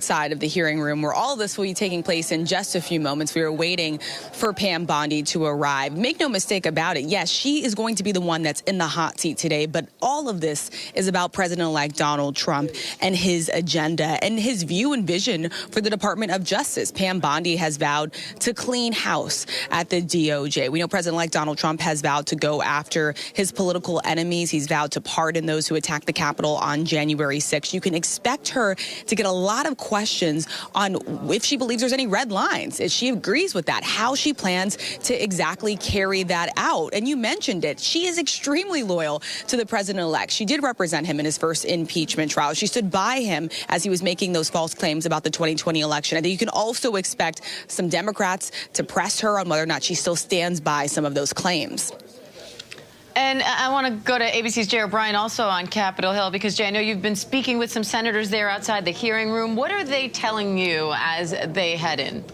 Side of the hearing room where all of this will be taking place in just a few moments. We are waiting for Pam Bondi to arrive. Make no mistake about it. Yes, she is going to be the one that's in the hot seat today, but all of this is about President-elect Donald Trump and his agenda and his view and vision for the Department of Justice. Pam Bondi has vowed to clean house at the DOJ. We know President-elect Donald Trump has vowed to go after his political enemies. He's vowed to pardon those who attacked the Capitol on January 6th. You can expect her to get a lot of questions on if she believes there's any red lines, if she agrees with that, how she plans to exactly carry that out. And you mentioned it. She is extremely loyal to the president-elect. She did represent him in his first impeachment trial. She stood by him as he was making those false claims about the 2020 election. I think you can also expect some Democrats to press her on whether or not she still stands by some of those claims. And I want to go to ABC's Jay O'Brien also on Capitol Hill, because, Jay, I know you've been speaking with some senators there outside the hearing room. What are they telling you as they head in?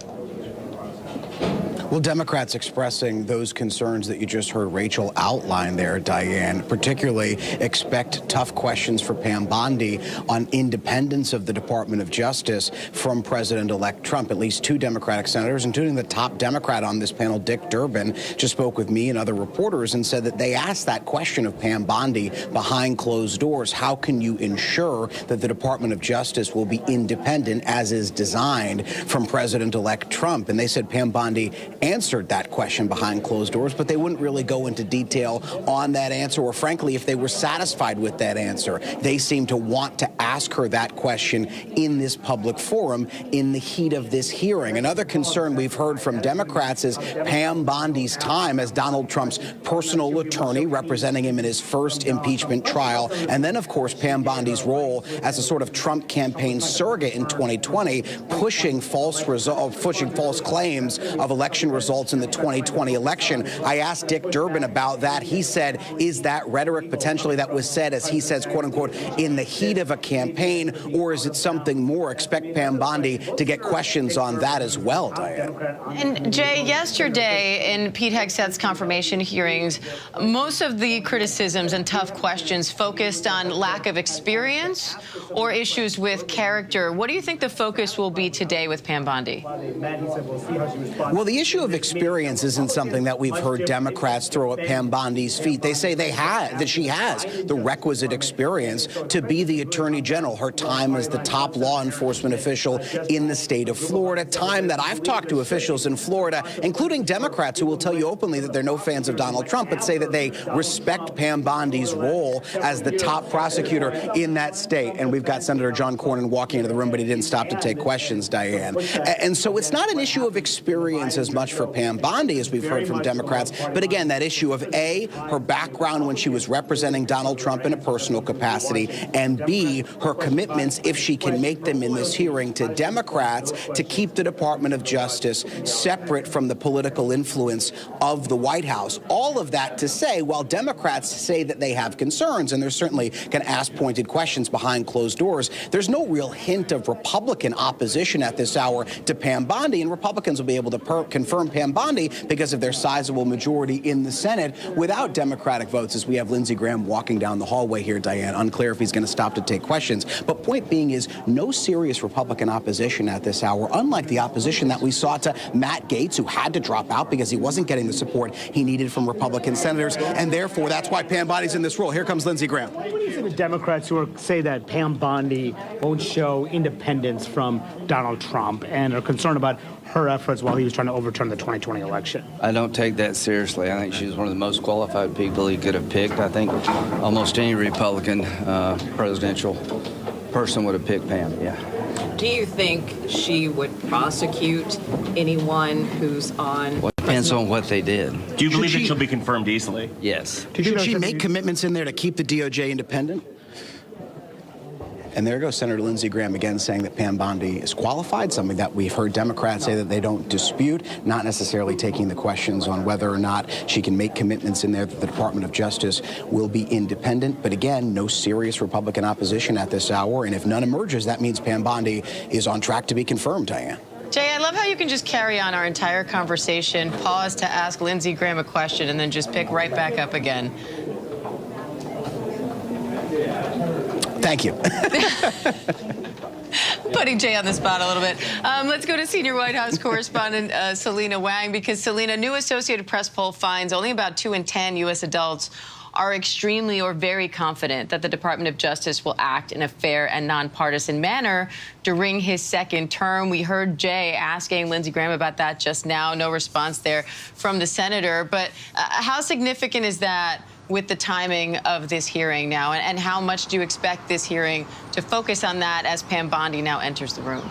Well, Democrats expressing those concerns that you just heard Rachel outline there, Diane, particularly expect tough questions for Pam Bondi on independence of the Department of Justice from President-elect Trump. At least 2 Democratic senators, including the top Democrat on this panel, Dick Durbin, just spoke with me and other reporters and said that they asked that question of Pam Bondi behind closed doors. How can you ensure that the Department of Justice will be independent as is designed from President-elect Trump? And they said Pam Bondi answered that question behind closed doors, but they wouldn't really go into detail on that answer, or frankly, if they were satisfied with that answer. They seem to want to ask her that question in this public forum in the heat of this hearing. Another concern we've heard from Democrats is Pam Bondi's time as Donald Trump's personal attorney, representing him in his first impeachment trial, and then, of course, Pam Bondi's role as a sort of Trump campaign surrogate in 2020, pushing false claims of election results in the 2020 election. I asked Dick Durbin about that. He said, is that rhetoric potentially that was said, as he says, quote unquote, in the heat of a campaign, or is it something more? Expect Pam Bondi to get questions on that as well, Diane. And Jay, yesterday in Pete Hegseth's confirmation hearings, most of the criticisms and tough questions focused on lack of experience or issues with character. What do you think the focus will be today with Pam Bondi? Well, the issue of experience isn't something that we've heard Democrats throw at Pam Bondi's feet. They say that she has the requisite experience to be the Attorney General. Her time as the top law enforcement official in the state of Florida. Time that I've talked to officials in Florida, including Democrats, who will tell you openly that they're no fans of Donald Trump, but say that they respect Pam Bondi's role as the top prosecutor in that state. And we've got Senator John Cornyn walking into the room, but he didn't stop to take questions, Diane. And so it's not an issue of experience as much for Pam Bondi, as we've heard from Democrats, but again, that issue of A, her background when she was representing Donald Trump in a personal capacity, and B, her commitments, if she can make them in this hearing, to Democrats to keep the Department of Justice separate from the political influence of the White House. All of that to say, while Democrats say that they have concerns, and they're certainly going to ask pointed questions behind closed doors, there's no real hint of Republican opposition at this hour to Pam Bondi, and Republicans will be able to confirm Pam Bondi because of their sizable majority in the Senate without Democratic votes, as we have Lindsey Graham walking down the hallway here, Diane. Unclear if he's going to stop to take questions. But point being is no serious Republican opposition at this hour, unlike the opposition that we saw to Matt Gaetz, who had to drop out because he wasn't getting the support he needed from Republican senators. And therefore, that's why Pam Bondi's in this role. Here comes Lindsey Graham. What do you say to Democrats who say that Pam Bondi won't show independence from Donald Trump and are concerned about her efforts while he was trying to overturn the 2020 election? I don't take that seriously. I think she's one of the most qualified people he could have picked. I think almost any Republican presidential person would have picked Pam, yeah. Do you think she would prosecute anyone who's on? Well, it depends on what they did. Do you believe that she'll be confirmed easily? Yes. Should she make commitments in there to keep the DOJ independent? And there goes Senator Lindsey Graham again saying that Pam Bondi is qualified, something that we've heard Democrats say that they don't dispute, not necessarily taking the questions on whether or not she can make commitments in there that the Department of Justice will be independent. But again, no serious Republican opposition at this hour. And if none emerges, that means Pam Bondi is on track to be confirmed, Diane. Jay, I love how you can just carry on our entire conversation, pause to ask Lindsey Graham a question, and then just pick right back up again. Thank you. Putting Jay on the spot a little bit. Let's go to senior White House correspondent Selena Wang, because Selena, new Associated Press poll finds only about 2 in 10 U.S. adults are extremely or very confident that the Department of Justice will act in a fair and nonpartisan manner during his second term. We heard Jay asking Lindsey Graham about that just now. No response there from the senator. But how significant is that with the timing of this hearing now? And how much do you expect this hearing to focus on that as Pam Bondi now enters the room?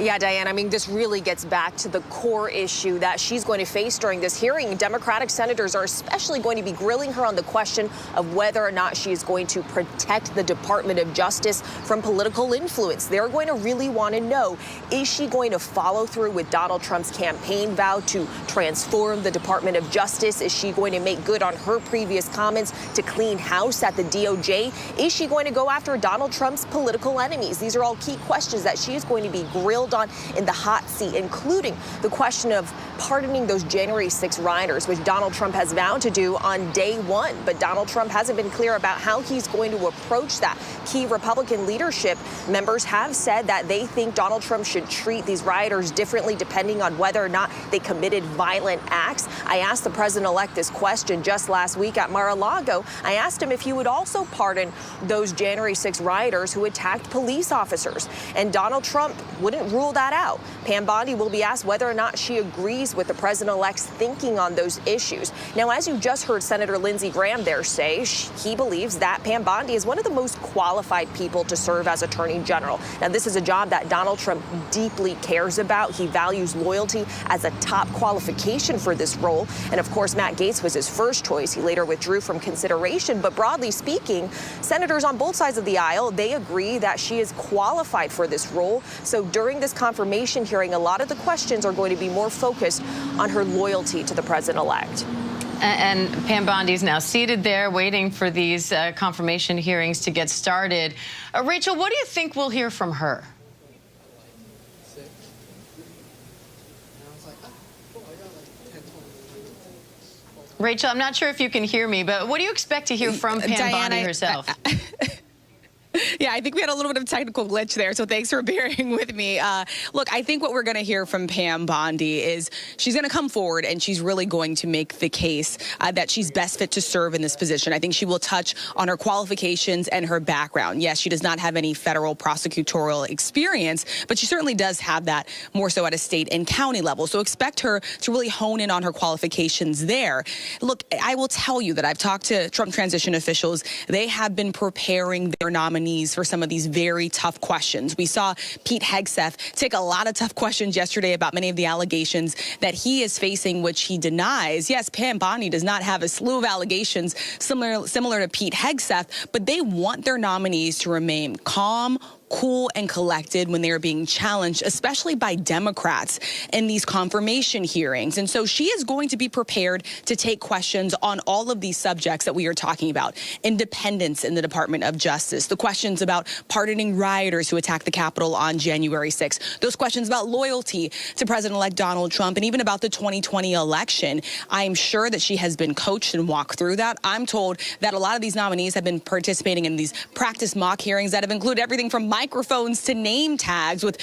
Yeah, Diane, I mean, this really gets back to the core issue that she's going to face during this hearing. Democratic senators are especially going to be grilling her on the question of whether or not she is going to protect the Department of Justice from political influence. They're going to really want to know, is she going to follow through with Donald Trump's campaign vow to transform the Department of Justice? Is she going to make good on her previous comments to clean house at the DOJ? Is she going to go after Donald Trump's political enemies? These are all key questions that she is going to be grilled still, Don, in the hot seat, including the question of pardoning those January 6 rioters, which Donald Trump has vowed to do on day one. But Donald Trump hasn't been clear about how he's going to approach that. Key Republican leadership members have said that they think Donald Trump should treat these rioters differently depending on whether or not they committed violent acts. I asked the president-elect this question just last week at Mar-a-Lago. I asked him if he would also pardon those January 6 rioters who attacked police officers. And Donald Trump wouldn't rule that out. Pam Bondi will be asked whether or not she agrees with the president-elect's thinking on those issues. Now, as you just heard Senator Lindsey Graham there say, he believes that Pam Bondi is one of the most qualified people to serve as Attorney General. Now, this is a job that Donald Trump deeply cares about. He values loyalty as a top qualification for this role. And of course, Matt Gaetz was his first choice. He later withdrew from consideration. But broadly speaking, senators on both sides of the aisle, they agree that she is qualified for this role. So during this confirmation hearing, a lot of the questions are going to be more focused on her loyalty to the president-elect. And Pam Bondi is now seated there waiting for these confirmation hearings to get started. Rachel, what do you think we'll hear from her? Rachel, I'm not sure if you can hear me, but what do you expect to hear from Pam Bondi herself? Yeah, I think we had a little bit of technical glitch there, so thanks for bearing with me. Look, I think what we're going to hear from Pam Bondi is she's going to come forward and she's really going to make the case that she's best fit to serve in this position. I think she will touch on her qualifications and her background. Yes, she does not have any federal prosecutorial experience, but she certainly does have that more so at a state and county level. So expect her to really hone in on her qualifications there. Look, I will tell you that I've talked to Trump transition officials. They have been preparing their nominees for some of these very tough questions. We saw Pete Hegseth take a lot of tough questions yesterday about many of the allegations that he is facing, which he denies. Yes, Pam Bondi does not have a slew of allegations similar to Pete Hegseth, but they want their nominees to remain calm, cool, and collected when they are being challenged, especially by Democrats in these confirmation hearings. And so she is going to be prepared to take questions on all of these subjects that we are talking about. Independence in the Department of Justice, the questions about pardoning rioters who attacked the Capitol on January 6th, those questions about loyalty to President-elect Donald Trump, and even about the 2020 election. I'm sure that she has been coached and walked through that. I'm told that a lot of these nominees have been participating in these practice mock hearings that have included everything from microphones to name tags, with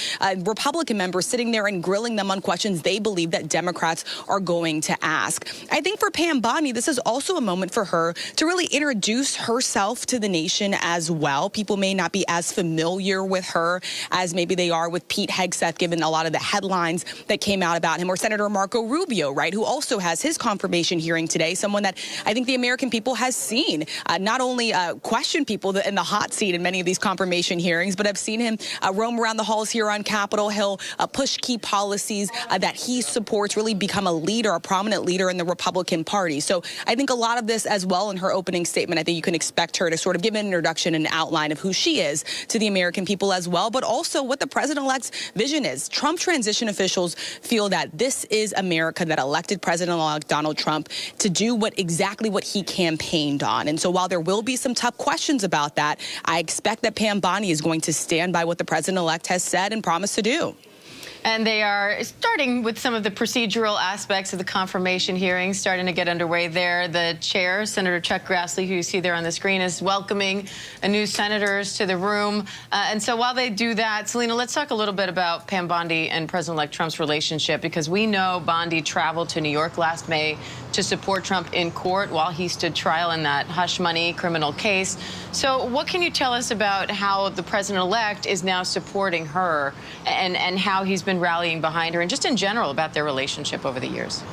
Republican members sitting there and grilling them on questions they believe that Democrats are going to ask. I think for Pam Bondi, this is also a moment for her to really introduce herself to the nation as well. People may not be as familiar with her as maybe they are with Pete Hegseth, given a lot of the headlines that came out about him, or Senator Marco Rubio, right, who also has his confirmation hearing today, someone that I think the American people has seen not only question people in the hot seat in many of these confirmation hearings, but I've seen him roam around the halls here on Capitol Hill, push key policies that he supports, really become a leader, a prominent leader in the Republican Party. So I think a lot of this as well in her opening statement, I think you can expect her to sort of give an introduction and outline of who she is to the American people as well, but also what the president-elect's vision is. Trump transition officials feel that this is America that elected President-elect Donald Trump to do exactly what he campaigned on. And so while there will be some tough questions about that, I expect that Pam Bondi is going to stand by what the president-elect has said and promised to do. And they are starting with some of the procedural aspects of the confirmation hearings, starting to get underway there. The chair, Senator Chuck Grassley, who you see there on the screen, is welcoming new senators to the room. And so while they do that, Selena, let's talk a little bit about Pam Bondi and President-elect Trump's relationship, because we know Bondi traveled to New York last May to support Trump in court while he stood trial in that hush money criminal case. So what can you tell us about how the president-elect is now supporting her, and how he's been rallying behind her, and just in general about their relationship over the years?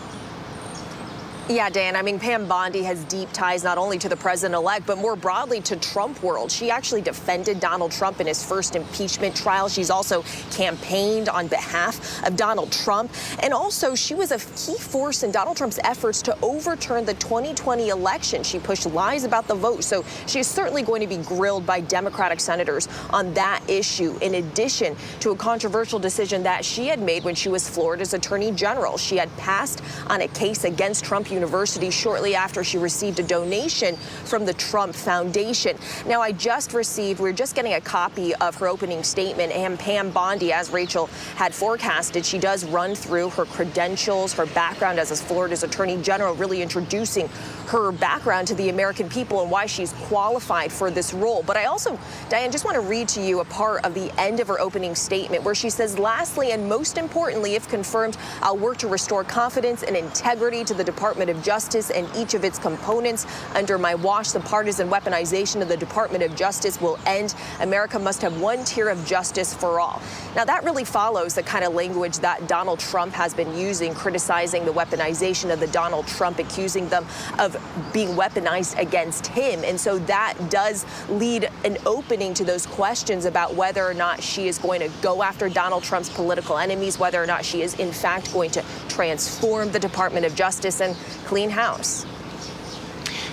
Yeah, Dan, I mean, Pam Bondi has deep ties not only to the president-elect, but more broadly to Trump world. She actually defended Donald Trump in his first impeachment trial. She's also campaigned on behalf of Donald Trump. And also, she was a key force in Donald Trump's efforts to overturn the 2020 election. She pushed lies about the vote. So she is certainly going to be grilled by Democratic senators on that issue, in addition to a controversial decision that she had made when she was Florida's attorney general. She had passed on a case against Trump. You University shortly after she received a donation from the Trump Foundation. Now, we're just getting a copy of her opening statement, and Pam Bondi, as Rachel had forecasted, she does run through her credentials, her background as Florida's Attorney General, really introducing her background to the American people and why she's qualified for this role. But I also, Diane, just want to read to you a part of the end of her opening statement where she says, lastly, and most importantly, if confirmed, I'll work to restore confidence and integrity to the Department of Justice and each of its components. Under my watch, the partisan weaponization of the Department of Justice will end. America must have one tier of justice for all. Now, that really follows the kind of language that Donald Trump has been using, criticizing the weaponization of the Donald Trump, accusing them of being weaponized against him. And so that does lead an opening to those questions about whether or not she is going to go after Donald Trump's political enemies, whether or not she is in fact going to transform the Department of Justice and clean house.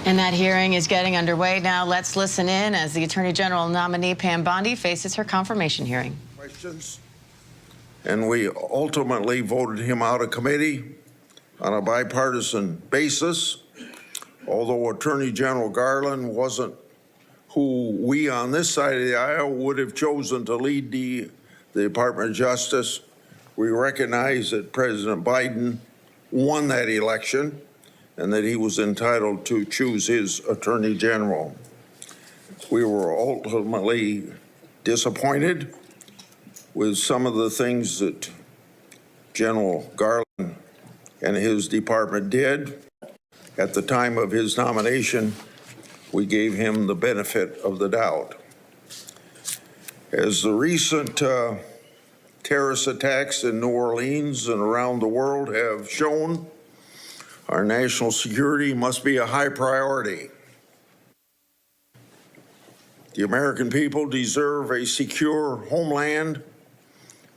And that hearing is getting underway now. Let's listen in as the Attorney General nominee Pam Bondi faces her confirmation hearing. Questions, and we ultimately voted him out of committee on a bipartisan basis. Although Attorney General Garland wasn't who we on this side of the aisle would have chosen to lead the Department of Justice, we recognize that President Biden won that election and that he was entitled to choose his Attorney General. We were ultimately disappointed with some of the things that General Garland and his department did. At the time of his nomination, we gave him the benefit of the doubt. As the recent terrorist attacks in New Orleans and around the world have shown, our national security must be a high priority. The American people deserve a secure homeland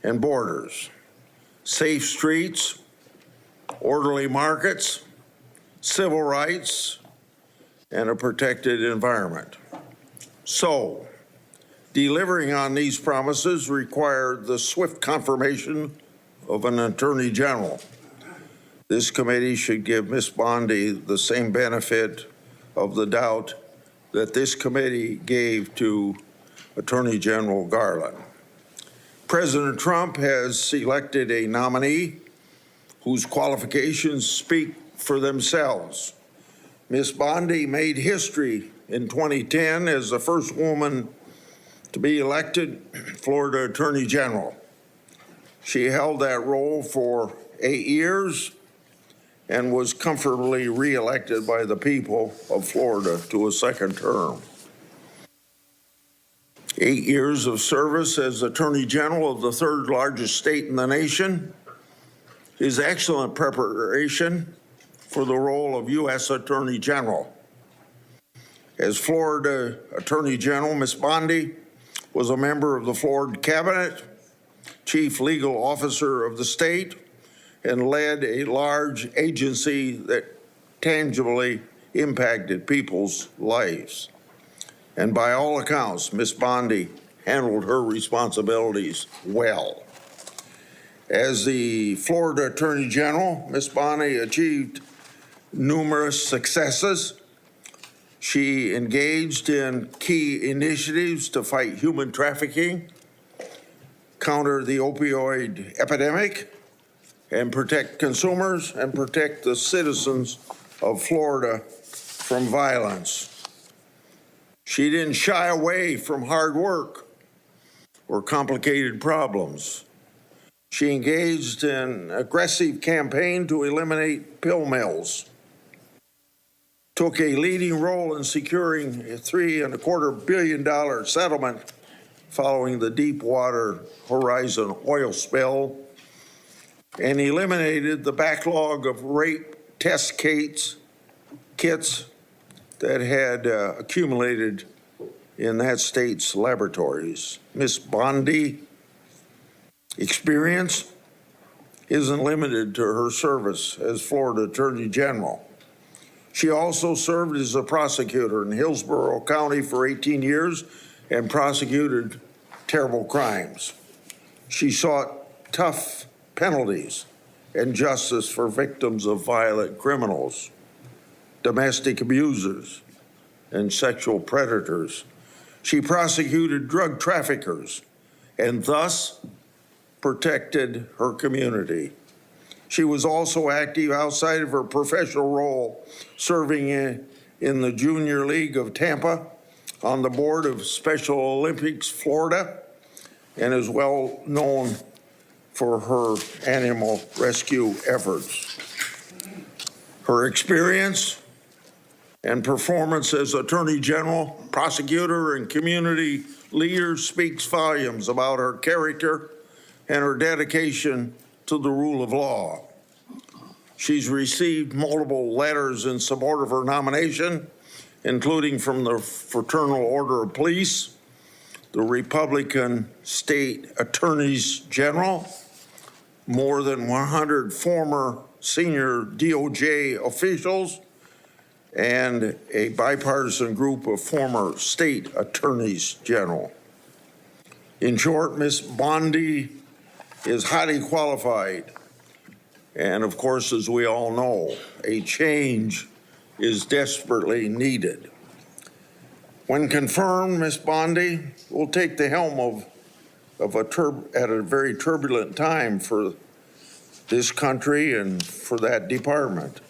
and borders, safe streets, orderly markets, civil rights, and a protected environment. So, delivering on these promises required the swift confirmation of an Attorney General. This committee should give Ms. Bondi the same benefit of the doubt that this committee gave to Attorney General Garland. President Trump has selected a nominee whose qualifications speak for themselves. Ms. Bondi made history in 2010 as the first woman to be elected Florida Attorney General. She held that role for 8 years and was comfortably reelected by the people of Florida to a second term. 8 years of service as Attorney General of the third largest state in the nation is excellent preparation for the role of U.S. Attorney General. As Florida Attorney General, Ms. Bondi was a member of the Florida Cabinet, chief legal officer of the state, and led a large agency that tangibly impacted people's lives. And by all accounts, Ms. Bondi handled her responsibilities well. As the Florida Attorney General, Ms. Bondi achieved numerous successes. She engaged in key initiatives to fight human trafficking, counter the opioid epidemic, and protect consumers and protect the citizens of Florida from violence. She didn't shy away from hard work or complicated problems. She engaged in an aggressive campaign to eliminate pill mills, took a leading role in securing a $3.25 billion settlement following the Deepwater Horizon oil spill, and eliminated the backlog of rape test kits that had accumulated in that state's laboratories. Ms. Bondi experience isn't limited to her service as Florida Attorney General. She also served as a prosecutor in Hillsborough County for 18 years and prosecuted terrible crimes. She sought tough penalties and justice for victims of violent criminals. domestic abusers, and sexual predators. She prosecuted drug traffickers and thus protected her community. She was also active outside of her professional role, serving in the Junior League of Tampa, on the board of Special Olympics Florida, and is well known for her animal rescue efforts. Her experience and performance as Attorney General, prosecutor, and community leader speaks volumes about her character and her dedication to the rule of law. She's received multiple letters in support of her nomination, including from the Fraternal Order of Police, the Republican State Attorneys General, more than 100 former senior DOJ officials, and a bipartisan group of former state attorneys general. In short, Ms. Bondi is highly qualified. And of course, as we all know, a change is desperately needed. When confirmed, Ms. Bondi will take the helm at a very turbulent time for this country and for that department.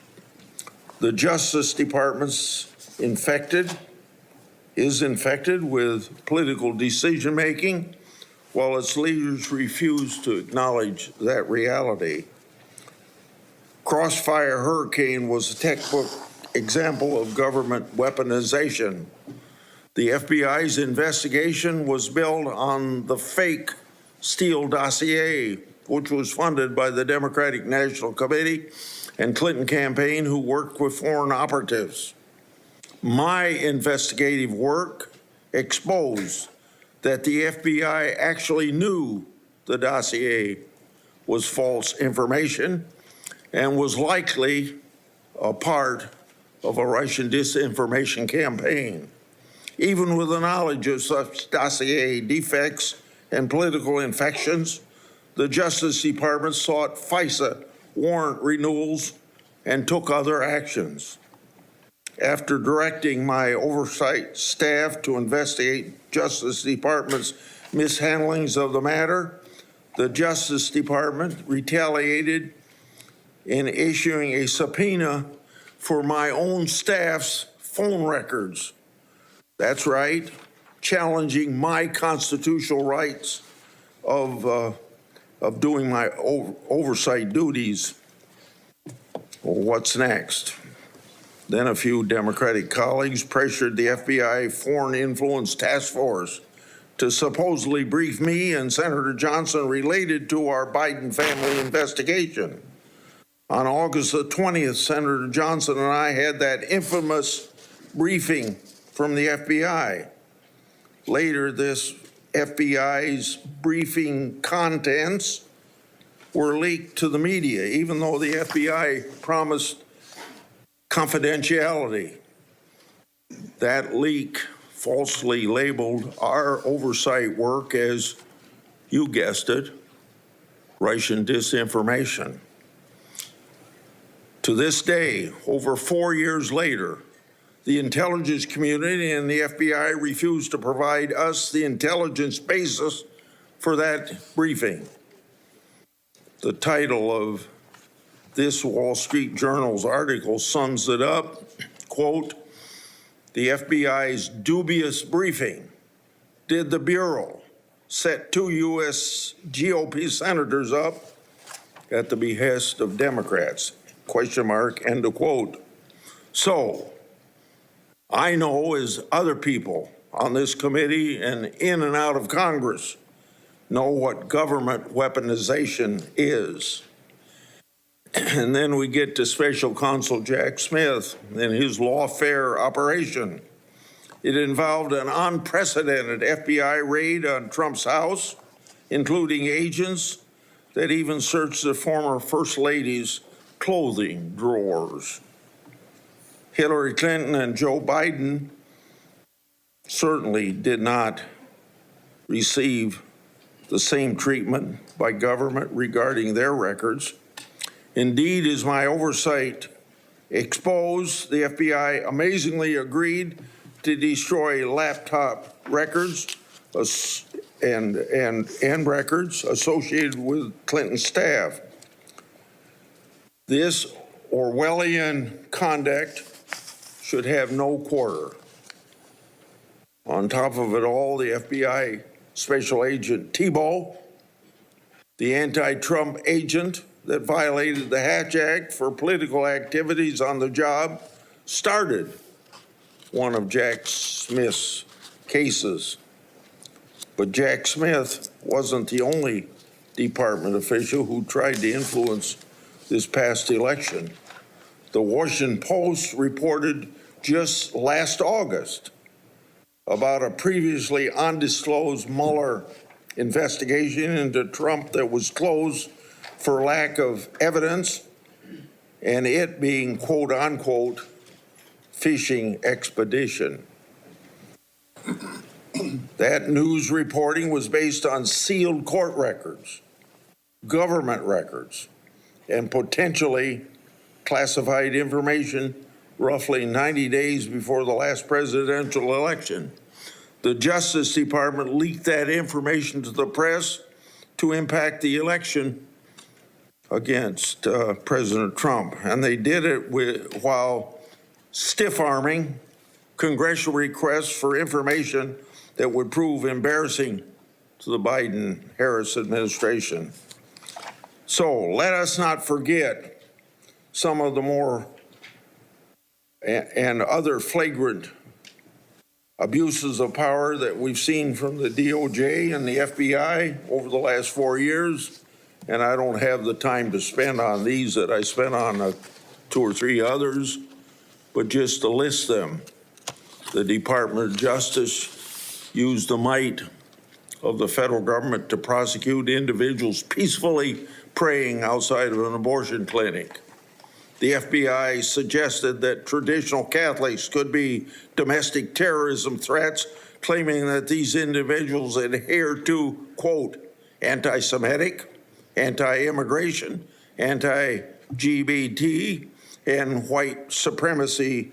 The Justice Department's is infected with political decision-making, while its leaders refuse to acknowledge that reality. Crossfire Hurricane was a textbook example of government weaponization. The FBI's investigation was built on the fake Steele dossier, which was funded by the Democratic National Committee and Clinton campaign, who worked with foreign operatives. My investigative work exposed that the FBI actually knew the dossier was false information and was likely a part of a Russian disinformation campaign. Even with the knowledge of such dossier defects and political infections, the Justice Department sought FISA warrant renewals and took other actions. After directing my oversight staff to investigate Justice Department's mishandlings of the matter, the Justice Department retaliated in issuing a subpoena for my own staff's phone records. That's right, challenging my constitutional rights of doing my oversight duties. Well, what's next? Then a few Democratic colleagues pressured the FBI Foreign Influence Task Force to supposedly brief me and Senator Johnson related to our Biden family investigation. On August the 20th, Senator Johnson and I had that infamous briefing from the FBI. Later, this FBI's briefing contents were leaked to the media, even though the FBI promised confidentiality. That leak falsely labeled our oversight work as, you guessed it, Russian disinformation. To this day, over 4 years later, the intelligence community and the FBI refused to provide us the intelligence basis for that briefing. The title of this Wall Street Journal's article sums it up, quote, "The FBI's dubious briefing. Did the Bureau set 2 U.S. GOP senators up at the behest of Democrats?" Question mark, end of quote. So, I know, as other people on this committee and in and out of Congress know, what government weaponization is. And then we get to Special Counsel Jack Smith and his lawfare operation. It involved an unprecedented FBI raid on Trump's house, including agents that even searched the former First Lady's clothing drawers. Hillary Clinton and Joe Biden certainly did not receive the same treatment by government regarding their records. Indeed, as my oversight exposed, the FBI amazingly agreed to destroy laptop records and records associated with Clinton staff. This Orwellian conduct should have no quarter. On top of it all, the FBI Special Agent Thibault, the anti-Trump agent that violated the Hatch Act for political activities on the job, started one of Jack Smith's cases. But Jack Smith wasn't the only department official who tried to influence this past election. The Washington Post reported just last August about a previously undisclosed Mueller investigation into Trump that was closed for lack of evidence, and it being, quote unquote, fishing expedition. That news reporting was based on sealed court records, government records, and potentially classified information roughly 90 days before the last presidential election. The Justice Department leaked that information to the press to impact the election against President Trump. And they did it while stiff-arming congressional requests for information that would prove embarrassing to the Biden-Harris administration. So let us not forget some of the more and other flagrant abuses of power that we've seen from the DOJ and the FBI over the last 4 years. And I don't have the time to spend on these that I spent on 2 or 3 others, but just to list them. The Department of Justice used the might of the federal government to prosecute individuals peacefully praying outside of an abortion clinic. The FBI suggested that traditional Catholics could be domestic terrorism threats, claiming that these individuals adhere to, quote, anti-Semitic, anti-immigration, anti-LGBT, and white supremacy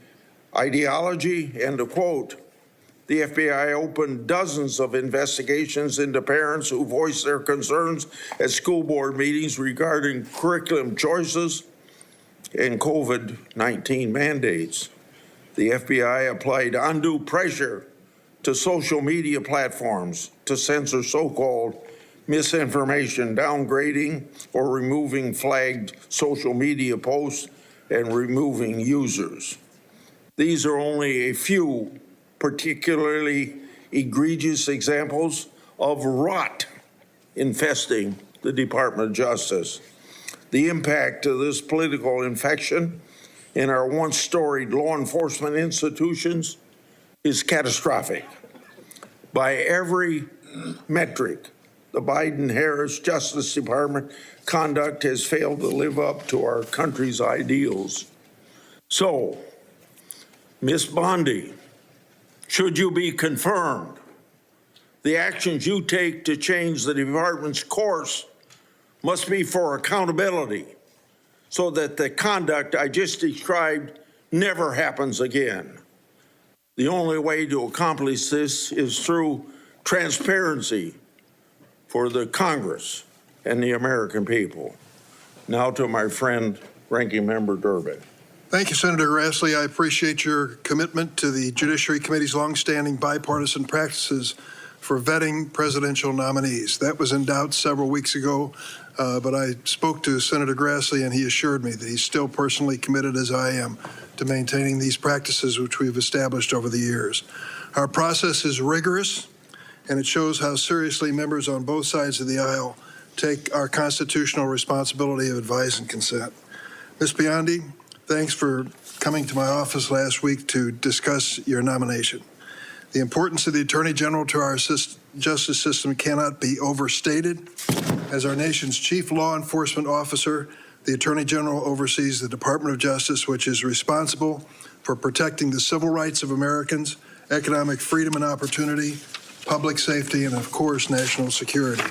ideology, end of quote. The FBI opened dozens of investigations into parents who voiced their concerns at school board meetings regarding curriculum choices and COVID-19 mandates. The FBI applied undue pressure to social media platforms to censor so-called misinformation, downgrading or removing flagged social media posts and removing users. These are only a few particularly egregious examples of rot infesting the Department of Justice. The impact of this political infection in our once storied law enforcement institutions is catastrophic. By every metric, the Biden-Harris Justice Department conduct has failed to live up to our country's ideals. So, Ms. Bondi, should you be confirmed, the actions you take to change the department's course must be for accountability so that the conduct I just described never happens again. The only way to accomplish this is through transparency for the Congress and the American people. Now to my friend, Ranking Member Durbin. Thank you, Senator Grassley. I appreciate your commitment to the Judiciary Committee's longstanding bipartisan practices for vetting presidential nominees. That was in doubt several weeks ago, but I spoke to Senator Grassley and he assured me that he's still personally committed, as I am, to maintaining these practices which we've established over the years. Our process is rigorous, and it shows how seriously members on both sides of the aisle take our constitutional responsibility of advice and consent. Ms. Bondi, thanks for coming to my office last week to discuss your nomination. The importance of the Attorney General to our justice system cannot be overstated. As our nation's chief law enforcement officer, the Attorney General oversees the Department of Justice, which is responsible for protecting the civil rights of Americans, economic freedom and opportunity, public safety, and of course, national security.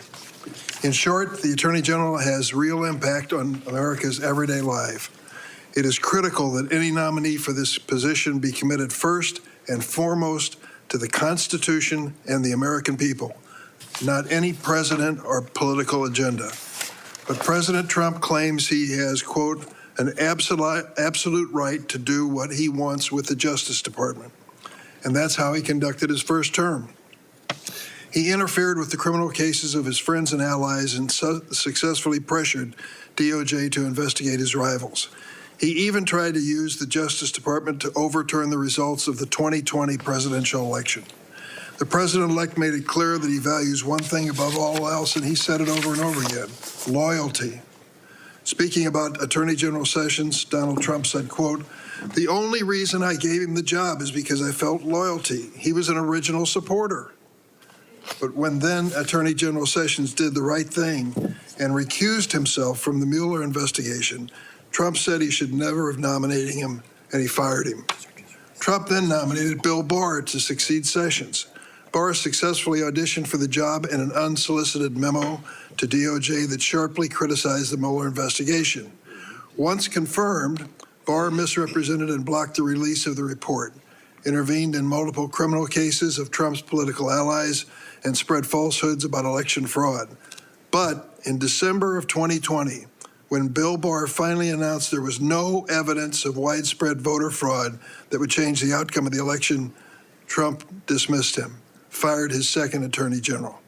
In short, the Attorney General has real impact on America's everyday life. It is critical that any nominee for this position be committed first and foremost to the Constitution and the American people, not any president or political agenda. But President Trump claims he has, quote, an absolute right to do what he wants with the Justice Department. And that's how he conducted his first term. He interfered with the criminal cases of his friends and allies and successfully pressured DOJ to investigate his rivals. He even tried to use the Justice Department to overturn the results of the 2020 presidential election. The president-elect made it clear that he values one thing above all else, and he said it over and over again: loyalty. Speaking about Attorney General Sessions, Donald Trump said, quote, "The only reason I gave him the job is because I felt loyalty. He was an original supporter." But when then Attorney General Sessions did the right thing and recused himself from the Mueller investigation, Trump said he should never have nominated him, and he fired him. Trump then nominated Bill Barr to succeed Sessions. Barr successfully auditioned for the job in an unsolicited memo to DOJ that sharply criticized the Mueller investigation. Once confirmed, Barr misrepresented and blocked the release of the report, intervened in multiple criminal cases of Trump's political allies, and spread falsehoods about election fraud. But in December of 2020, when Bill Barr finally announced there was no evidence of widespread voter fraud that would change the outcome of the election, Trump dismissed him, fired his second attorney general.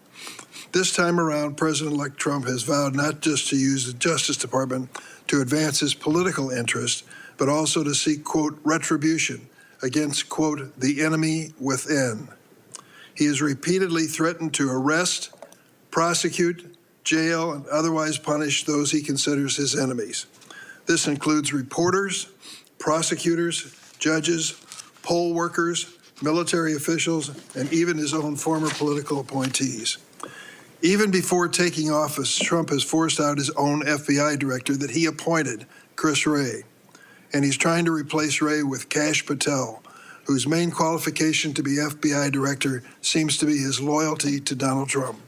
This time around, President-elect Trump has vowed not just to use the Justice Department to advance his political interests, but also to seek, quote, retribution against, quote, the enemy within. He has repeatedly threatened to arrest, prosecute, jail, and otherwise punish those he considers his enemies. This includes reporters, prosecutors, judges, poll workers, military officials, and even his own former political appointees. Even before taking office, Trump has forced out his own FBI director that he appointed, Chris Wray. And he's trying to replace Wray with Kash Patel, whose main qualification to be FBI director seems to be his loyalty to Donald Trump.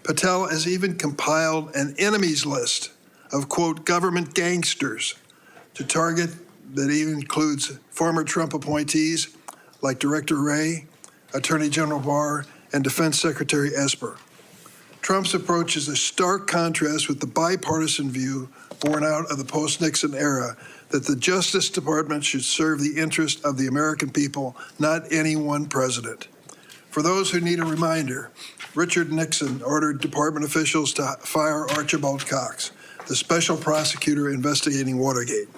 Patel has even compiled an enemies list of, quote, government gangsters to target that even includes former Trump appointees like Director Wray, Attorney General Barr, and Defense Secretary Esper. Trump's approach is a stark contrast with the bipartisan view born out of the post-Nixon era that the Justice Department should serve the interest of the American people, not any one president. For those who need a reminder, Richard Nixon ordered department officials to fire Archibald Cox, the special prosecutor investigating Watergate.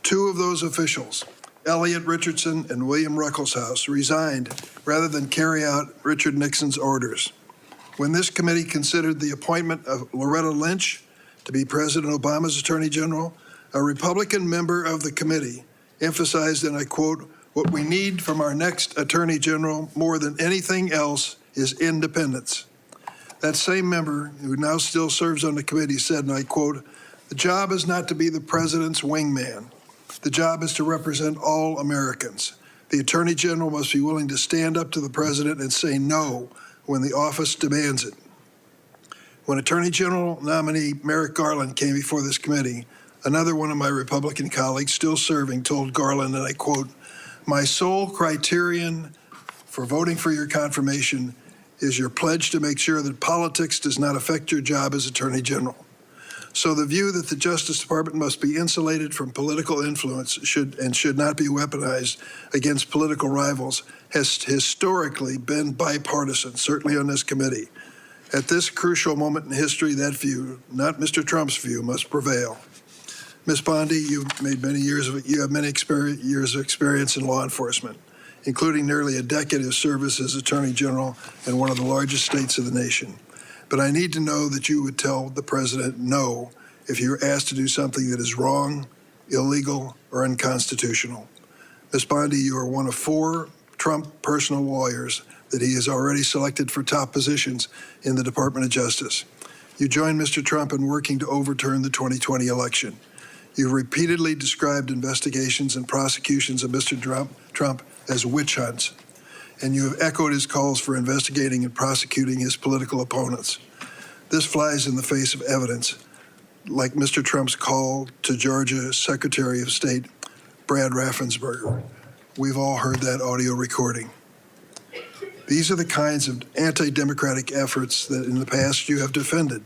Two of those officials, Elliot Richardson and William Ruckelshaus, resigned rather than carry out Richard Nixon's orders. When this committee considered the appointment of Loretta Lynch to be President Obama's Attorney General, a Republican member of the committee emphasized, and I quote, "What we need from our next Attorney General more than anything else is independence." That same member, who now still serves on the committee, said, and I quote, "The job is not to be the president's wingman. The job is to represent all Americans. The Attorney General must be willing to stand up to the president and say no when the office demands it." When Attorney General nominee Merrick Garland came before this committee, another one of my Republican colleagues still serving told Garland, and I quote, "My sole criterion for voting for your confirmation is your pledge to make sure that politics does not affect your job as Attorney General." So the view that the Justice Department must be insulated from political influence should not be weaponized against political rivals has historically been bipartisan, certainly on this committee. At this crucial moment in history, that view, not Mr. Trump's view, must prevail. Ms. Bondi, you have many years of experience in law enforcement, including nearly a decade of service as Attorney General in one of the largest states of the nation. But I need to know that you would tell the president no if you're asked to do something that is wrong, illegal, or unconstitutional. Ms. Bondi, you are one of 4 Trump personal lawyers that he has already selected for top positions in the Department of Justice. You joined Mr. Trump in working to overturn the 2020 election. You've repeatedly described investigations and prosecutions of Mr. Trump as witch hunts, and you have echoed his calls for investigating and prosecuting his political opponents. This flies in the face of evidence like Mr. Trump's call to Georgia Secretary of State Brad Raffensperger. We've all heard that audio recording. These are the kinds of anti-democratic efforts that in the past you have defended,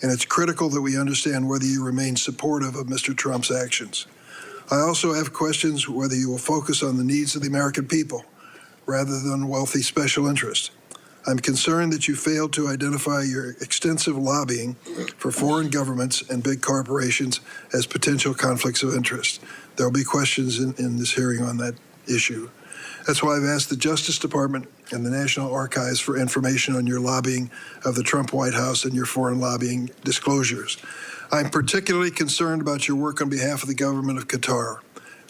and it's critical that we understand whether you remain supportive of Mr. Trump's actions. I also have questions whether you will focus on the needs of the American people rather than wealthy special interests. I'm concerned that you failed to identify your extensive lobbying for foreign governments and big corporations as potential conflicts of interest. There will be questions in this hearing on that issue. That's why I've asked the Justice Department and the National Archives for information on your lobbying of the Trump White House and your foreign lobbying disclosures. I'm particularly concerned about your work on behalf of the government of Qatar,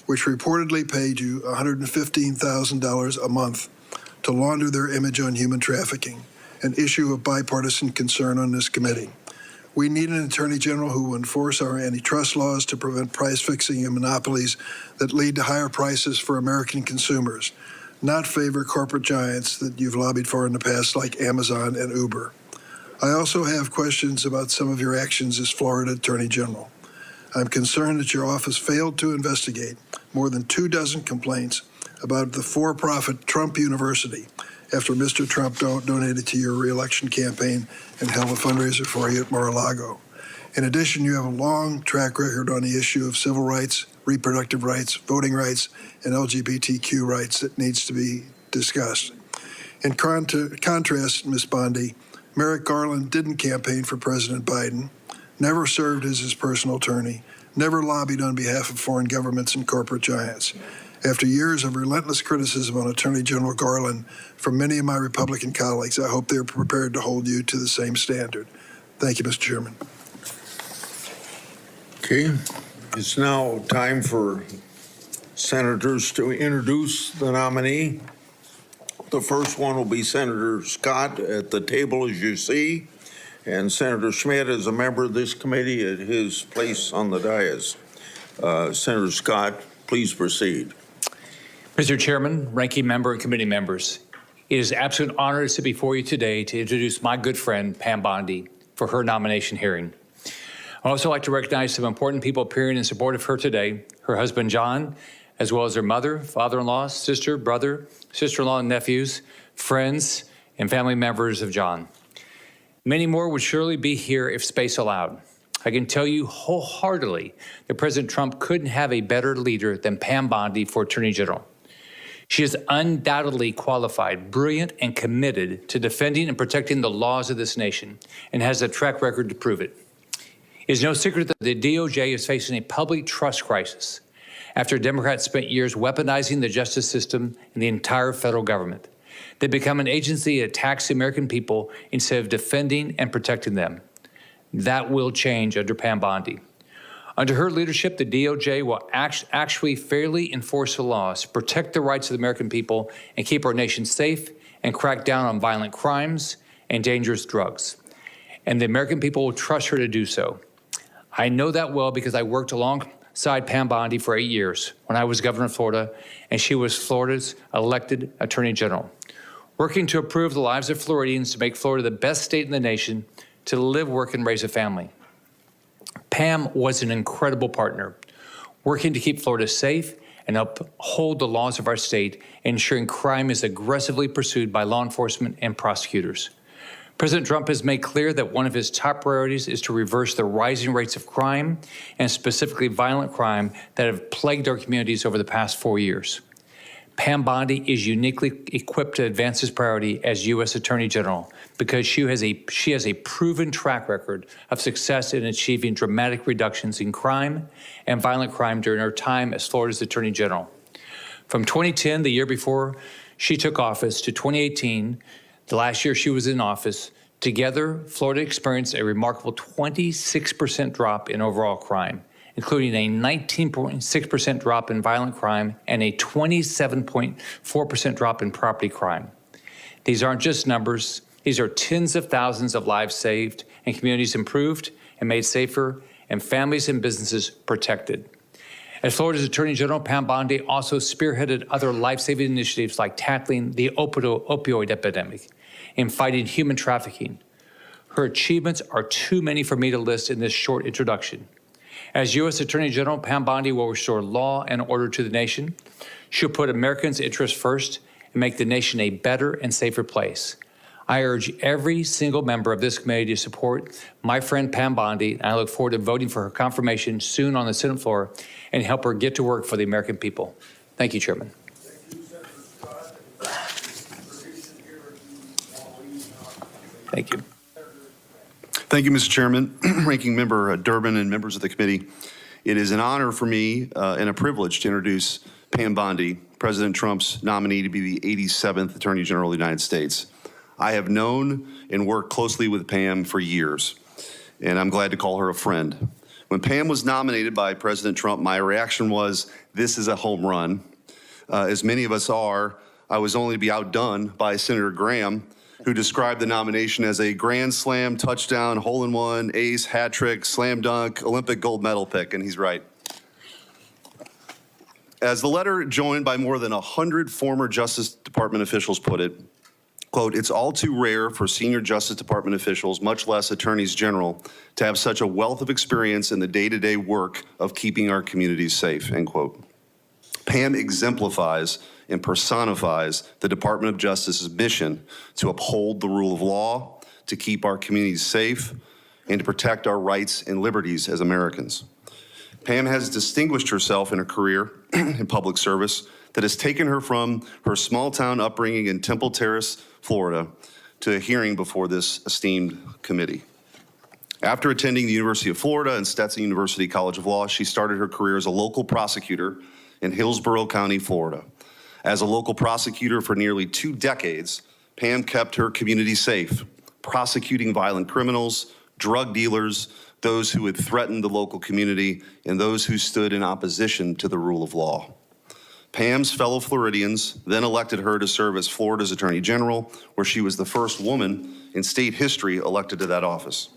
which reportedly paid you $115,000 a month to launder their image on human trafficking, an issue of bipartisan concern on this committee. We need an Attorney General who will enforce our antitrust laws to prevent price fixing and monopolies that lead to higher prices for American consumers, not favor corporate giants that you've lobbied for in the past like Amazon and Uber. I also have questions about some of your actions as Florida Attorney General. I'm concerned that your office failed to investigate more than 24 complaints about the for-profit Trump University after Mr. Trump donated to your re-election campaign and held a fundraiser for you at Mar-a-Lago. In addition, you have a long track record on the issue of civil rights, reproductive rights, voting rights, and LGBTQ rights that needs to be discussed. In contrast, Ms. Bondi, Merrick Garland didn't campaign for President Biden, never served as his personal attorney, never lobbied on behalf of foreign governments and corporate giants. After years of relentless criticism on Attorney General Garland from many of my Republican colleagues, I hope they're prepared to hold you to the same standard. Thank you, Mr. Chairman. Okay, it's now time for senators to introduce the nominee. The first one will be Senator Scott at the table, as you see, and Senator Schmidt is a member of this committee at his place on the dais. Senator Scott, please proceed. Mr. Chairman, ranking member, and committee members, it is an absolute honor to sit before you today to introduce my good friend, Pam Bondi, for her nomination hearing. I'd also like to recognize some important people appearing in support of her today, her husband, John, as well as her mother, father-in-law, sister, brother, sister-in-law, and nephews, friends, and family members of John. Many more would surely be here if space allowed. I can tell you wholeheartedly that President Trump couldn't have a better leader than Pam Bondi for Attorney General. She is undoubtedly qualified, brilliant, and committed to defending and protecting the laws of this nation, and has a track record to prove it. It is no secret that the DOJ is facing a public trust crisis after Democrats spent years weaponizing the justice system and the entire federal government. They become an agency that attacks the American people instead of defending and protecting them. That will change under Pam Bondi. Under her leadership, the DOJ will actually fairly enforce the laws, protect the rights of the American people, and keep our nation safe and crack down on violent crimes and dangerous drugs. And the American people will trust her to do so. I know that well because I worked alongside Pam Bondi for 8 years when I was governor of Florida, and she was Florida's elected Attorney General, working to improve the lives of Floridians to make Florida the best state in the nation to live, work, and raise a family. Pam was an incredible partner, working to keep Florida safe and uphold the laws of our state, ensuring crime is aggressively pursued by law enforcement and prosecutors. President Trump has made clear that one of his top priorities is to reverse the rising rates of crime, and specifically violent crime, that have plagued our communities over the past 4 years. Pam Bondi is uniquely equipped to advance this priority as U.S. Attorney General because she has a proven track record of success in achieving dramatic reductions in crime and violent crime during her time as Florida's Attorney General. From 2010, the year before she took office, to 2018, the last year she was in office, together, Florida experienced a remarkable 26% drop in overall crime, including a 19.6% drop in violent crime and a 27.4% drop in property crime. These aren't just numbers. These are tens of thousands of lives saved and communities improved and made safer and families and businesses protected. As Florida's Attorney General, Pam Bondi also spearheaded other life-saving initiatives like tackling the opioid epidemic and fighting human trafficking. Her achievements are too many for me to list in this short introduction. As U.S. Attorney General, Pam Bondi will restore law and order to the nation. She'll put Americans' interests first and make the nation a better and safer place. I urge every single member of this committee to support my friend Pam Bondi, and I look forward to voting for her confirmation soon on the Senate floor and help her get to work for the American people. Thank you, Chairman. Thank you. Thank you, Mr. Chairman, Ranking Member Durbin, and members of the committee. It is an honor for me and a privilege to introduce Pam Bondi, President Trump's nominee to be the 87th Attorney General of the United States. I have known and worked closely with Pam for years, and I'm glad to call her a friend. When Pam was nominated by President Trump, my reaction was, this is a home run. As many of us are, I was only to be outdone by Senator Graham, who described the nomination as a grand slam, touchdown, hole-in-one, ace, hat trick, slam dunk, Olympic gold medal pick, and he's right. As the letter joined by more than 100 former Justice Department officials put it, quote, it's all too rare for senior Justice Department officials, much less attorneys general, to have such a wealth of experience in the day-to-day work of keeping our communities safe, end quote. Pam exemplifies and personifies the Department of Justice's mission to uphold the rule of law, to keep our communities safe, and to protect our rights and liberties as Americans. Pam has distinguished herself in her career in public service that has taken her from her small-town upbringing in Temple Terrace, Florida, to a hearing before this esteemed committee. After attending the University of Florida and Stetson University College of Law, she started her career as a local prosecutor in Hillsborough County, Florida. As a local prosecutor for nearly 2 decades, Pam kept her community safe, prosecuting violent criminals, drug dealers, those who had threatened the local community, and those who stood in opposition to the rule of law. Pam's fellow Floridians then elected her to serve as Florida's Attorney General, where she was the first woman in state history elected to that office.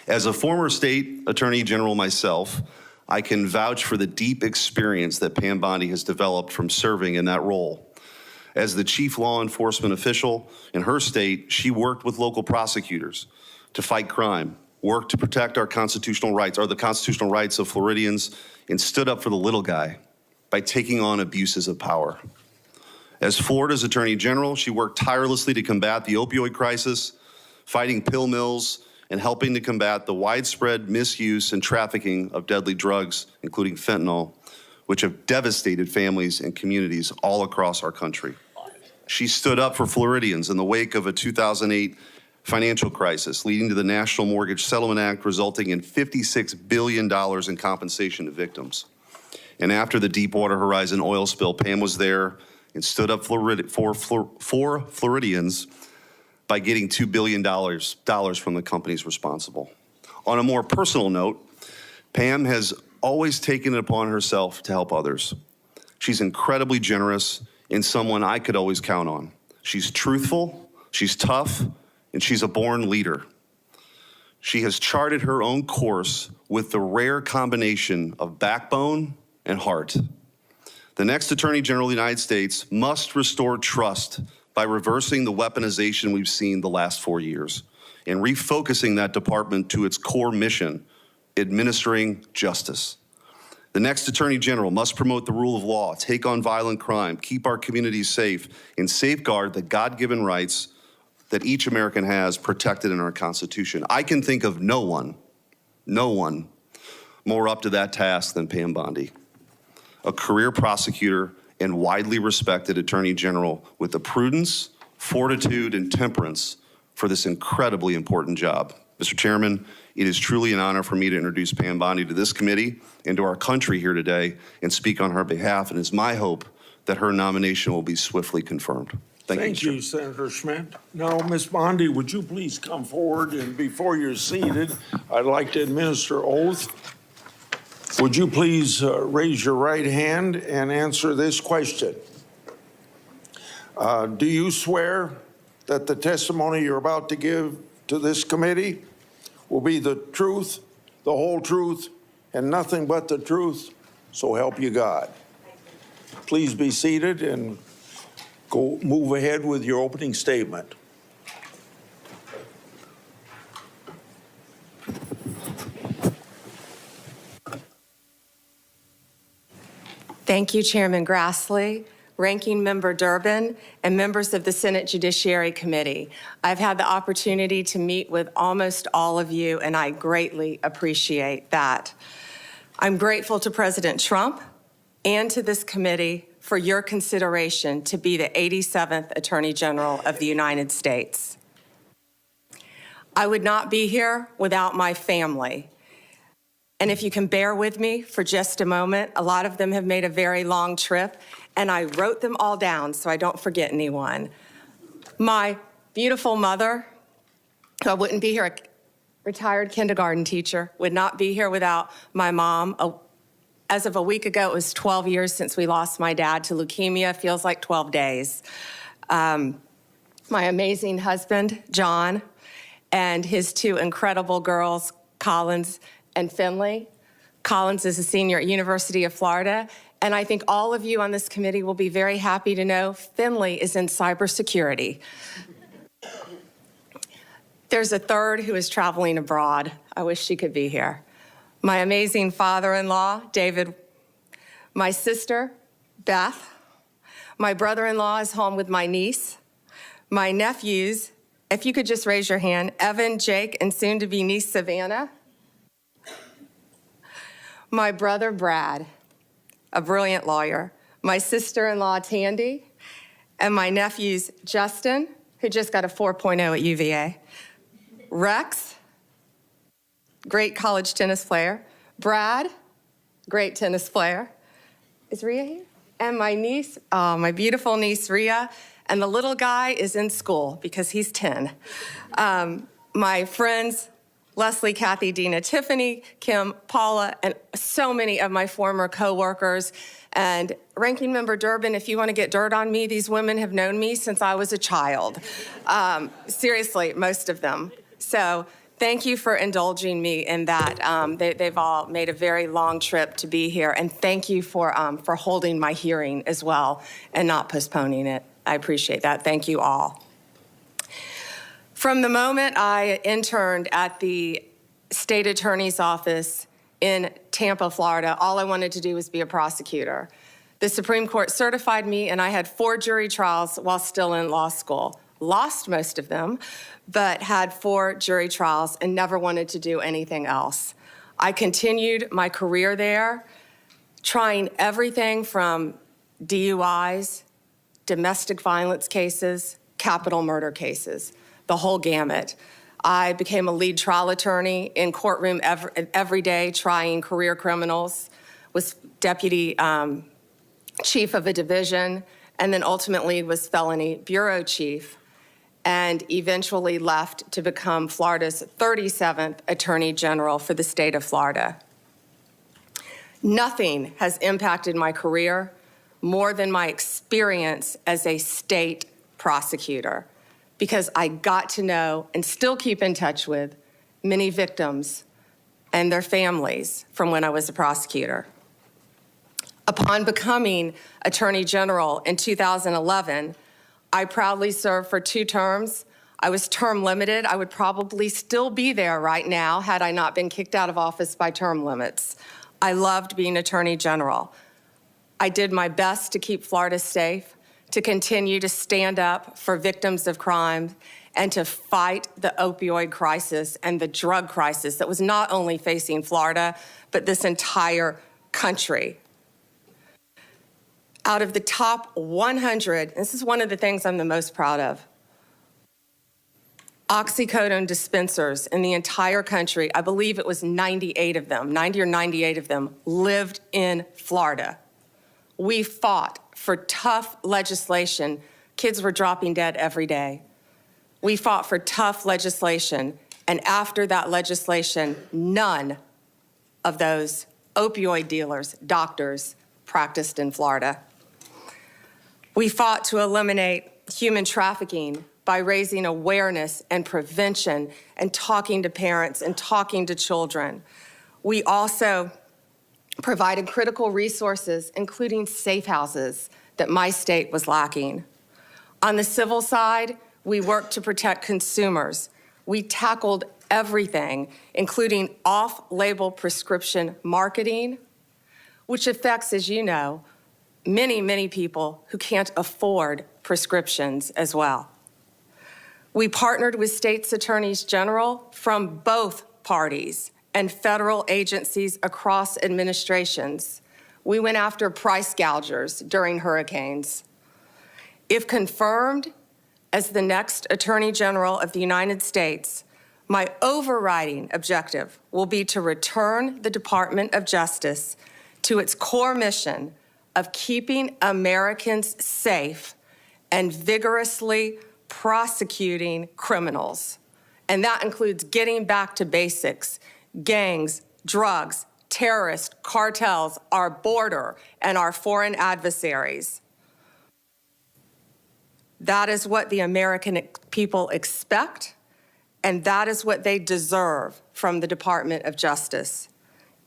As a former state Attorney General myself, I can vouch for the deep experience that Pam Bondi has developed from serving in that role. As the chief law enforcement official in her state, she worked with local prosecutors to fight crime, worked to protect our constitutional rights, or the constitutional rights of Floridians, and stood up for the little guy by taking on abuses of power. As Florida's Attorney General, she worked tirelessly to combat the opioid crisis, fighting pill mills, and helping to combat the widespread misuse and trafficking of deadly drugs, including fentanyl, which have devastated families and communities all across our country. She stood up for Floridians in the wake of a 2008 financial crisis, leading to the National Mortgage Settlement Act, resulting in $56 billion in compensation to victims. And after the Deepwater Horizon oil spill, Pam was there and stood up for Floridians by getting $2 billion from the companies responsible. On a more personal note, Pam has always taken it upon herself to help others. She's incredibly generous and someone I could always count on. She's truthful, she's tough, and she's a born leader. She has charted her own course with the rare combination of backbone and heart. The next Attorney General of the United States must restore trust by reversing the weaponization we've seen the last 4 years and refocusing that department to its core mission, administering justice. The next Attorney General must promote the rule of law, take on violent crime, keep our communities safe, and safeguard the God-given rights that each American has protected in our Constitution. I can think of no one more up to that task than Pam Bondi, a career prosecutor and widely respected Attorney General with the prudence, fortitude, and temperance for this incredibly important job. Mr. Chairman, it is truly an honor for me to introduce Pam Bondi to this committee and to our country here today and speak on her behalf, and it's my hope that her nomination will be swiftly confirmed. Thank you, Senator Schmidt. Now, Ms. Bondi, would you please come forward, and before you're seated, I'd like to administer oath. Would you please raise your right hand and answer this question? Do you swear that the testimony you're about to give to this committee will be the truth, the whole truth, and nothing but the truth, so help you God? Please be seated and move ahead with your opening statement. Thank you, Chairman Grassley, Ranking Member Durbin, and members of the Senate Judiciary Committee. I've had the opportunity to meet with almost all of you, and I greatly appreciate that. I'm grateful to President Trump and to this committee for your consideration to be the 87th Attorney General of the United States. I would not be here without my family. And if you can bear with me for just a moment, a lot of them have made a very long trip, and I wrote them all down so I don't forget anyone. My beautiful mother, who I wouldn't be here, a retired kindergarten teacher, would not be here without my mom. As of a week ago, it was 12 years since we lost my dad to leukemia. Feels like 12 days. My amazing husband, John, and his two incredible girls, Collins and Finley. Collins is a senior at University of Florida, and I think all of you on this committee will be very happy to know Finley is in cybersecurity. There's a third who is traveling abroad. I wish she could be here. My amazing father-in-law, David, my sister, Beth, my brother-in-law is home with my niece, my nephews, if you could just raise your hand, Evan, Jake, and soon-to-be niece, Savannah. My brother, Brad, a brilliant lawyer, my sister-in-law, Tandy, and my nephews, Justin, who just got a 4.0 at UVA, Rex, great college tennis player, Brad, great tennis player. Is Rhea here? And my niece, my beautiful niece, Rhea, and the little guy is in school because he's 10. My friends, Leslie, Kathy, Dina, Tiffany, Kim, Paula, and so many of my former coworkers. And Ranking Member Durbin, if you want to get dirt on me, these women have known me since I was a child. Seriously, most of them. So thank you for indulging me in that. They've all made a very long trip to be here. And thank you for holding my hearing as well and not postponing it. I appreciate that. Thank you all. From the moment I interned at the state attorney's office in Tampa, Florida, all I wanted to do was be a prosecutor. The Supreme Court certified me, and I had 4 jury trials while still in law school. Lost most of them, but had 4 jury trials and never wanted to do anything else. I continued my career there, trying everything from DUIs, domestic violence cases, capital murder cases, the whole gamut. I became a lead trial attorney in courtroom every day trying career criminals, was deputy chief of a division, and then ultimately was felony bureau chief, and eventually left to become Florida's 37th Attorney General for the state of Florida. Nothing has impacted my career more than my experience as a state prosecutor, because I got to know and still keep in touch with many victims and their families from when I was a prosecutor. Upon becoming Attorney General in 2011, I proudly served for 2 terms. I was term limited. I would probably still be there right now had I not been kicked out of office by term limits. I loved being Attorney General. I did my best to keep Florida safe, to continue to stand up for victims of crime, and to fight the opioid crisis and the drug crisis that was not only facing Florida, but this entire country. Out of the top 100, this is one of the things I'm the most proud of, oxycodone dispensers in the entire country, I believe it was 98 of them, 90 or 98 of them, lived in Florida. We fought for tough legislation. Kids were dropping dead every day. We fought for tough legislation, and after that legislation, none of those opioid dealers, doctors, practiced in Florida. We fought to eliminate human trafficking by raising awareness and prevention and talking to parents and talking to children. We also provided critical resources, including safe houses, that my state was lacking. On the civil side, we worked to protect consumers. We tackled everything, including off-label prescription marketing, which affects, as you know, many people who can't afford prescriptions as well. We partnered with states' attorneys general from both parties and federal agencies across administrations. We went after price gougers during hurricanes. If confirmed as the next Attorney General of the United States, my overriding objective will be to return the Department of Justice to its core mission of keeping Americans safe and vigorously prosecuting criminals. And that includes getting back to basics: gangs, drugs, terrorists, cartels, our border, and our foreign adversaries. That is what the American people expect, and that is what they deserve from the Department of Justice.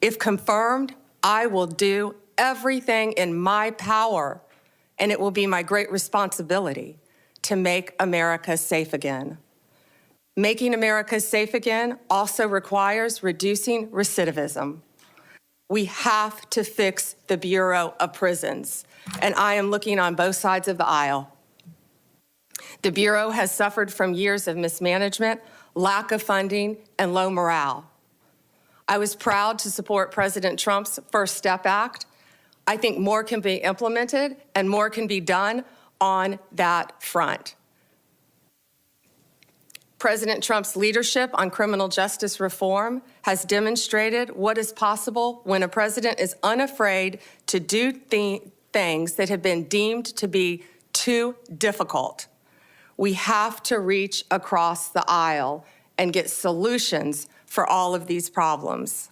If confirmed, I will do everything in my power, and it will be my great responsibility to make America safe again. Making America safe again also requires reducing recidivism. We have to fix the Bureau of Prisons, and I am looking on both sides of the aisle. The Bureau has suffered from years of mismanagement, lack of funding, and low morale. I was proud to support President Trump's First Step Act. I think more can be implemented and more can be done on that front. President Trump's leadership on criminal justice reform has demonstrated what is possible when a president is unafraid to do things that have been deemed to be too difficult. We have to reach across the aisle and get solutions for all of these problems.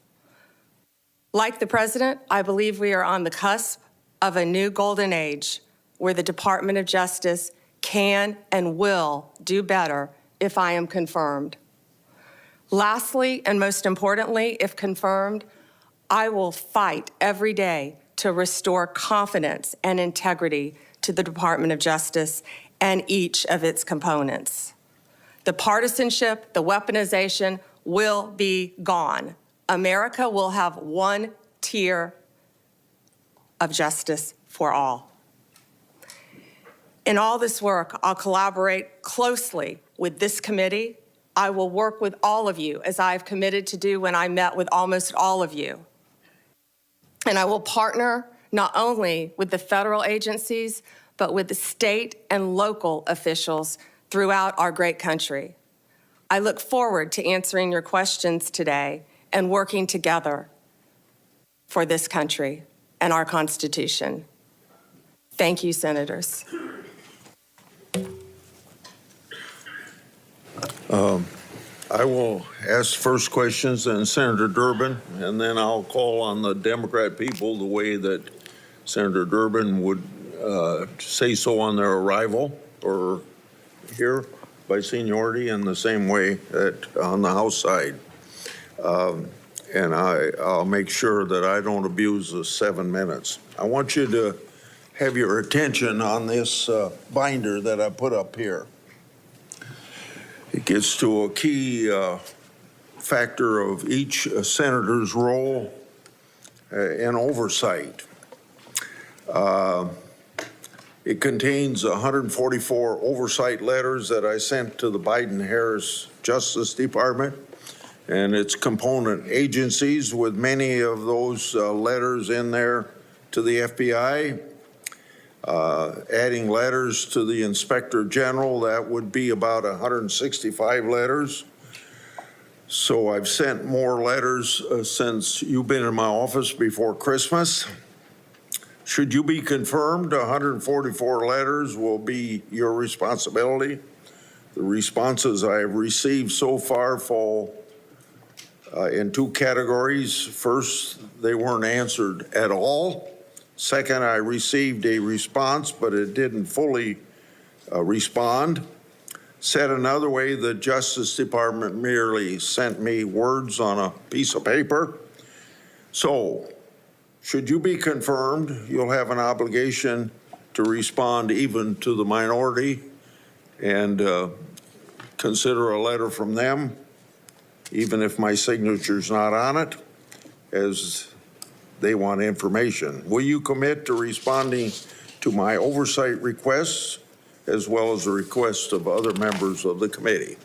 Like the president, I believe we are on the cusp of a new golden age where the Department of Justice can and will do better if I am confirmed. Lastly, and most importantly, if confirmed, I will fight every day to restore confidence and integrity to the Department of Justice and each of its components. The partisanship, the weaponization will be gone. America will have one tier of justice for all. In all this work, I'll collaborate closely with this committee. I will work with all of you, as I've committed to do when I met with almost all of you. And I will partner not only with the federal agencies, but with the state and local officials throughout our great country. I look forward to answering your questions today and working together for this country and our Constitution. Thank you, Senators. I will ask first questions, and Senator Durbin, and then I'll call on the Democrat people the way that Senator Durbin would say so on their arrival or here by seniority, in the same way that on the House side. And I'll make sure that I don't abuse the 7 minutes. I want you to have your attention on this binder that I put up here. It gets to a key factor of each senator's role in oversight. It contains 144 oversight letters that I sent to the Biden-Harris Justice Department and its component agencies, with many of those letters in there to the FBI. Adding letters to the Inspector General, that would be about 165 letters. So I've sent more letters since you've been in my office before Christmas. Should you be confirmed, 144 letters will be your responsibility. The responses I have received so far fall in two categories. First, they weren't answered at all. Second, I received a response, but it didn't fully respond. Said another way, the Justice Department merely sent me words on a piece of paper. So, should you be confirmed, you'll have an obligation to respond even to the minority and consider a letter from them, even if my signature's not on it, as they want information. Will you commit to responding to my oversight requests as well as the requests of other members of the committee?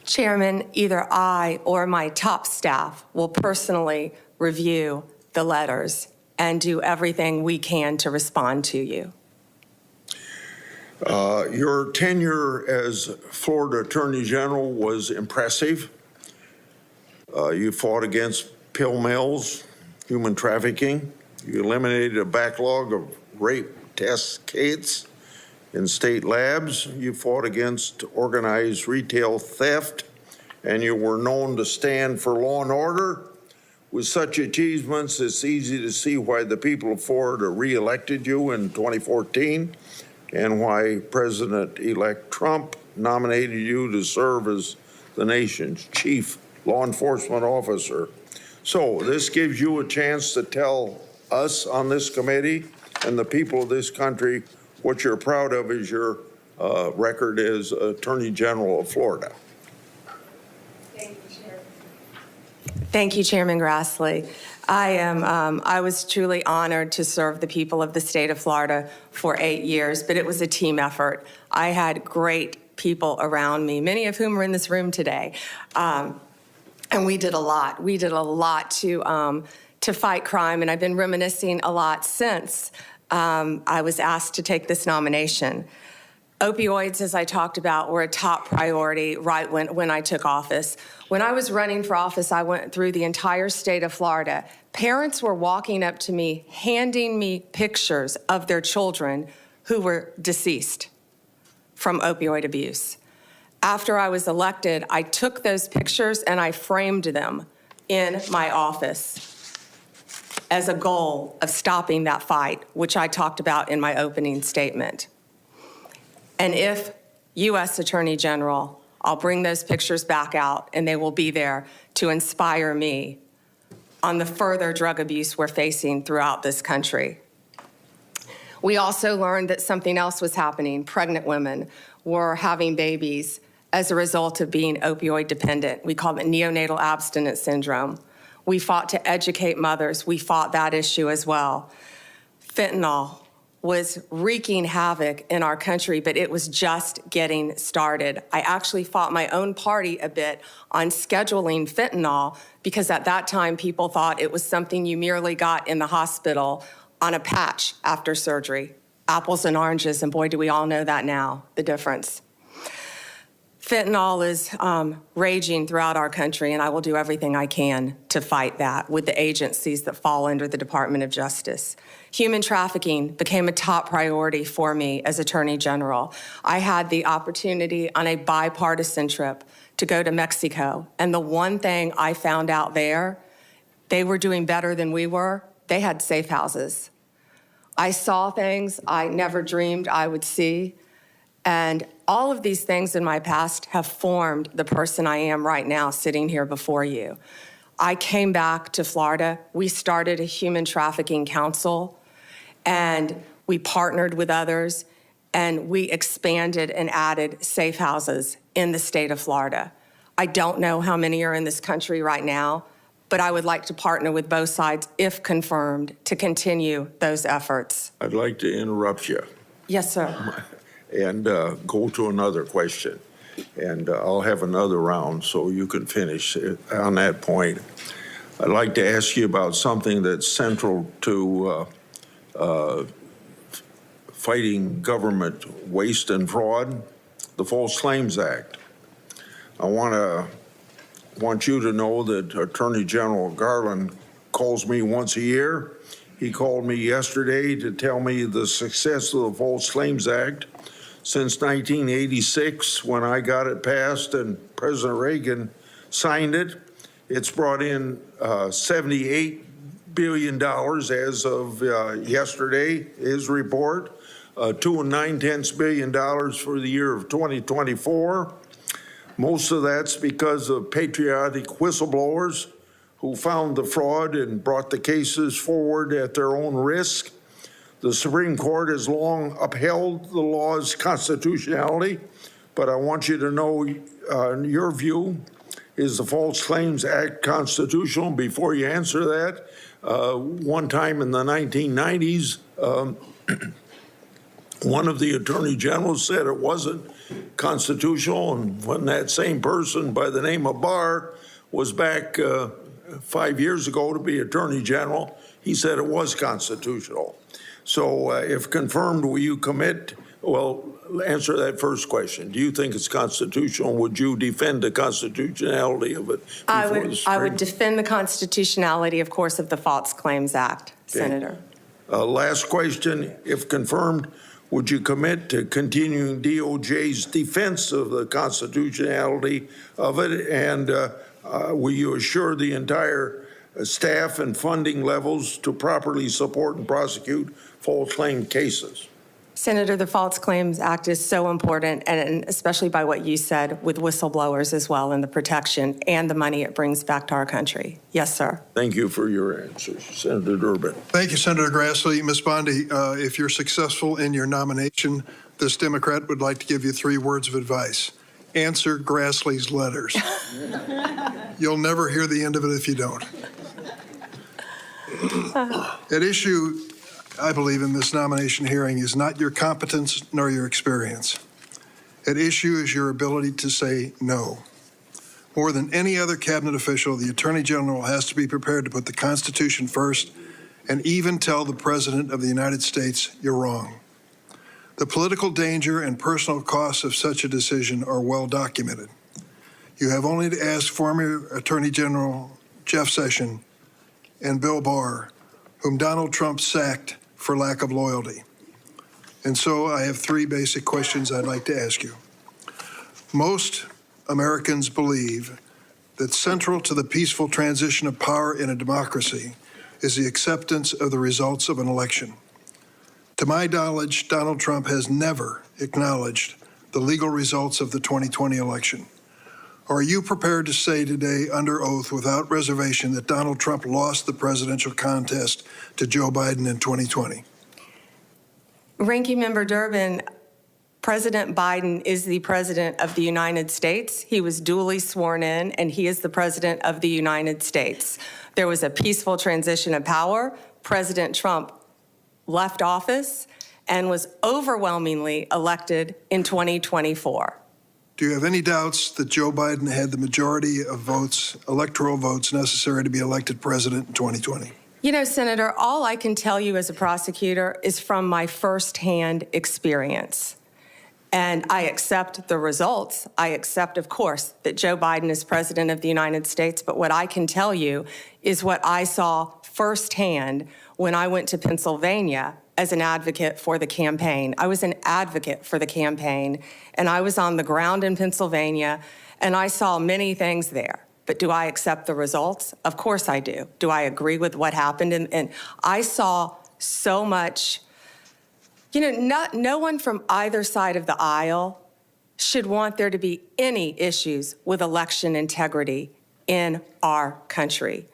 Chairman, either I or my top staff will personally review the letters and do everything we can to respond to you. Your tenure as Florida Attorney General was impressive. You fought against pill mills, human trafficking. You eliminated a backlog of rape test kits in state labs. You fought against organized retail theft, and you were known to stand for law and order. With such achievements, it's easy to see why the people of Florida re-elected you in 2014 and why President-elect Trump nominated you to serve as the nation's chief law enforcement officer. So this gives you a chance to tell us on this committee and the people of this country what you're proud of is your record as Attorney General of Florida. Thank you, Chairman Grassley. I was truly honored to serve the people of the state of Florida for 8 years, but it was a team effort. I had great people around me, many of whom are in this room today. And we did a lot. We did a lot to fight crime, and I've been reminiscing a lot since I was asked to take this nomination. Opioids, as I talked about, were a top priority right when I took office. When I was running for office, I went through the entire state of Florida. Parents were walking up to me, handing me pictures of their children who were deceased from opioid abuse. After I was elected, I took those pictures and I framed them in my office as a goal of stopping that fight, which I talked about in my opening statement. And if U.S. Attorney General, I'll bring those pictures back out and they will be there to inspire me on the further drug abuse we're facing throughout this country. We also learned that something else was happening. Pregnant women were having babies as a result of being opioid dependent. We call it neonatal abstinence syndrome. We fought to educate mothers. We fought that issue as well. Fentanyl was wreaking havoc in our country, but it was just getting started. I actually fought my own party a bit on scheduling fentanyl because at that time people thought it was something you merely got in the hospital on a patch after surgery. Apples and oranges, and boy, do we all know that now, the difference. Fentanyl is raging throughout our country, and I will do everything I can to fight that with the agencies that fall under the Department of Justice. Human trafficking became a top priority for me as Attorney General. I had the opportunity on a bipartisan trip to go to Mexico, and the one thing I found out there, they were doing better than we were. They had safe houses. I saw things I never dreamed I would see. And all of these things in my past have formed the person I am right now sitting here before you. I came back to Florida. We started a human trafficking council, and we partnered with others, and we expanded and added safe houses in the state of Florida. I don't know how many are in this country right now, but I would like to partner with both sides, if confirmed, to continue those efforts. I'd like to interrupt you. Yes, sir. And go to another question. And I'll have another round so you can finish on that point. I'd like to ask you about something that's central to fighting government waste and fraud, the False Claims Act. I want you to know that Attorney General Garland calls me once a year. He called me yesterday to tell me the success of the False Claims Act. Since 1986, when I got it passed and President Reagan signed it, it's brought in $78 billion as of yesterday, his report, $2.9 billion for the year of 2024. Most of that's because of patriotic whistleblowers who found the fraud and brought the cases forward at their own risk. The Supreme Court has long upheld the law's constitutionality, but I want you to know your view Is the False Claims Act constitutional? Before you answer that, one time in the 1990s, one of the attorney generals said it wasn't constitutional, and when that same person by the name of Barr was back 5 years ago to be attorney general, he said it was constitutional. So if confirmed, will you commit? Well, answer that first question. Do you think it's constitutional? Would you defend the constitutionality of it? I would defend the constitutionality, of course, of the False Claims Act, Okay. Senator. Last question. If confirmed, would you commit to continuing DOJ's defense of the constitutionality of it? And will you assure the entire staff and funding levels to properly support and prosecute false claim cases? Senator, the False Claims Act is so important, and especially by what you said with whistleblowers as well, and the protection and the money it brings back to our country. Yes, sir. Thank you for your answers. Senator Durbin. Thank you, Senator Grassley. Ms. Bondi, if you're successful in your nomination, this Democrat would like to give you 3 words of advice. Answer Grassley's letters. You'll never hear the end of it if you don't. At issue, I believe, in this nomination hearing is not your competence nor your experience. At issue is your ability to say no. More than any other cabinet official, the Attorney General has to be prepared to put the Constitution first and even tell the President of the United States you're wrong. The political danger and personal costs of such a decision are well documented. You have only to ask former Attorney General Jeff Sessions and Bill Barr, whom Donald Trump sacked for lack of loyalty. And so I have 3 basic questions I'd like to ask you. Most Americans believe that central to the peaceful transition of power in a democracy is the acceptance of the results of an election. To my knowledge, Donald Trump has never acknowledged the legal results of the 2020 election. Are you prepared to say today under oath without reservation that Donald Trump lost the presidential contest to Joe Biden in 2020? Ranking Member Durbin, President Biden is the President of the United States. He was duly sworn in, and he is the President of the United States. There was a peaceful transition of power. President Trump left office and was overwhelmingly elected in 2024. Do you have any doubts that Joe Biden had the majority of votes, electoral votes, necessary to be elected president in 2020? You know, Senator, all I can tell you as a prosecutor is from my firsthand experience. And I accept the results. I accept, of course, that Joe Biden is president of the United States. But what I can tell you is what I saw firsthand when I went to Pennsylvania as an advocate for the campaign. I was an advocate for the campaign, and I was on the ground in Pennsylvania, and I saw many things there. But do I accept the results? Of course I do. Do I agree with what happened? And I saw so much, you know, no one from either side of the aisle should want there to be any issues with election integrity in our country.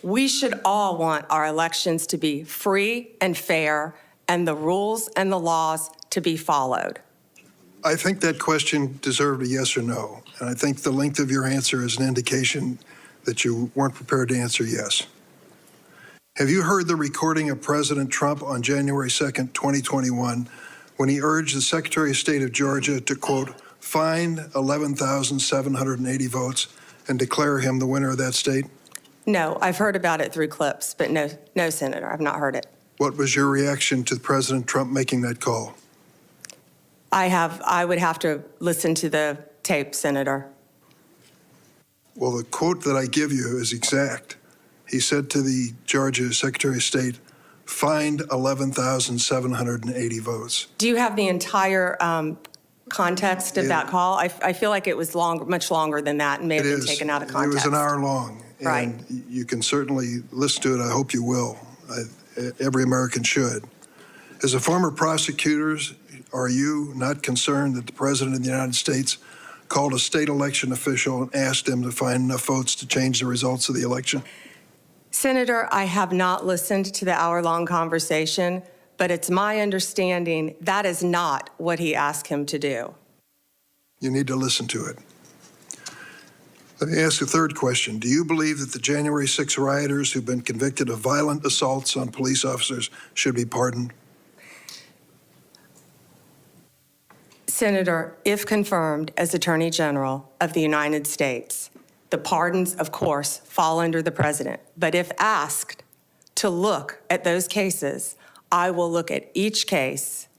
We should all want our elections to be free and fair, and the rules and the laws to be followed. I think that question deserved a yes or no, and I think the length of your answer is an indication that you weren't prepared to answer yes. Have you heard the recording of President Trump on January 2nd, 2021, when he urged the Secretary of State of Georgia to, quote, find 11,780 votes and declare him the winner of that state? No, I've heard about it through clips, but no, Senator, I've not heard it. What was your reaction to President Trump making that call? I would have to listen to the tape, Senator. Well, the quote that I give you is exact. He said to the Georgia Secretary of State, find 11,780 votes. Do you have the entire context of that call? I feel like it was much longer than that and may have been taken out of context. It was an hour long. Right. And you can certainly listen to it. I hope you will. Every American should. As a former prosecutor, are you not concerned that the President of the United States called a state election official and asked him to find enough votes to change the results of the election? Senator, I have not listened to the hour-long conversation, but it's my understanding that is not what he asked him to do. You need to listen to it. Let me ask a third question. Do you believe that the January 6 rioters who've been convicted of violent assaults on police officers should be pardoned? Senator, if confirmed as Attorney General of the United States, the pardons, of course, fall under the president. But if asked to look at those cases, I will look at each case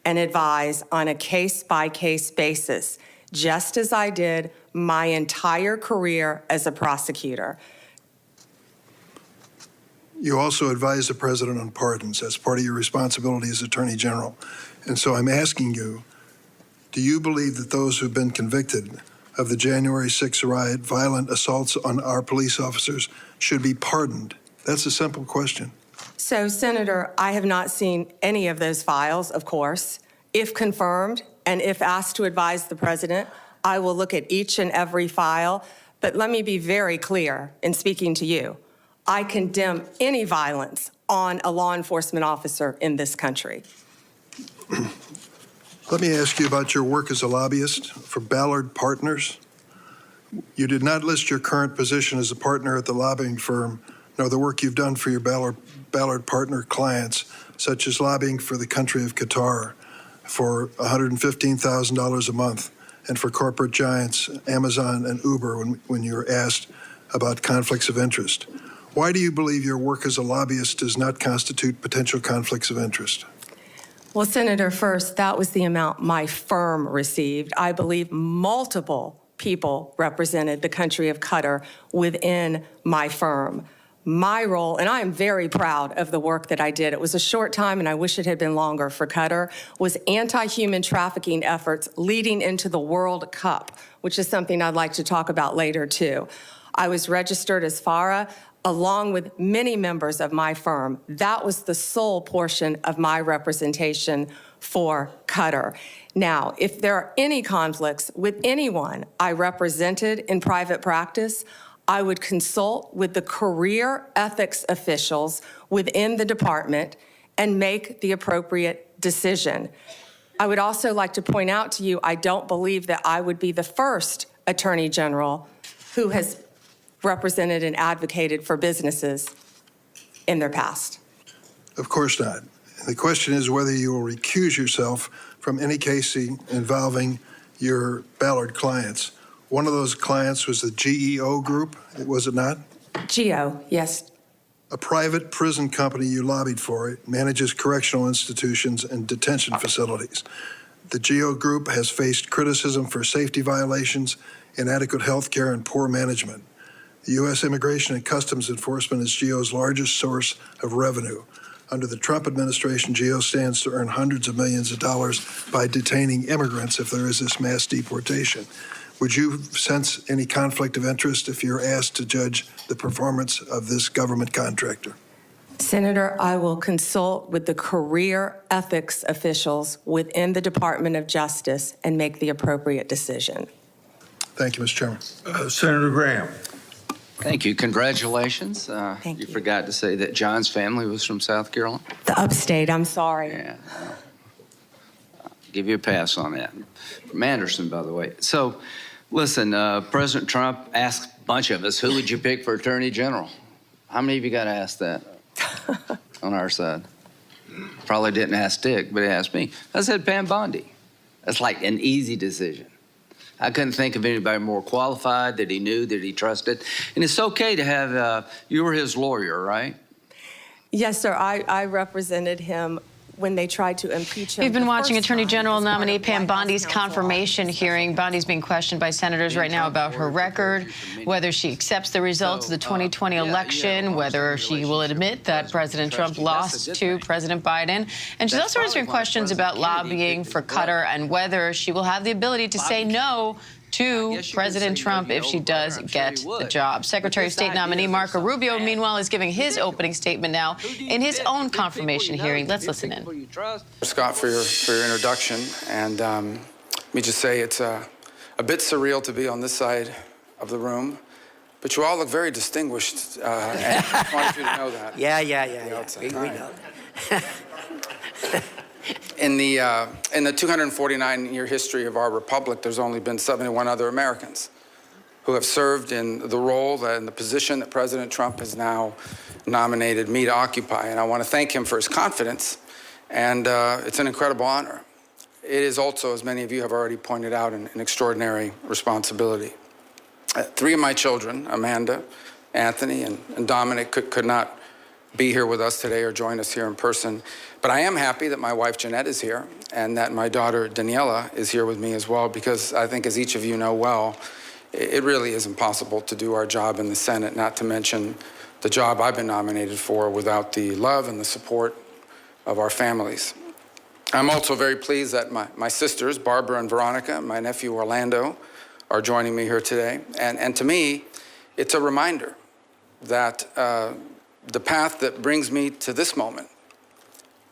and advise on a case-by-case basis, just as I did my entire career as a prosecutor. You also advise the president on pardons. That's part of your responsibility as Attorney General. And so I'm asking you, do you believe that those who've been convicted of the January 6 riot, violent assaults on our police officers, should be pardoned? That's a simple question. So, Senator, I have not seen any of those files, of course. If confirmed and if asked to advise the president, I will look at each and every file. But let me be very clear in speaking to you. I condemn any violence on a law enforcement officer in this country. Let me ask you about your work as a lobbyist for Ballard Partners. You did not list your current position as a partner at the lobbying firm, nor the work you've done for your Ballard Partner clients, such as lobbying for the country of Qatar for $115,000 a month, and for corporate giants Amazon and Uber when you were asked about conflicts of interest. Why do you believe your work as a lobbyist does not constitute potential conflicts of interest? Well, Senator, first, that was the amount my firm received. I believe multiple people represented the country of Qatar within my firm. My role, and I am very proud of the work that I did, it was a short time and I wish it had been longer for Qatar, was anti-human trafficking efforts leading into the World Cup, which is something I'd like to talk about later too. I was registered as FARA along with many members of my firm. That was the sole portion of my representation for Qatar. Now, if there are any conflicts with anyone I represented in private practice, I would consult with the career ethics officials within the department and make the appropriate decision. I would also like to point out to you, I don't believe that I would be the first Attorney General who has represented and advocated for businesses in their past. Of course not. The question is whether you will recuse yourself from any case involving your Ballard clients. One of those clients was the GEO Group, was it not? GEO, yes. A private prison company you lobbied for. It manages correctional institutions and detention facilities. The GEO Group has faced criticism for safety violations, inadequate health care, and poor management. The U.S. Immigration and Customs Enforcement is GEO's largest source of revenue. Under the Trump administration, GEO stands to earn hundreds of millions of dollars by detaining immigrants if there is this mass deportation. Would you sense any conflict of interest if you're asked to judge the performance of this government contractor? Senator, I will consult with the career ethics officials within the Department of Justice and make the appropriate decision. Thank you, Mr. Chairman. Senator Graham. Thank you. Congratulations. Thank you. You forgot to say that John's family was from South Carolina. The upstate, I'm sorry. Yeah. I'll give you a pass on that. From Anderson, by the way. So, listen, President Trump asked a bunch of us, who would you pick for Attorney General? How many of you got asked that on our side? Probably didn't ask Dick, but he asked me. I said Pam Bondi. That's like an easy decision. I couldn't think of anybody more qualified, that he knew, that he trusted. And it's okay to have, you were his lawyer, right? Yes, sir. I represented him when they tried to impeach him. We've been watching first Attorney time General as part nominee of Pam White House Bondi's counsel confirmation office. hearing. Bondi's being questioned by senators right now about her record, whether she accepts the results of the 2020 election, whether she will admit that President Trump lost to President Biden. And she's also answering questions about lobbying for Qatar and whether she will have the ability to say no to President Trump if she does get the job. Secretary of State nominee Marco Rubio, meanwhile, is giving his opening statement now in his own confirmation hearing. Let's listen in. Scott, for your introduction, and let me just say it's a bit surreal to be on this side of the room, but you all look very distinguished, and I just wanted you to know that. Yeah. We know. In the 249-year history of our republic, there's only been 71 other Americans. who have served in the role and the position that President Trump has now nominated me to occupy. And I want to thank him for his confidence, and it's an incredible honor. It is also, as many of you have already pointed out, an extraordinary responsibility. 3 of my children, Amanda, Anthony, and Dominic, could not be here with us today or join us here in person. But I am happy that my wife, Jeanette, is here, and that my daughter, Daniela, is here with me as well, because I think, as each of you know well, it really is impossible to do our job in the Senate, not to mention the job I've been nominated for, without the love and the support of our families. I'm also very pleased that my sisters, Barbara and Veronica, and my nephew, Orlando, are joining me here today. And to me, it's a reminder that the path that brings me to this moment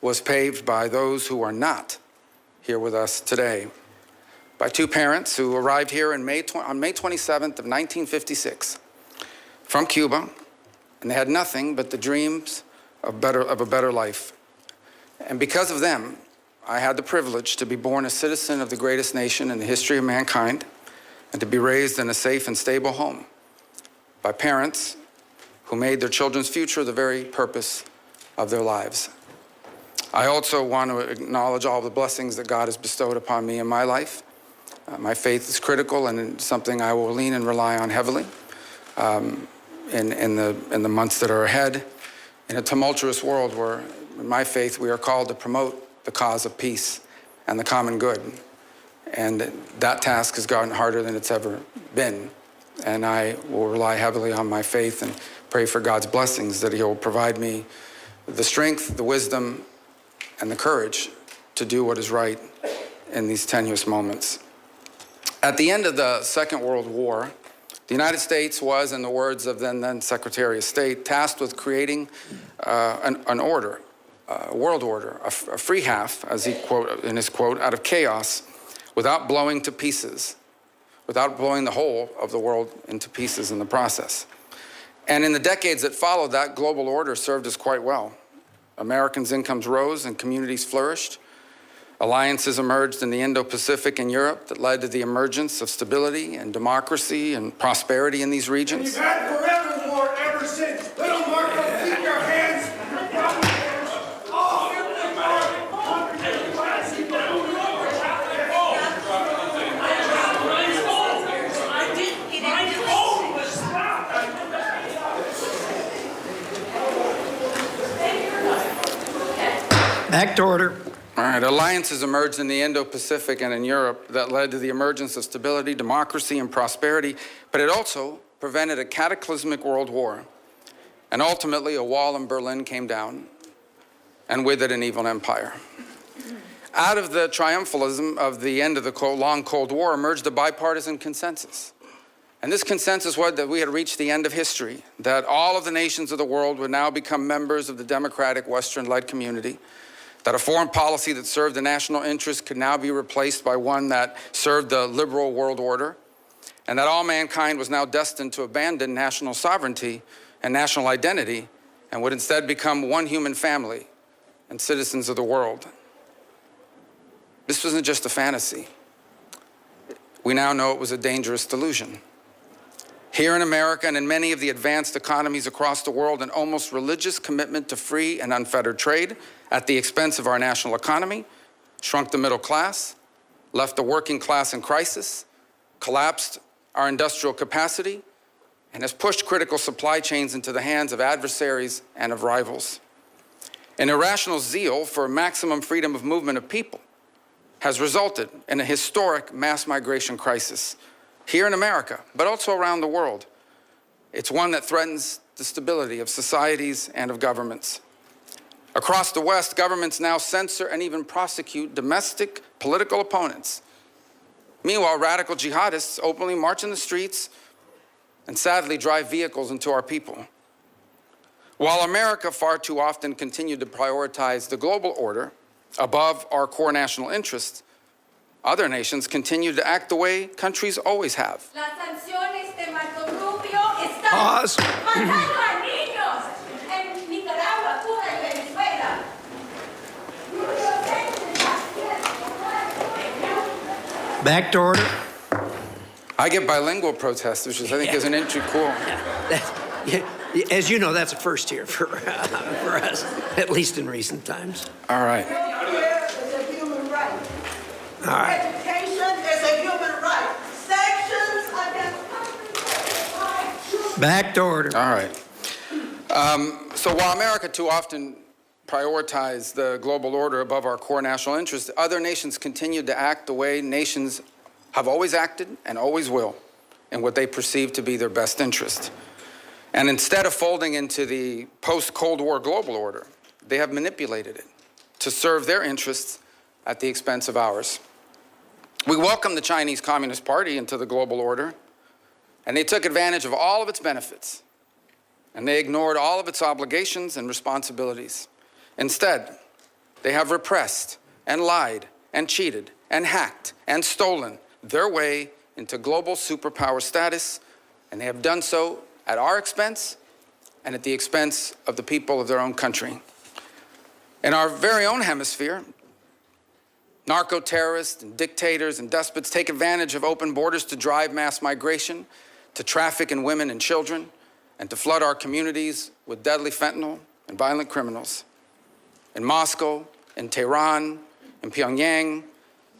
was paved by those who are not here with us today, by 2 parents who arrived here on May 27th of 1956 from Cuba, and they had nothing but the dreams of a better life. And because of them, I had the privilege to be born a citizen of the greatest nation in the history of mankind, and to be raised in a safe and stable home by parents who made their children's future the very purpose of their lives. I also want to acknowledge all the blessings that God has bestowed upon me in my life. My faith is critical and something I will lean and rely on heavily in the months that are ahead. In a tumultuous world where, in my faith, we are called to promote the cause of peace and the common good. And that task has gotten harder than it's ever been. And I will rely heavily on my faith and pray for God's blessings, that He'll provide me the strength, the wisdom, and the courage to do what is right in these tenuous moments. At the end of the Second World War, the United States was, in the words of then Secretary of State, tasked with creating an order, a world order, a free half, as he quote in his quote, out of chaos, without blowing to pieces, without blowing the whole of the world into pieces in the process. And in the decades that followed, that global order served us quite well. Americans' incomes rose and communities flourished. Alliances emerged in the Indo-Pacific and Europe that led to the emergence of stability and democracy and prosperity in these regions. And you've had forever war ever since. Little Marco, keep your hands. Back to order. All right, alliances emerged in the Indo-Pacific and in Europe that led to the emergence of stability, democracy, and prosperity, but it also prevented a cataclysmic world war. And ultimately, a wall in Berlin came down, and with it, an evil empire. Out of the triumphalism of the end of the long Cold War emerged a bipartisan consensus. And this consensus was that we had reached the end of history, that all of the nations of the world would now become members of the democratic Western-led community, that a foreign policy that served the national interest could now be replaced by one that served the liberal world order, and that all mankind was now destined to abandon national sovereignty and national identity and would instead become one human family and citizens of the world. This wasn't just a fantasy. We now know it was a dangerous delusion. Here in America and in many of the advanced economies across the world, an almost religious commitment to free and unfettered trade at the expense of our national economy shrunk the middle class, left the working class in crisis, collapsed our industrial capacity, and has pushed critical supply chains into the hands of adversaries and of rivals. An irrational zeal for maximum freedom of movement of people has resulted in a historic mass migration crisis here in America, but also around the world. It's one that threatens the stability of societies and of governments. Across the West, governments now censor and even prosecute domestic political opponents. Meanwhile, radical jihadists openly march in the streets and sadly drive vehicles into our people. While America far too often continued to prioritize the global order above our core national interests, other nations continue to act the way countries always have. Pause. Back to order. I get bilingual protesters, which I think is an entry cool. As you know, that's a first here for us, at least in recent times. All right. Healthcare is a human right. All right. Education is a human right. Sanctions against Back to order. All right. So while America too often prioritizes the global order above our core national interests, other nations continue to act the way nations have always acted and always will in what they perceive to be their best interest. And instead of folding into the post-Cold War global order, they have manipulated it to serve their interests at the expense of ours. We welcomed the Chinese Communist Party into the global order, and they took advantage of all of its benefits, and they ignored all of its obligations and responsibilities. Instead, they have repressed and lied and cheated and hacked and stolen their way into global superpower status, and they have done so at our expense and at the expense of the people of their own country. In our very own hemisphere, narco-terrorists and dictators and despots take advantage of open borders to drive mass migration, to traffic in women and children, and to flood our communities with deadly fentanyl and violent criminals. In Moscow, in Tehran, in Pyongyang,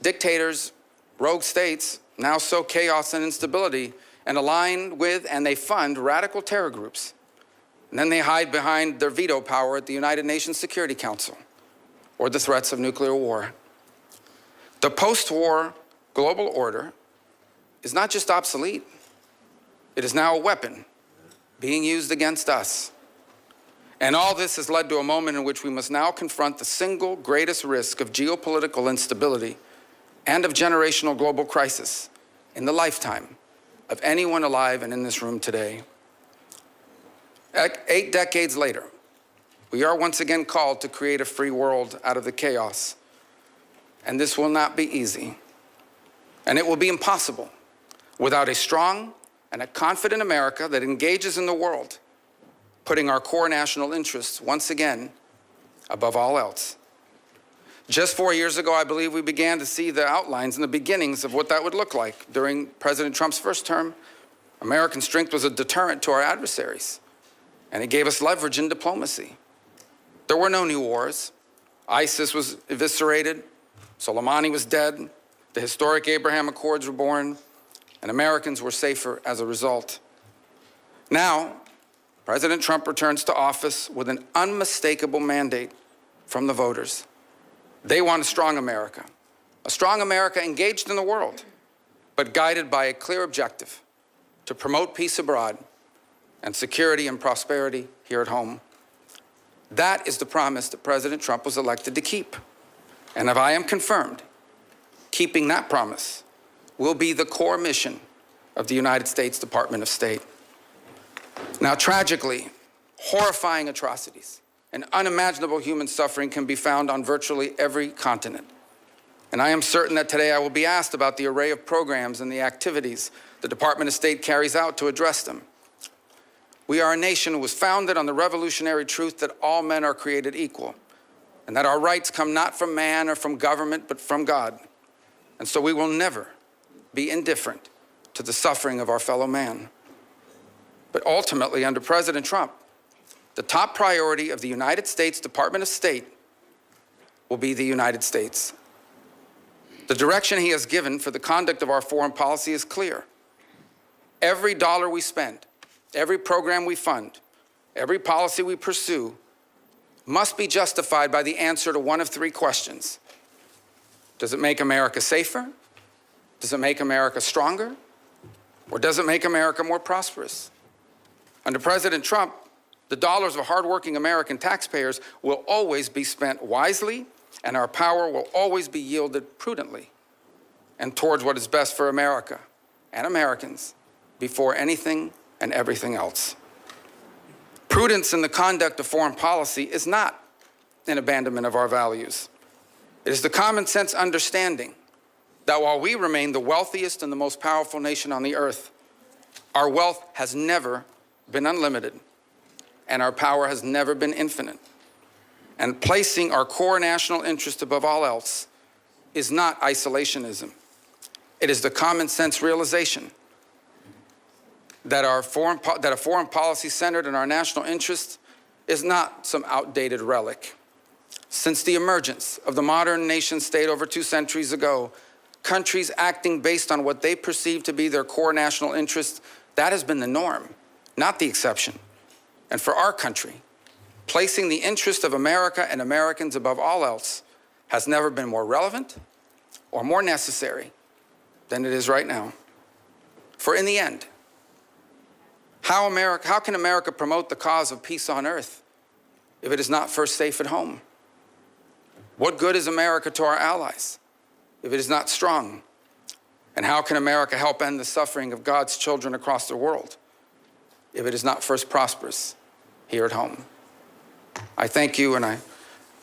dictators, rogue states now sow chaos and instability and align with and they fund radical terror groups. And then they hide behind their veto power at the United Nations Security Council or the threats of nuclear war. The post-war global order is not just obsolete, it is now a weapon being used against us. And all this has led to a moment in which we must now confront the single greatest risk of geopolitical instability and of generational global crisis in the lifetime of anyone alive and in this room today. 8 decades later, we are once again called to create a free world out of the chaos. And this will not be easy. And it will be impossible without a strong and a confident America that engages in the world, putting our core national interests once again above all else. Just 4 years ago, I believe we began to see the outlines and the beginnings of what that would look like. During President Trump's first term, American strength was a deterrent to our adversaries, and it gave us leverage in diplomacy. There were no new wars. ISIS was eviscerated, Soleimani was dead, the historic Abraham Accords were born, and Americans were safer as a result. Now, President Trump returns to office with an unmistakable mandate from the voters. They want a strong America engaged in the world, but guided by a clear objective to promote peace abroad and security and prosperity here at home. That is the promise that President Trump was elected to keep. And if I am confirmed, keeping that promise will be the core mission of the United States Department of State. Now, tragically, horrifying atrocities and unimaginable human suffering can be found on virtually every continent. And I am certain that today I will be asked about the array of programs and the activities the Department of State carries out to address them. We are a nation who was founded on the revolutionary truth that all men are created equal, and that our rights come not from man or from government, but from God. And so we will never be indifferent to the suffering of our fellow man. But ultimately, under President Trump, the top priority of the United States Department of State will be the United States. The direction he has given for the conduct of our foreign policy is clear. Every dollar we spend, every program we fund, every policy we pursue must be justified by the answer to one of 3 questions. Does it make America safer? Does it make America stronger? Or does it make America more prosperous? Under President Trump, the dollars of hardworking American taxpayers will always be spent wisely, and our power will always be yielded prudently and towards what is best for America and Americans before anything and everything else. Prudence in the conduct of foreign policy is not an abandonment of our values. It is the common sense understanding that while we remain the wealthiest and the most powerful nation on the earth, our wealth has never been unlimited, and our power has never been infinite. And placing our core national interest above all else is not isolationism. It is the common sense realization that a foreign policy centered in our national interest is not some outdated relic. Since the emergence of the modern nation state over 2 centuries ago, countries acting based on what they perceive to be their core national interests, that has been the norm, not the exception. And for our country, placing the interest of America and Americans above all else has never been more relevant or more necessary than it is right now. For in the end, how can America promote the cause of peace on earth if it is not first safe at home? What good is America to our allies if it is not strong? And how can America help end the suffering of God's children across the world if it is not first prosperous here at home? I thank you, and I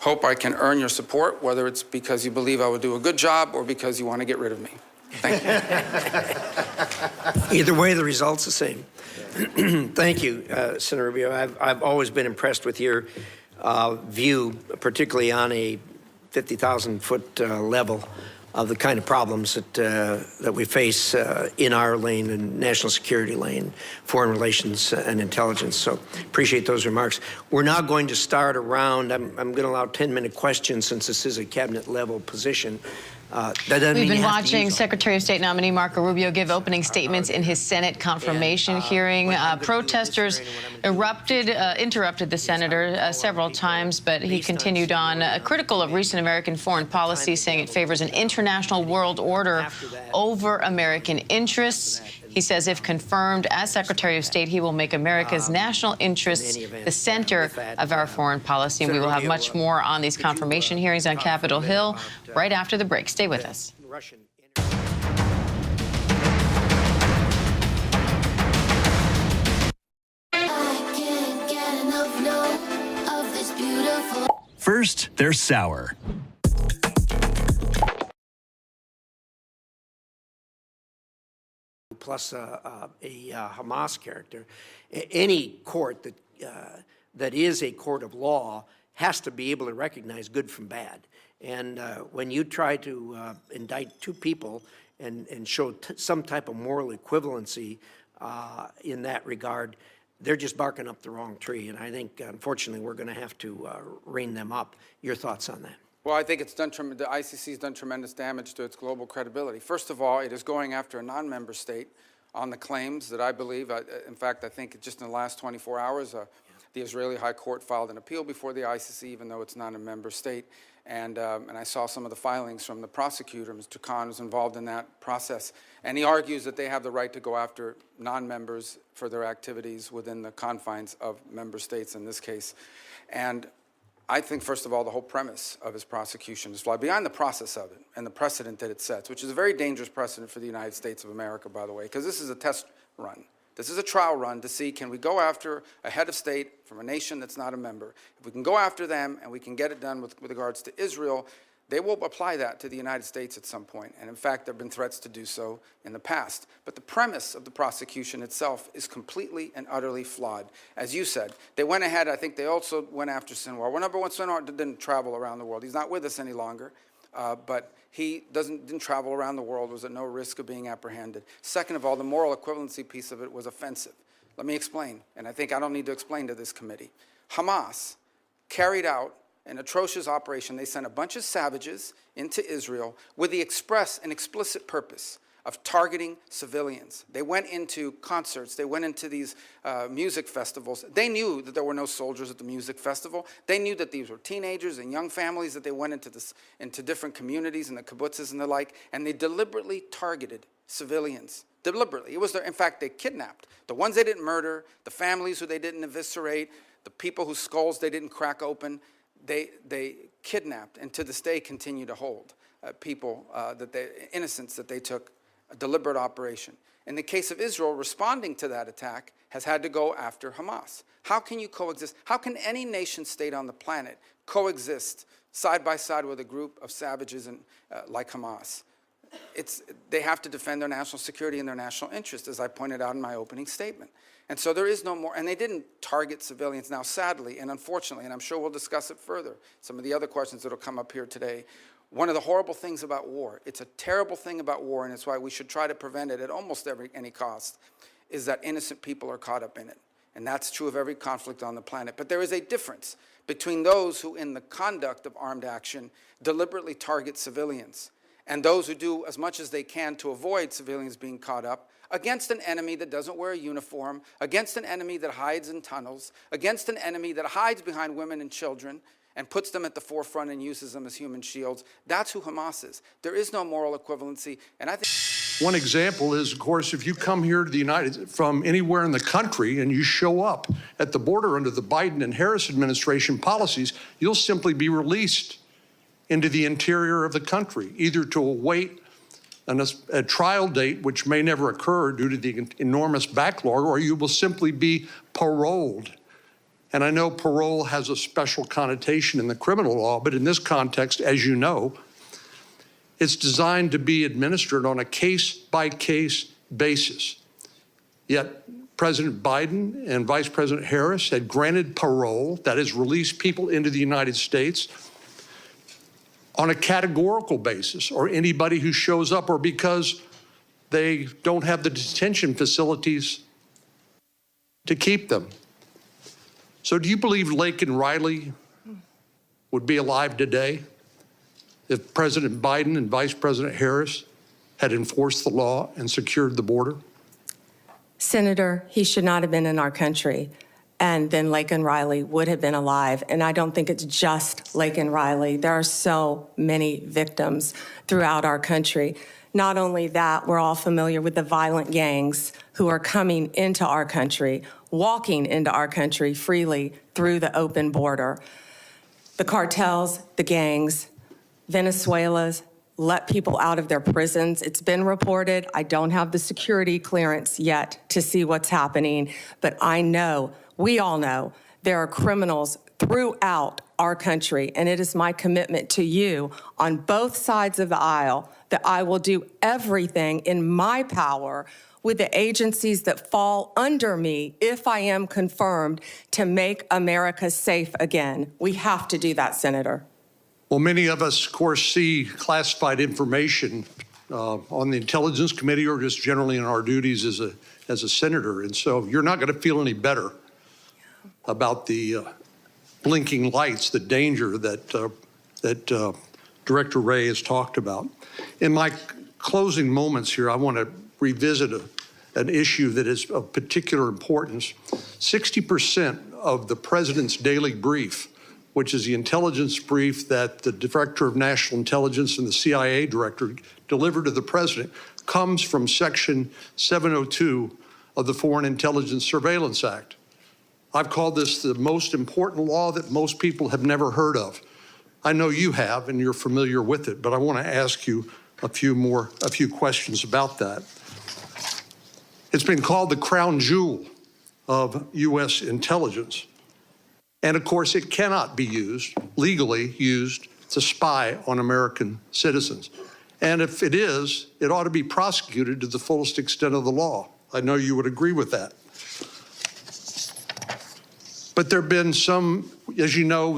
hope I can earn your support, whether it's because you believe I will do a good job or because you want to get rid of me. Thank you. Either way, the result's the same. Thank you, Senator Rubio. I've always been impressed with your view, particularly on a 50,000-foot level, of the kind of problems that we face in our lane, and national security lane, foreign relations and intelligence. So appreciate those remarks. We're now going to start a round. I'm going to allow 10-minute questions since this is a cabinet level position. We've been watching Secretary of State nominee Marco Rubio give opening statements in his Senate confirmation hearing. Protesters interrupted the senator several times, but he continued on, critical of recent American foreign policy, saying it favors an international world order over American interests. He says if confirmed as Secretary of State, he will make America's national interests the center of our foreign policy. And we will have much more on these confirmation hearings on Capitol Hill right after the break. Stay with us. First, they're sour. Plus a Hamas character. Any court that is a court of law has to be able to recognize good from bad. And when you try to indict 2 people and show some type of moral equivalency in that regard, they're just barking up the wrong tree. And I think, unfortunately, we're going to have to rein them up. Your thoughts on that? Well, I think the ICC has done tremendous damage to its global credibility. First of all, it is going after a non-member state on the claims that I believe, in fact, I think just in the last 24 hours, the Israeli High Court filed an appeal before the ICC, even though it's not a member state. And I saw some of the filings from the prosecutor, Mr. Khan, was involved in that process. And he argues that they have the right to go after non-members for their activities within the confines of member states in this case. And I think, first of all, the whole premise of his prosecution is flawed, beyond the process of it and the precedent that it sets, which is a very dangerous precedent for the United States of America, by the way, because this is a test run. This is a trial run to see, can we go after a head of state from a nation that's not a member? If we can go after them and we can get it done with regards to Israel, they will apply that to the United States at some point. And in fact, there have been threats to do so in the past. But the premise of the prosecution itself is completely and utterly flawed. As you said, they went ahead, I think they also went after Sinwar. Well, number one, Sinwar didn't travel around the world. He's not with us any longer. But he didn't travel around the world, was at no risk of being apprehended. Second of all, the moral equivalency piece of it was offensive. Let me explain, and I think I don't need to explain to this committee. Hamas carried out an atrocious operation. They sent a bunch of savages into Israel with the express and explicit purpose of targeting civilians. They went into concerts. They went into these music festivals. They knew that there were no soldiers at the music festival. They knew that these were teenagers and young families, that they went into different communities and the kibbutzes and the like, and they deliberately targeted civilians. Deliberately. It was in fact, they kidnapped the ones they didn't murder, the families who they didn't eviscerate, the people whose skulls they didn't crack open. They kidnapped and to this day continue to hold people, innocents that they took, a deliberate operation. In the case of Israel, responding to that attack has had to go after Hamas. How can you coexist? How can any nation state on the planet coexist side by side with a group of savages like Hamas? They have to defend their national security and their national interest, as I pointed out in my opening statement. And so there is no more, and they didn't target civilians. Now, sadly and unfortunately, and I'm sure we'll discuss it further, some of the other questions that will come up here today, one of the horrible things about war, it's a terrible thing about war, and it's why we should try to prevent it at almost any cost, is that innocent people are caught up in it. And that's true of every conflict on the planet. But there is a difference between those who, in the conduct of armed action, deliberately target civilians, and those who do as much as they can to avoid civilians being caught up against an enemy that doesn't wear a uniform, against an enemy that hides in tunnels, against an enemy that hides behind women and children and puts them at the forefront and uses them as human shields. That's who Hamas is. There is no moral equivalency, and I think... One example is, of course, if you come here to the from anywhere in the country and you show up at the border under the Biden and Harris administration policies, you'll simply be released into the interior of the country, either to await a trial date, which may never occur due to the enormous backlog, or you will simply be paroled. And I know parole has a special connotation in the criminal law, but in this context, as you know, it's designed to be administered on a case-by-case basis. Yet President Biden and Vice President Harris had granted parole, that is, released people into the United States on a categorical basis, or anybody who shows up, or because they don't have the detention facilities to keep them. So do you believe Laken Riley would be alive today if President Biden and Vice President Harris had enforced the law and secured the border? Senator, he should not have been in our country, and then Laken Riley would have been alive. And I don't think it's just Laken Riley. There are so many victims throughout our country. Not only that, we're all familiar with the violent gangs who are coming into our country, walking into our country freely through the open border. The cartels, the gangs, Venezuela's let people out of their prisons. It's been reported. I don't have the security clearance yet to see what's happening, but I know, we all know, there are criminals throughout our country, and it is my commitment to you on both sides of the aisle that I will do everything in my power with the agencies that fall under me, if I am confirmed, to make America safe again. We have to do that, Senator. Well, many of us, of course, see classified information on the Intelligence Committee or just generally in our duties as a senator. And so you're not going to feel any better about the blinking lights, the danger that Director Wray has talked about. In my closing moments here, I want to revisit an issue that is of particular importance. 60% of the President's daily brief, which is the intelligence brief that the Director of National Intelligence and the CIA Director delivered to the President, comes from Section 702 of the Foreign Intelligence Surveillance Act. I've called this the most important law that most people have never heard of. I know you have, and you're familiar with it, but I want to ask you a few questions about that. It's been called the crown jewel of U.S. intelligence. And of course, it cannot be legally used to spy on American citizens. And if it is, it ought to be prosecuted to the fullest extent of the law. I know you would agree with that. But there have been some, as you know,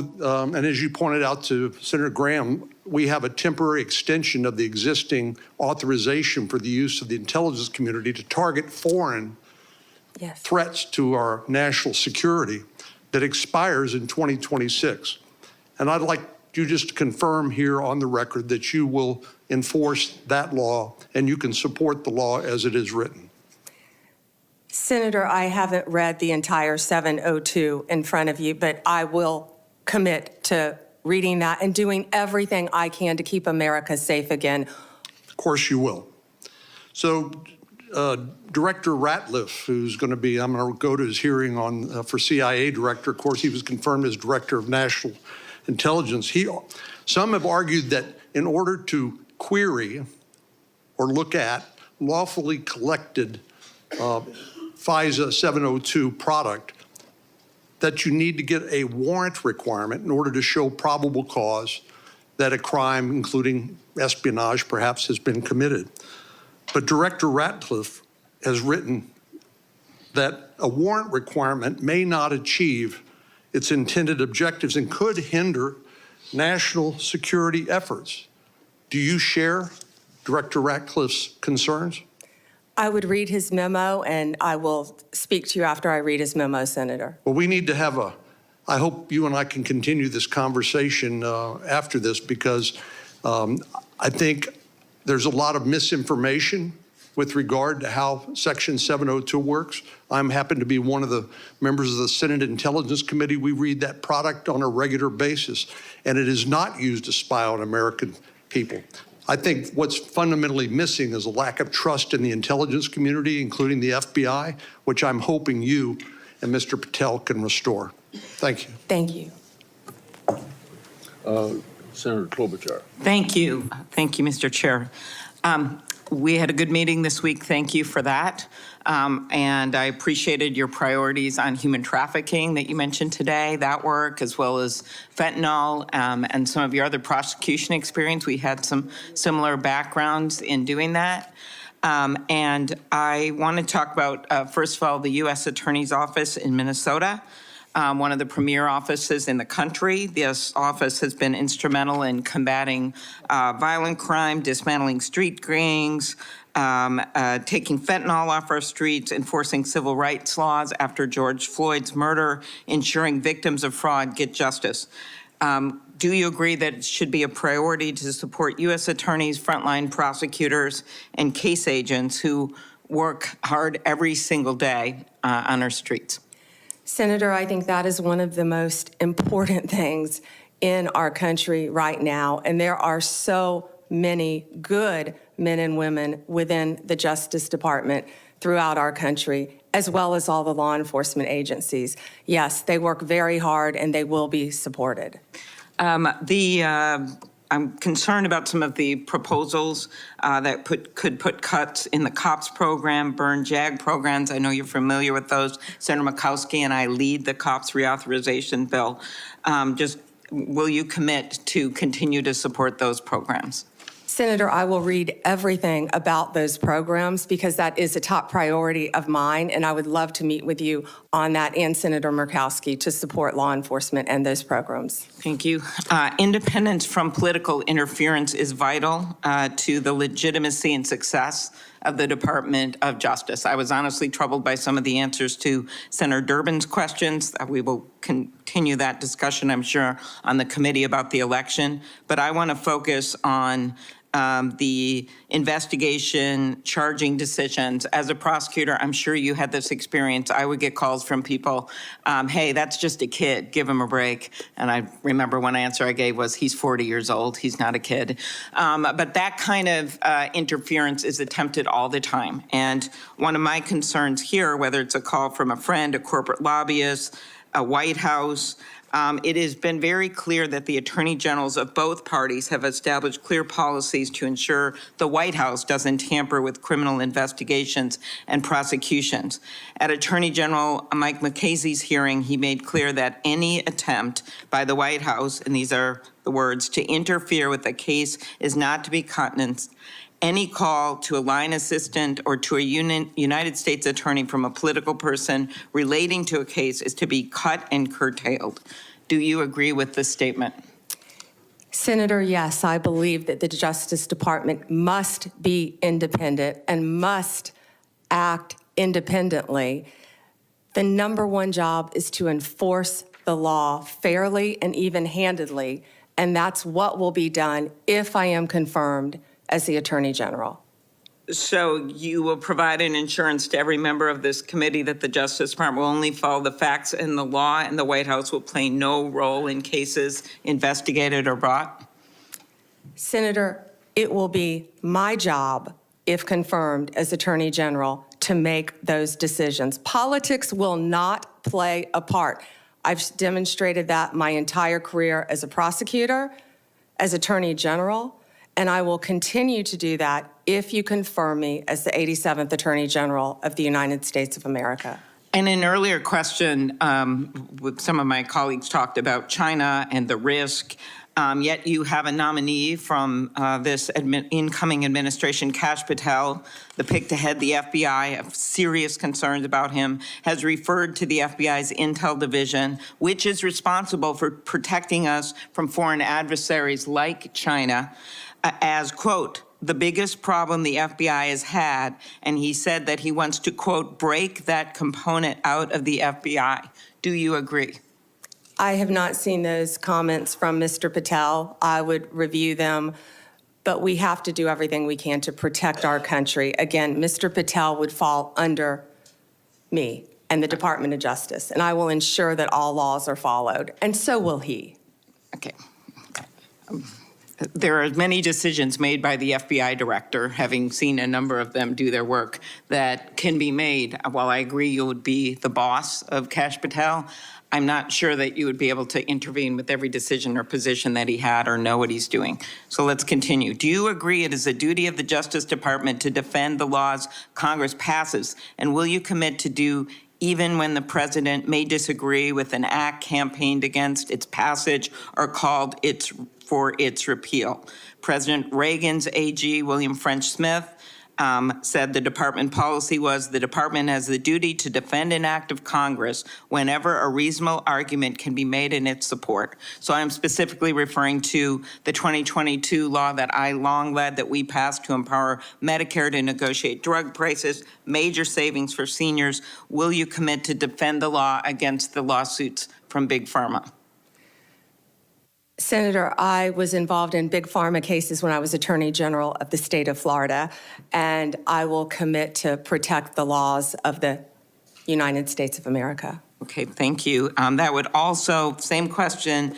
and as you pointed out to Senator Graham, we have a temporary extension of the existing authorization for the use of the intelligence community to target foreign threats to our national security that expires in 2026. And I'd like you just to confirm here on the record that you will enforce that law and you can support the law as it is written. Senator, I haven't read the entire 702 in front of you, but I will commit to reading that and doing everything I can to keep America safe again. Of course you will. So Director Ratliff, who's going to be, I'm going to go to his hearing on for CIA Director. Of course, he was confirmed as Director of National Intelligence. Some have argued that in order to query or look at lawfully collected FISA 702 product, that you need to get a warrant requirement in order to show probable cause that a crime, including espionage, perhaps has been committed. But Director Ratliff has written that a warrant requirement may not achieve its intended objectives and could hinder national security efforts. Do you share Director Ratliff's concerns? I would read his memo, and I will speak to you after I read his memo, Senator. Well, we need to have I hope you and I can continue this conversation after this, because I think there's a lot of misinformation with regard to how Section 702 works. I'm happen to be one of the members of the Senate Intelligence Committee. We read that product on a regular basis, and it is not used to spy on American people. I think what's fundamentally missing is a lack of trust in the intelligence community, including the FBI, which I'm hoping you and Mr. Patel can restore. Thank you. Thank you. Senator Klobuchar. Thank you. Thank you, Mr. Chair. We had a good meeting this week. Thank you for that. And I appreciated your priorities on human trafficking that you mentioned today, that work, as well as fentanyl and some of your other prosecution experience. We had some similar backgrounds in doing that. And I want to talk about, first of all, the U.S. Attorney's Office in Minnesota. One of the premier offices in the country. This office has been instrumental in combating violent crime, dismantling street gangs, taking fentanyl off our streets, enforcing civil rights laws after George Floyd's murder, ensuring victims of fraud get justice. Do you agree that it should be a priority to support U.S. attorneys, frontline prosecutors, and case agents who work hard every single day on our streets? Senator, I think that is one of the most important things in our country right now. And there are so many good men and women within the Justice Department throughout our country, as well as all the law enforcement agencies. Yes, they work very hard and they will be supported. I'm concerned about some of the proposals that could put cuts in the COPS program, burn JAG programs. I know you're familiar with those. Senator Murkowski and I lead the COPS reauthorization bill. Will you commit to continue to support those programs? Senator, I will read everything about those programs because that is a top priority of mine, and I would love to meet with you on that and Senator Murkowski to support law enforcement and those programs. Thank you. Independence from political interference is vital to the legitimacy and success of the Department of Justice. I was honestly troubled by some of the answers to Senator Durbin's questions. We will continue that discussion, I'm sure, on the committee about the election. But I want to focus on the investigation, charging decisions. As a prosecutor, I'm sure you had this experience. I would get calls from people, hey, that's just a kid, give him a break. And I remember one answer I gave was, he's 40 years old, he's not a kid. But that kind of interference is attempted all the time. And one of my concerns here, whether it's a call from a friend, a corporate lobbyist, a White House, it has been very clear that the attorney generals of both parties have established clear policies to ensure the White House doesn't tamper with criminal investigations and prosecutions. At Attorney General Mike McCasey's hearing, he made clear that any attempt by the White House, and these are the words, to interfere with a case is not to be countenanced. Any call to a line assistant or to a United States attorney from a political person relating to a case is to be cut and curtailed. Do you agree with this statement? Senator, yes, I believe that the Justice Department must be independent and must act independently. The number one job is to enforce the law fairly and even-handedly, and that's what will be done if I am confirmed as the Attorney General. So you will provide an assurance to every member of this committee that the Justice Department will only follow the facts and the law, and the White House will play no role in cases investigated or brought? Senator, it will be my job, if confirmed as Attorney General, to make those decisions. Politics will not play a part. I've demonstrated that my entire career as a prosecutor, as Attorney General, and I will continue to do that if you confirm me as the 87th Attorney General of the United States of America. In an earlier question, with some of my colleagues talked about China and the risk, yet you have a nominee from this incoming administration, Kash Patel, the pick to head the FBI, have serious concerns about him, has referred to the FBI's Intel Division, which is responsible for protecting us from foreign adversaries like China, as, quote, the biggest problem the FBI has had, and he said that he wants to, quote, break that component out of the FBI. Do you agree? I have not seen those comments from Mr. Patel. I would review them, but we have to do everything we can to protect our country. Again, Mr. Patel would fall under me and the Department of Justice, and I will ensure that all laws are followed, and so will he. Okay. There are many decisions made by the FBI director, having seen a number of them do their work, that can be made. While I agree you would be the boss of Kash Patel, I'm not sure that you would be able to intervene with every decision or position that he had or know what he's doing. So let's continue. Do you agree it is a duty of the Justice Department to defend the laws Congress passes? And will you commit to do even when the president may disagree with an act campaigned against its passage or called for its repeal? President Reagan's AG, William French Smith, said the department policy was the department has the duty to defend an act of Congress whenever a reasonable argument can be made in its support. So I'm specifically referring to the 2022 law that I long led that we passed to empower Medicare to negotiate drug prices, major savings for seniors. Will you commit to defend the law against the lawsuits from Big Pharma? Senator, I was involved in big pharma cases when I was Attorney General of the state of Florida, and I will commit to protect the laws of the United States of America. Okay, thank you. That would also, same question,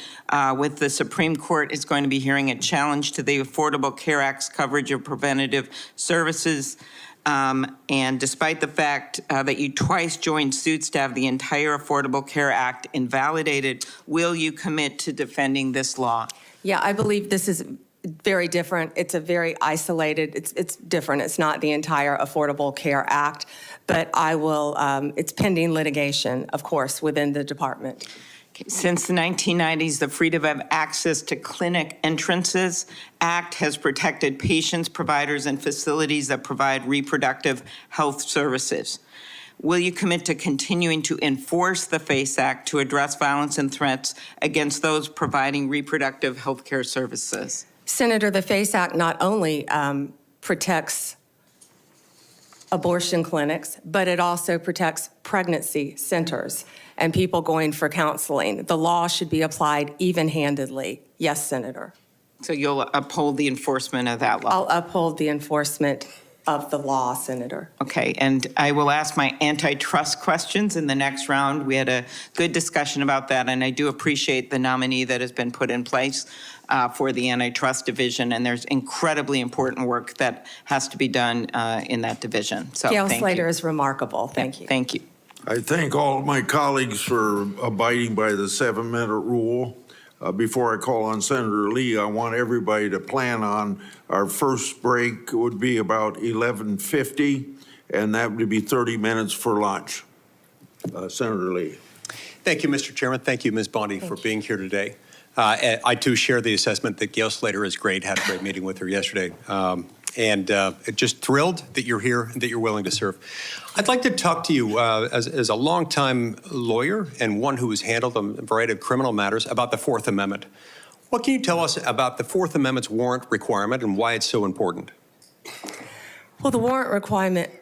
with the Supreme Court is going to be hearing a challenge to the Affordable Care Act's coverage of preventative services. And despite the fact that you twice joined suits to have the entire Affordable Care Act invalidated, will you commit to defending this law? Yeah, I believe this is very different. It's a very isolated, it's different. It's not the entire Affordable Care Act, but I will, it's pending litigation, of course, within the department. Since the 1990s, the Freedom of Access to Clinic Entrances Act has protected patients, providers, and facilities that provide reproductive health services. Will you commit to continuing to enforce the FACE Act to address violence and threats against those providing reproductive health care services? Senator, the FACE Act not only protects abortion clinics, but it also protects pregnancy centers and people going for counseling. The law should be applied even-handedly. Yes, Senator. So you'll uphold the enforcement of that law? I'll uphold the enforcement of the law, Senator. Okay, and I will ask my antitrust questions in the next round. We had a good discussion about that, and I do appreciate the nominee that has been put in place for the antitrust division, and there's incredibly important work that has to be done in that division. So Gail thank Slater you. is remarkable. Thank you. Thank you. I thank all of my colleagues for abiding by the 7-minute rule. Before I call on Senator Lee, I want everybody to plan on our first break would be about 11:50, and that would be 30 minutes for lunch. Senator Lee. Thank you, Mr. Chairman. Thank you, Ms. Bondi, for being here today. I, too, share the assessment that Gail Slater is great. Had a great meeting with her yesterday. And just thrilled that you're here and that you're willing to serve. I'd like to talk to you as a longtime lawyer and one who has handled a variety of criminal matters about the Fourth Amendment. What can you tell us about the Fourth Amendment's warrant requirement and why it's so important? Well, the warrant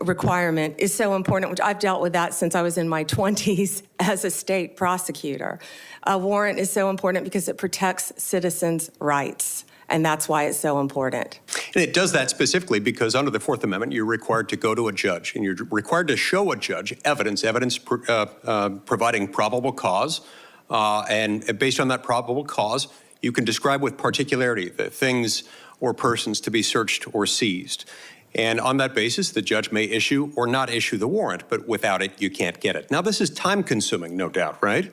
requirement is so important, which I've dealt with that since I was in my 20s as a state prosecutor. A warrant is so important because it protects citizens' rights. And that's why it's so important. And it does that specifically because under the Fourth Amendment, you're required to go to a judge and you're required to show a judge evidence providing probable cause. And based on that probable cause, you can describe with particularity the things or persons to be searched or seized. And on that basis, the judge may issue or not issue the warrant, but without it, you can't get it. Now, this is time-consuming, no doubt, right?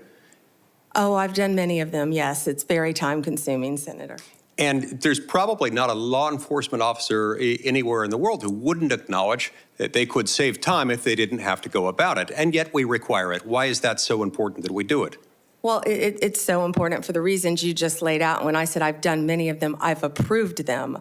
Oh, I've done many of them, yes. It's very time-consuming, Senator. And there's probably not a law enforcement officer anywhere in the world who wouldn't acknowledge that they could save time if they didn't have to go about it. And yet we require it. Why is that so important that we do it? Well, it's so important for the reasons you just laid out. When I said I've done many of them, I've approved them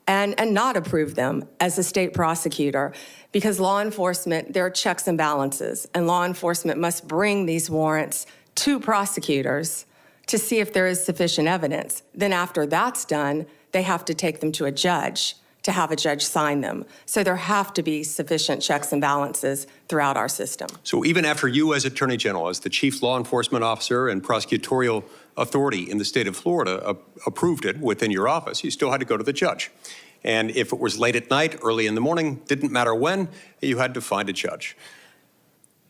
and not approved them as a state prosecutor because law enforcement, there are checks and balances, and law enforcement must bring these warrants to prosecutors to see if there is sufficient evidence. Then after that's done, they have to take them to a judge to have a judge sign them. So there have to be sufficient checks and balances throughout our system. So even after you as Attorney General, as the chief law enforcement officer and prosecutorial authority in the state of Florida approved it within your office, you still had to go to the judge. And if it was late at night, early in the morning, didn't matter when, you had to find a judge.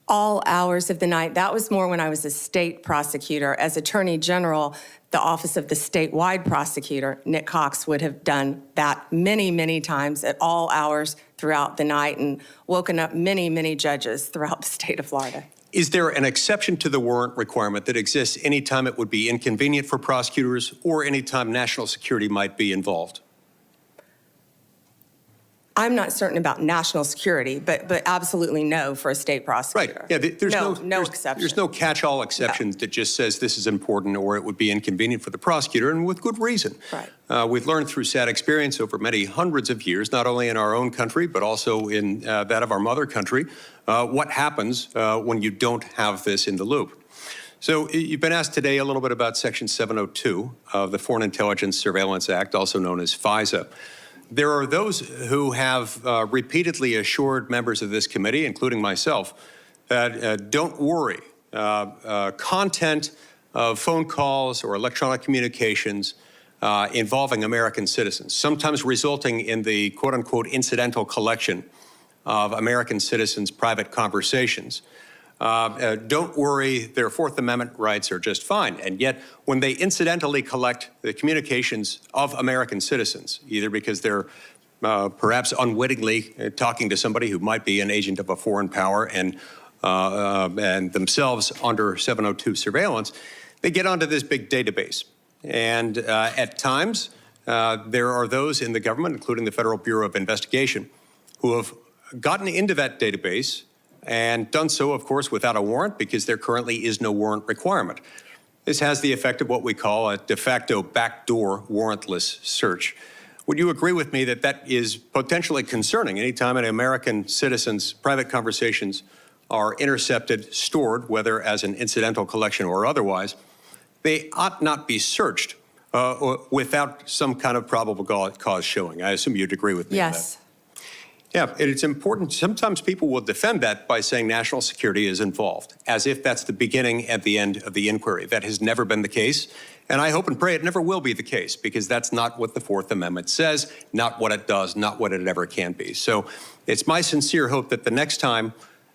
All hours of the night. That was more when I was a state prosecutor. As Attorney General, the office of the statewide prosecutor, Nick Cox, would have done that many, many times at all hours throughout the night and woken up many, many judges throughout the state of Florida. Is there an exception to the warrant requirement that exists anytime it would be inconvenient for prosecutors or anytime national security might be involved? I'm not certain about national security, but absolutely no for a state prosecutor. Right. Yeah, there's no exception. There's no catch-all exception that just says this is important or it would be inconvenient for the prosecutor, and with good reason. Right. We've learned through sad experience over many hundreds of years, not only in our own country, but also in that of our mother country, what happens when you don't have this in the loop. So you've been asked today a little bit about Section 702 of the Foreign Intelligence Surveillance Act, also known as FISA. There are those who have repeatedly assured members of this committee, including myself, that don't worry, content of phone calls or electronic communications involving American citizens, sometimes resulting in the quote-unquote incidental collection of American citizens' private conversations. Don't worry, their Fourth Amendment rights are just fine. And yet, when they incidentally collect the communications of American citizens, either because they're perhaps unwittingly talking to somebody who might be an agent of a foreign power and themselves under 702 surveillance, they get onto this big database. And at times, there are those in the government, including the Federal Bureau of Investigation, who have gotten into that database and done so, of course, without a warrant because there currently is no warrant requirement. This has the effect of what we call a de facto backdoor warrantless search. Would you agree with me that that is potentially concerning anytime an American citizen's private conversations are intercepted, stored, whether as an incidental collection or otherwise, they ought not be searched without some kind of probable cause showing? I assume you'd agree with me on that. Yes. Yeah, it's important. Sometimes people will defend that by saying national security is involved, as if that's the beginning and the end of the inquiry. That has never been the case, and I hope and pray it never will be the case, because that's not what the Fourth Amendment says, not what it does, not what it ever can be. So it's my sincere hope that the next time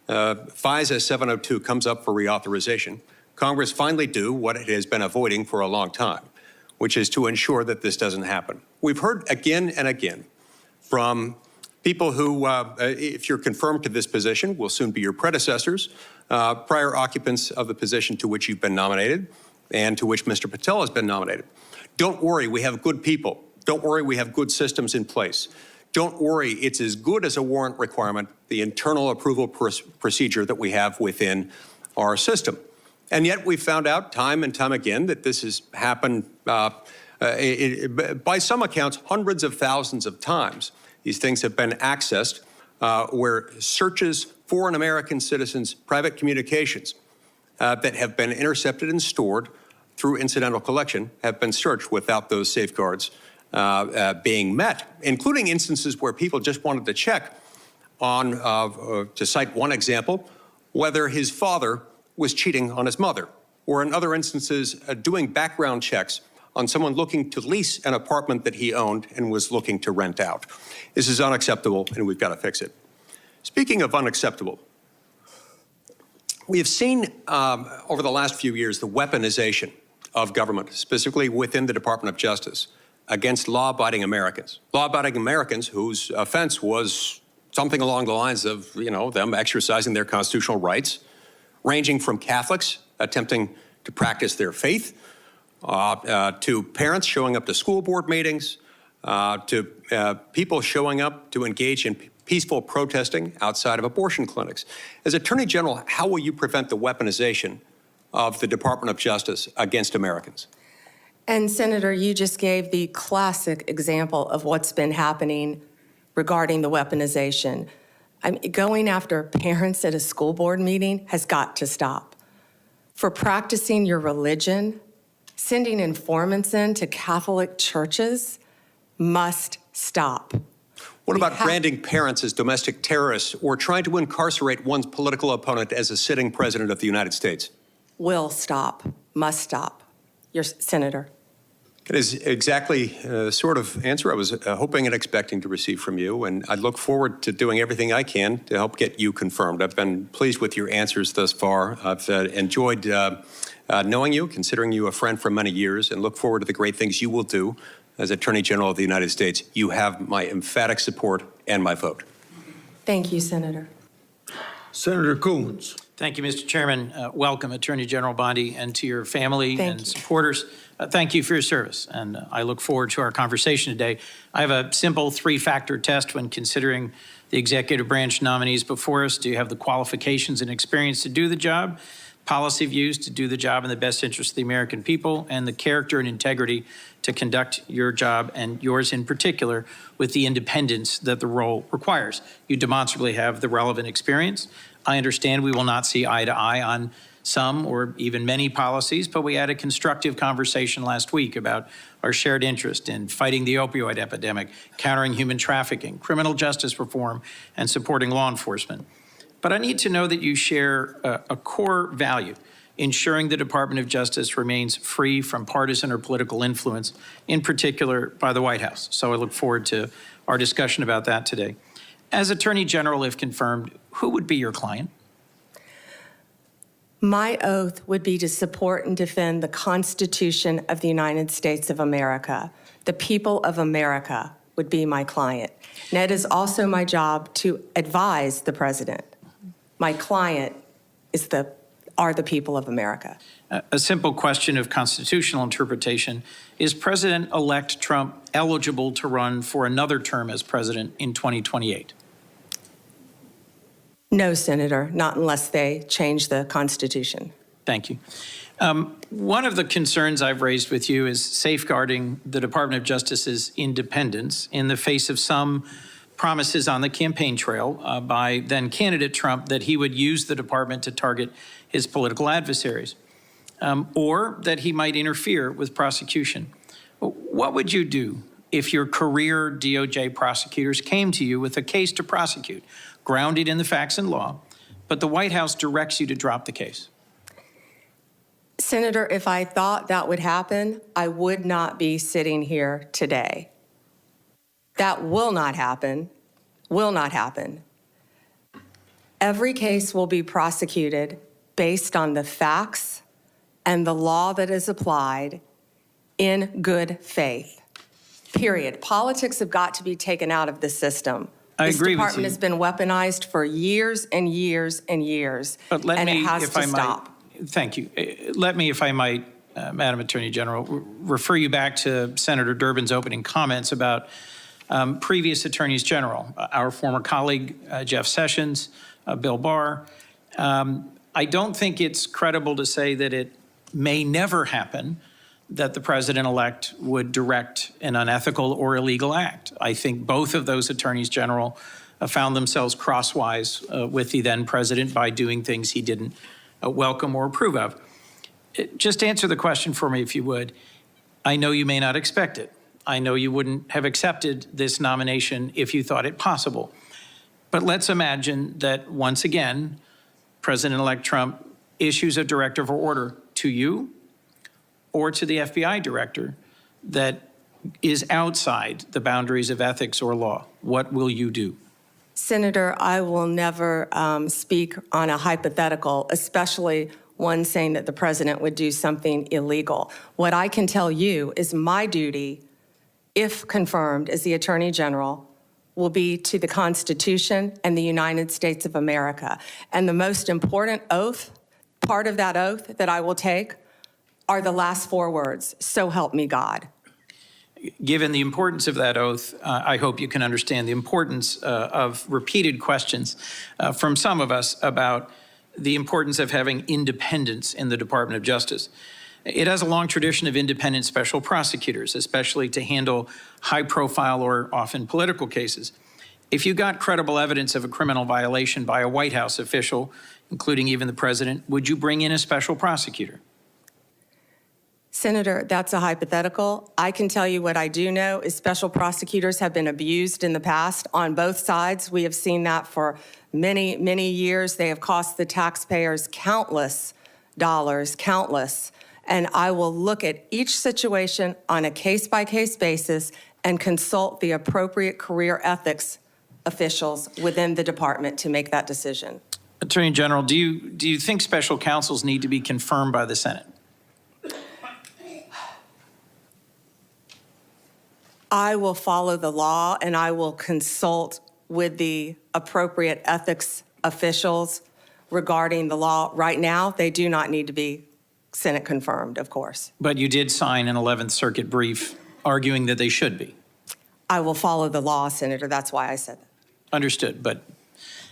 FISA 702 comes up for reauthorization, Congress finally do what it has been avoiding for a long time, which is to ensure that this doesn't happen. We've heard again and again from people who, if you're confirmed to this position, will soon be your predecessors, prior occupants of the position to which you've been nominated and to which Mr. Patel has been nominated. Don't worry, we have good people. Don't worry, we have good systems in place. Don't worry, it's as good as a warrant requirement, the internal approval procedure that we have within our system. And yet we've found out time and time again that this has happened, by some accounts, hundreds of thousands of times. These things have been accessed where searches for an American citizen's private communications that have been intercepted and stored through incidental collection have been searched without those safeguards being met, including instances where people just wanted to check on, to cite one example, whether his father was cheating on his mother, or in other instances, doing background checks on someone looking to lease an apartment that he owned and was looking to rent out. This is unacceptable, and we've got to fix it. Speaking of unacceptable, we have seen over the last few years the weaponization of government, specifically within the Department of Justice, against law-abiding Americans. Law-abiding Americans whose offense was something along the lines of, them exercising their constitutional rights, ranging from Catholics attempting to practice their faith, to parents showing up to school board meetings, to people showing up to engage in peaceful protesting outside of abortion clinics. As Attorney General, how will you prevent the weaponization of the Department of Justice against Americans? And Senator, you just gave the classic example of what's been happening regarding the weaponization. Going after parents at a school board meeting has got to stop. For practicing your religion, sending informants in to Catholic churches must stop. What about branding parents as domestic terrorists or trying to incarcerate one's political opponent as a sitting president of the United States? Will stop, must stop. Your Senator. It is exactly the sort of answer I was hoping and expecting to receive from you, and I look forward to doing everything I can to help get you confirmed. I've been pleased with your answers thus far. I've enjoyed knowing you, considering you a friend for many years, and look forward to the great things you will do as Attorney General of the United States. You have my emphatic support and my vote. Thank you, Senator. Senator Coons. Thank you, Mr. Chairman. Welcome, Attorney General Bondi, and to your family Thank and you. supporters. Thank you for your service, and I look forward to our conversation today. I have a simple three-factor test when considering the executive branch nominees before us. Do you have the qualifications and experience to do the job, policy views to do the job in the best interest of the American people, and the character and integrity to conduct your job, and yours in particular, with the independence that the role requires? You demonstrably have the relevant experience. I understand we will not see eye to eye on some or even many policies, but we had a constructive conversation last week about our shared interest in fighting the opioid epidemic, countering human trafficking, criminal justice reform, and supporting law enforcement. But I need to know that you share a core value, ensuring the Department of Justice remains free from partisan or political influence, in particular by the White House. So I look forward to our discussion about that today. As Attorney General, if confirmed, who would be your client? My oath would be to support and defend the Constitution of the United States of America. The people of America would be my client. And it is also my job to advise the president. My client are the people of America. A simple question of constitutional interpretation. Is President-elect Trump eligible to run for another term as president in 2028? No, Senator, not unless they change the Constitution. Thank you. One of the concerns I've raised with you is safeguarding the Department of Justice's independence in the face of some promises on the campaign trail by then candidate Trump that he would use the department to target his political adversaries, or that he might interfere with prosecution. What would you do if your career DOJ prosecutors came to you with a case to prosecute, grounded in the facts and law, but the White House directs you to drop the case? Senator, if I thought that would happen, I would not be sitting here today. That will not happen, will not happen. Every case will be prosecuted based on the facts and the law that is applied in good faith, period. Politics have got to be taken out of the system. I agree with you. This department has been weaponized for years and years and years, But let and me, it has if to I stop. might, thank you. Let me, if I might, Madam Attorney General, refer you back to Senator Durbin's opening comments about previous attorneys general, our former colleague, Jeff Sessions, Bill Barr. I don't think it's credible to say that it may never happen that the president-elect would direct an unethical or illegal act. I think both of those attorneys general found themselves crosswise with the then president by doing things he didn't welcome or approve of. Just answer the question for me, if you would. I know you may not expect it. I know you wouldn't have accepted this nomination if you thought it possible. But let's imagine that once again, President-elect Trump issues a directive or order to you or to the FBI director that is outside the boundaries of ethics or law. What will you do? Senator, I will never speak on a hypothetical, especially one saying that the president would do something illegal. What I can tell you is my duty, if confirmed as the Attorney General, will be to the Constitution and the United States of America. And the most important oath, part of that oath that I will take, are the last four words, so help me God. Given the importance of that oath, I hope you can understand the importance of repeated questions from some of us about the importance of having independence in the Department of Justice. It has a long tradition of independent special prosecutors, especially to handle high-profile or often political cases. If you got credible evidence of a criminal violation by a White House official, including even the president, would you bring in a special prosecutor? Senator, that's a hypothetical. I can tell you what I do know is special prosecutors have been abused in the past on both sides. We have seen that for many, many years. They have cost the taxpayers countless dollars, countless. And I will look at each situation on a case-by-case basis and consult the appropriate career ethics officials within the department to make that decision. Attorney General, do you think special counsels need to be confirmed by the Senate? I will follow the law and I will consult with the appropriate ethics officials regarding the law. Right now, they do not need to be Senate confirmed, of course. But you did sign an 11th Circuit brief arguing that they should be. I will follow the law, Senator. That's why I said that. Understood, but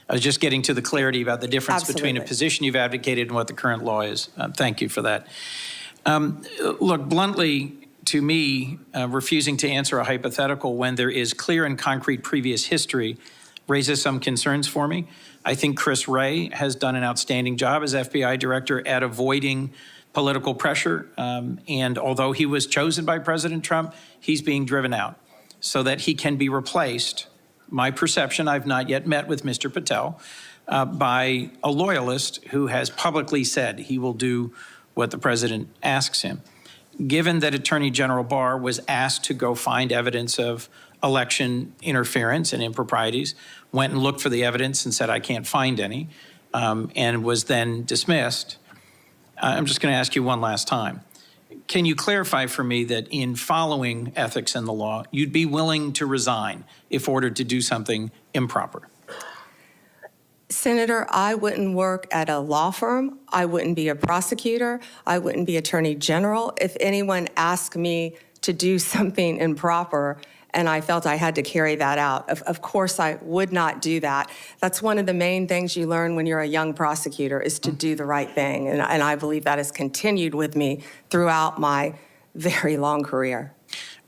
I was just getting to the clarity about the difference between a Absolutely. position you've advocated and what the current law is. Thank you for that. Look, bluntly, to me, refusing to answer a hypothetical when there is clear and concrete previous history raises some concerns for me. I think Chris Wray has done an outstanding job as FBI director at avoiding political pressure. And although he was chosen by President Trump, he's being driven out so that he can be replaced. My perception, I've not yet met with Mr. Patel, by a loyalist who has publicly said he will do what the president asks him. Given that Attorney General Barr was asked to go find evidence of election interference and improprieties, went and looked for the evidence and said, I can't find any, and was then dismissed, I'm just going to ask you one last time. Can you clarify for me that in following ethics and the law, you'd be willing to resign if ordered to do something improper? Senator, I wouldn't work at a law firm. I wouldn't be a prosecutor. I wouldn't be attorney general. If anyone asked me to do something improper and I felt I had to carry that out, of course I would not do that. That's one of the main things you learn when you're a young prosecutor is to do the right thing. And I believe that has continued with me throughout my very long career.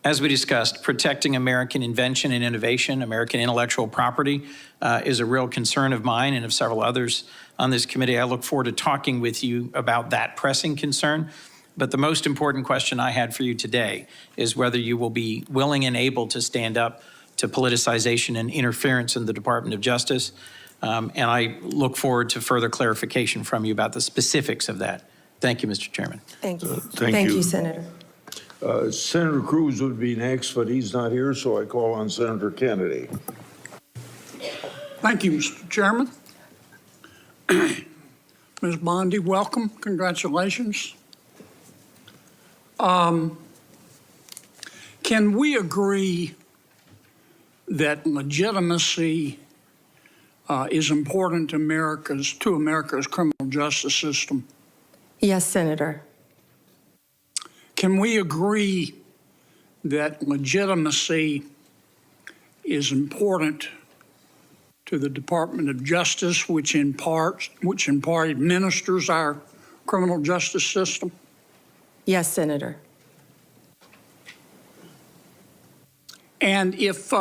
As we discussed, protecting American invention and innovation, American intellectual property, is a real concern of mine and of several others on this committee. I look forward to talking with you about that pressing concern. But the most important question I had for you today is whether you will be willing and able to stand up to politicization and interference in the Department of Justice. And I look forward to further clarification from you about the specifics of that. Thank you, Mr. Chairman. Thank you. Thank you. Senator. Senator Cruz would be next, but he's not here, so I call on Senator Kennedy. Thank you, Mr. Chairman. Ms. Bondi, welcome. Congratulations. Can we agree that legitimacy is important to America's criminal justice system? Yes, Senator. Can we agree that legitimacy is important to the Department of Justice, which in part administers our criminal justice system? Yes, Senator. And if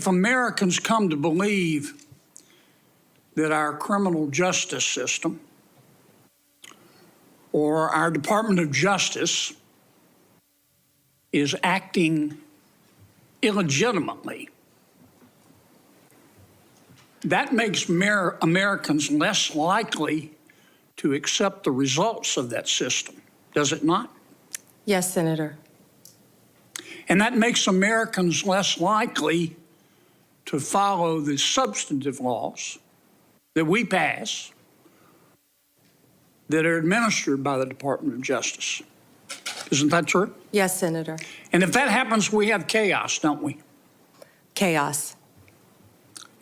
Americans come to believe that our criminal justice system or our Department of Justice is acting illegitimately, that makes Americans less likely to accept the results of that system, does it not? Yes, Senator. And that makes Americans less likely to follow the substantive laws that we pass that are administered by the Department of Justice. Isn't that true? Yes, Senator. And if that happens, we have chaos, don't we? Chaos.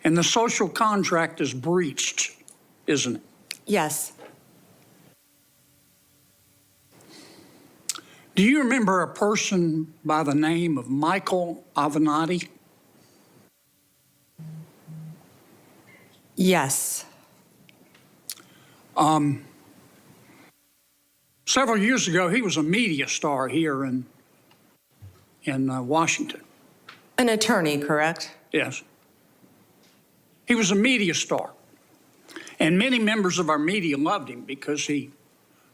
And the social contract is breached, isn't it? Yes. Do you remember a person by the name of Michael Avenatti? Yes. Several years ago, he was a media star here in Washington. An attorney, correct? Yes. He was a media star. And many members of our media loved him because he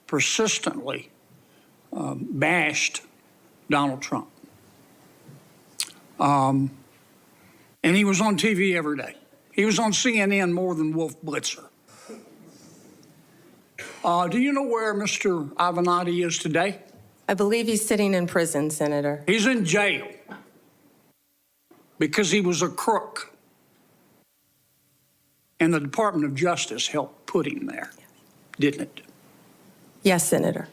persistently bashed Donald Trump. And he was on TV every day. He was on CNN more than Wolf Blitzer. Do you know where Mr. Avenatti is today? I believe he's sitting in prison, Senator. He's in jail because he was a crook. And the Department of Justice helped put him there, didn't it? Yes, Senator.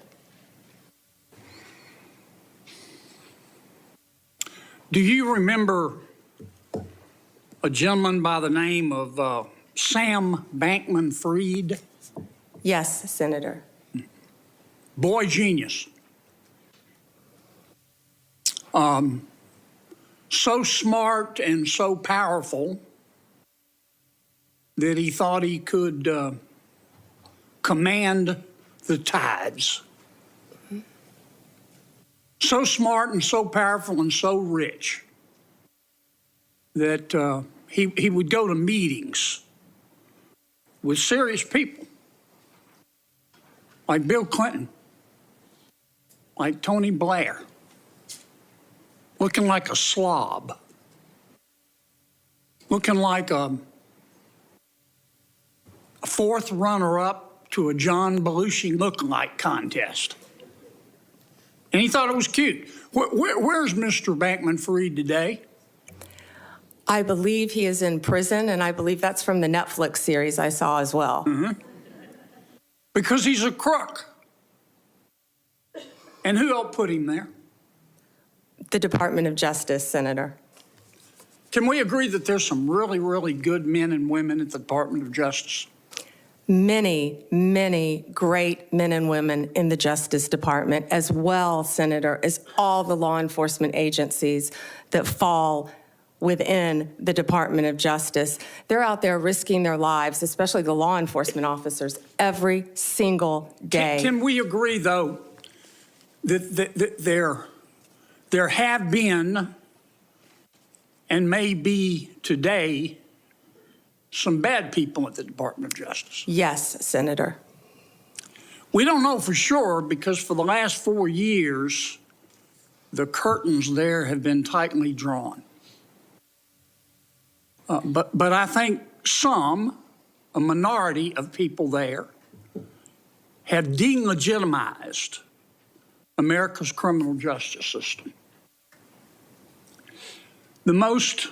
Do you remember a gentleman by the name of Sam Bankman-Fried? Yes, Senator. Boy genius. So smart and so powerful that he thought he could command the tides. So smart and so powerful and so rich that he would go to meetings with serious people like Bill Clinton, like Tony Blair, looking like a slob, looking like a fourth runner-up to a John Belushi lookalike contest. And he thought it was cute. Where's Mr. Bankman-Fried today? I believe he is in prison, and I believe that's from the Netflix series I saw as well. Mm-hmm. Because he's a crook. And who helped put him there? The Department of Justice, Senator. Can we agree that there's some really, really good men and women at the Department of Justice? Many, many great men and women in the Justice Department, as well, Senator, as all the law enforcement agencies that fall within the Department of Justice. They're out there risking their lives, especially the law enforcement officers, every single day. Can we agree, though, that there have been and may be today some bad people at the Department of Justice? Yes, Senator. We don't know for sure because for the last 4 years, the curtains there have been tightly drawn. But I think a minority of people there, have delegitimized America's criminal justice system. The most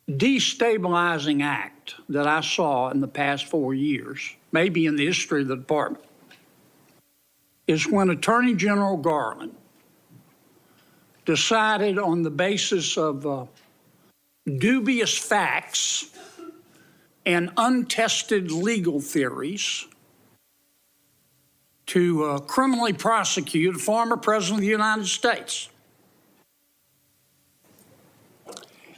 destabilizing act that I saw in the past 4 years, maybe in the history of the department, is when Attorney General Garland decided on the basis of dubious facts and untested legal theories to criminally prosecute a former president of the United States.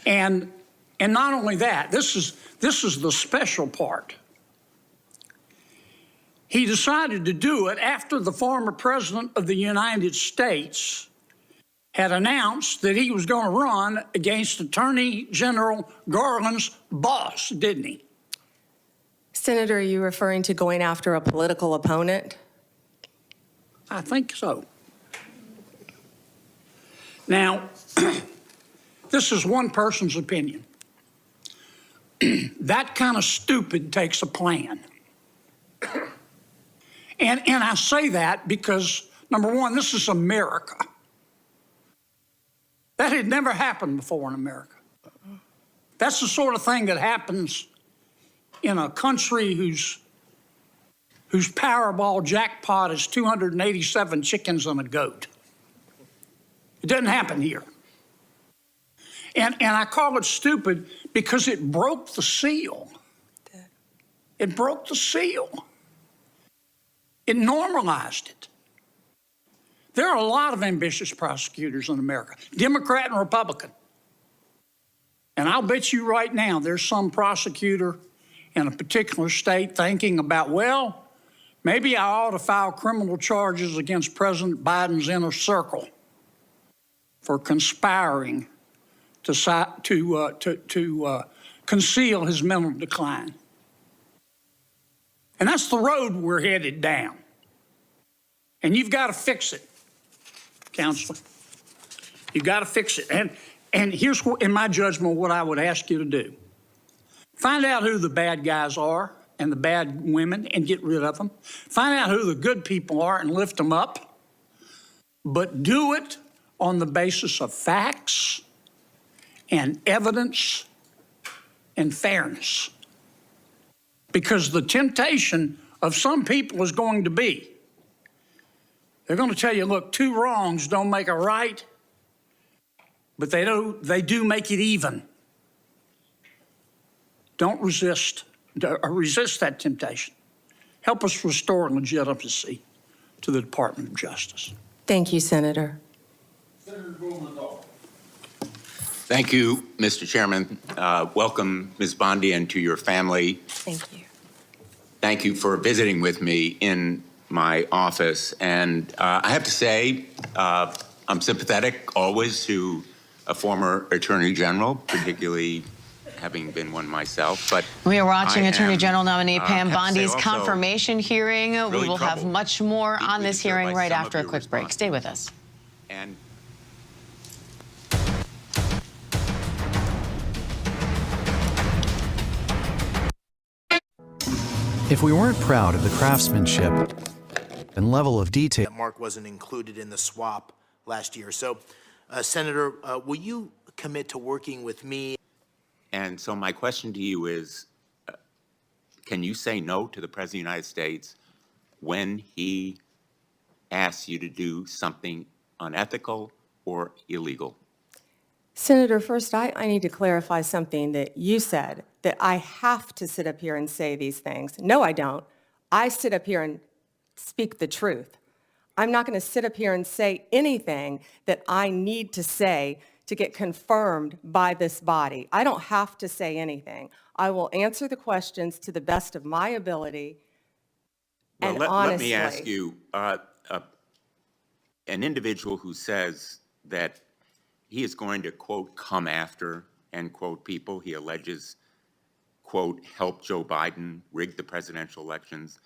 And not only that, this is the special part. He decided to do it after the former president of the United States had announced that he was going to run against Attorney General Garland's boss, didn't he? Senator, are you referring to going after a political opponent? I think so. Now, this is one person's opinion. That kind of stupid takes a plan. And I say that because, number one, this is America. That had never happened before in America. That's the sort of thing that happens in a country whose Powerball jackpot is 287 chickens and a goat. It doesn't happen here. And I call it stupid because it broke the seal. It broke the seal. It normalized it. There are a lot of ambitious prosecutors in America, Democrat and Republican. And I'll bet you right now there's some prosecutor in a particular state thinking about, well, maybe I ought to file criminal charges against President Biden's inner circle for conspiring to conceal his mental decline. And that's the road we're headed down. And you've got to fix it, Counselor. You've got to fix it. And here's, in my judgment, what I would ask you to do. Find out who the bad guys are and the bad women and get rid of them. Find out who the good people are and lift them up. But do it on the basis of facts and evidence and fairness. Because the temptation of some people is going to be, they're going to tell you, look, two wrongs don't make a right, but they do make it even. Don't resist that temptation. Help us restore legitimacy to the Department of Justice. Thank you, Senator. Thank you, Mr. Chairman. Welcome, Ms. Bondi, and to your family. Thank you. Thank you for visiting with me in my office. And I have to say, I'm sympathetic always to a former Attorney General, particularly having been one myself. But we are watching Attorney General nominee Pam Bondi's also confirmation hearing. Really we will have much more on this hearing right after a quick break. Stay with us. And If we weren't proud of the craftsmanship and level of detail. That Mark wasn't included in the swap last year. So, Senator, will you commit to working with me? And so my question to you is, can you say no to the President of the United States when he asks you to do something unethical or illegal? Senator, first, I need to clarify something that you said, that I have to sit up here and say these things. No, I don't. I sit up here and speak the truth. I'm not going to sit up here and say anything that I need to say to get confirmed by this body. I don't have to say anything. I will answer the questions to the best of my ability and honestly. Let me ask you, an individual who says that he is going to, quote, come after, end quote, people he alleges, quote, help Joe Biden rig the presidential elections,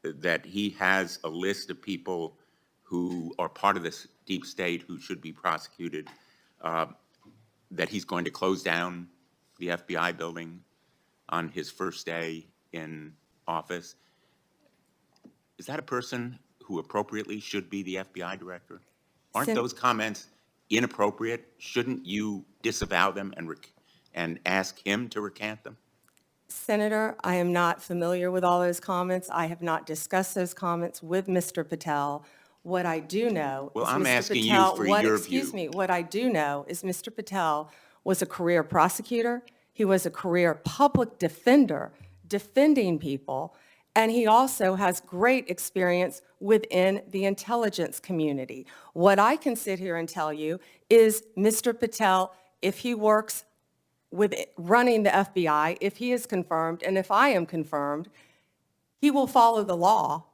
that he has a list of people who are part of this deep state who should be prosecuted, that he's going to close down the FBI building on his first day in office. Is that a person who appropriately should be the FBI director? Aren't those comments inappropriate? Shouldn't you disavow them and ask him to recant them? Senator, I am not familiar with all those comments. I have not discussed those comments with Mr. Patel. What I do know is I'm Mr. asking Patel, you for your view. Excuse me, what I do know is Mr. Patel was a career prosecutor. He was a career public defender, defending people, and he also has great experience within the intelligence community. What I can sit here and tell you is Mr. Patel, if he works with running the FBI, if he is confirmed, and if I am confirmed, he will follow the law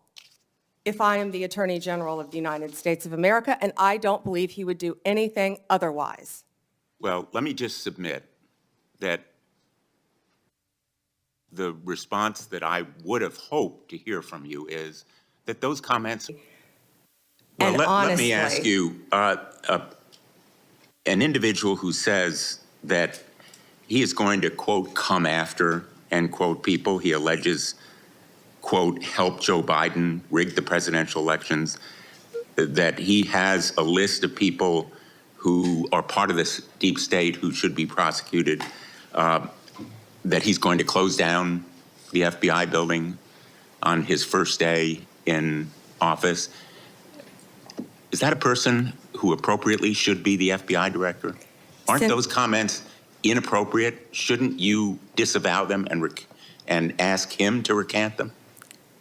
if I am the Attorney General of the United States of America, and I don't believe he would do anything otherwise. Well, let me just submit that the response that I would have hoped to hear from you is that those comments. Well, let me ask you, an individual who says that he is going to, quote, come after, end quote, people he alleges, quote, help Joe Biden rig the presidential elections, that he has a list of people who are part of this deep state who should be prosecuted, that he's going to close down the FBI building on his first day in office. Is that a person who appropriately should be the FBI director? Aren't those comments inappropriate? Shouldn't you disavow them and ask him to recant them?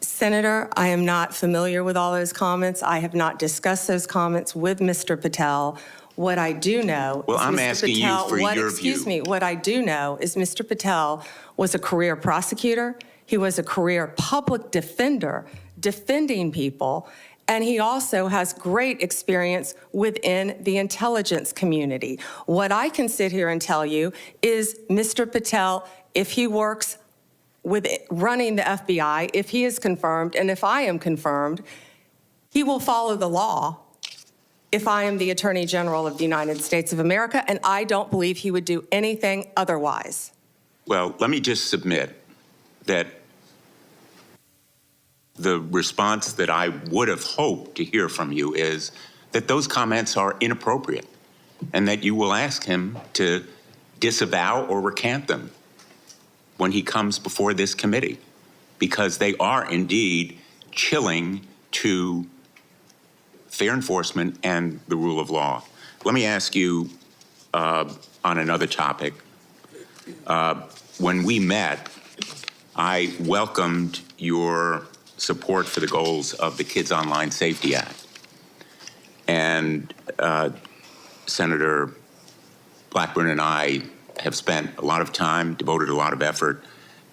Senator, I am not familiar with all those comments. I have not discussed those comments with Mr. Patel. What I do know is I'm Mr. asking Patel, you for your view. Excuse me. What I do know is Mr. Patel was a career prosecutor. He was a career public defender, defending people. And he also has great experience within the intelligence community. What I can sit here and tell you is Mr. Patel, if he works with running the FBI, if he is confirmed, and if I am confirmed, He will follow the law if I am the Attorney General of the United States of America, and I don't believe he would do anything otherwise. Well, let me just submit that the response that I would have hoped to hear from you is that those comments are inappropriate and that you will ask him to disavow or recant them when he comes before this committee, because they are indeed chilling to fair enforcement and the rule of law. Let me ask you on another topic. When we met, I welcomed your support for the goals of the Kids Online Safety Act. And Senator Blackburn and I have spent a lot of time, devoted a lot of effort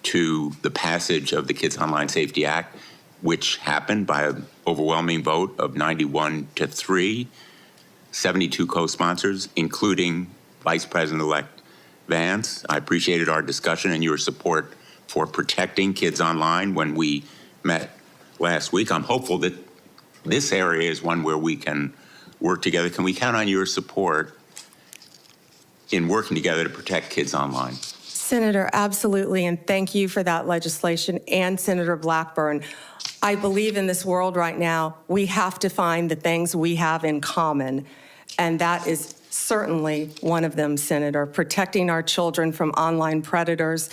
to the passage of the Kids Online Safety Act, which happened by an overwhelming vote of 91-3, 72 co-sponsors, including Vice President-elect Vance. I appreciated our discussion and your support for protecting kids online when we met last week. I'm hopeful that this area is one where we can work together. Can we count on your support in working together to protect kids online? Senator, absolutely, and thank you for that legislation, and Senator Blackburn. I believe in this world right now, we have to find the things we have in common, and that is certainly one of them, Senator, protecting our children from online predators.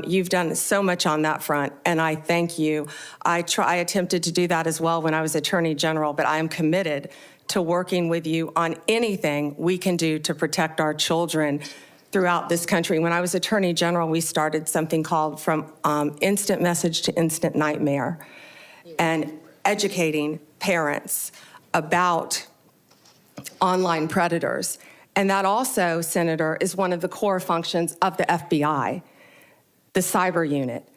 You've done so much on that front, and I thank you. I attempted to do that as well when I was Attorney General, but I am committed to working with you on anything we can do to protect our children throughout this country. When I was Attorney General, we started something called From Instant Message to Instant Nightmare, and educating parents about online predators. And that also, Senator, is one of the core functions of the FBI, the cyber unit.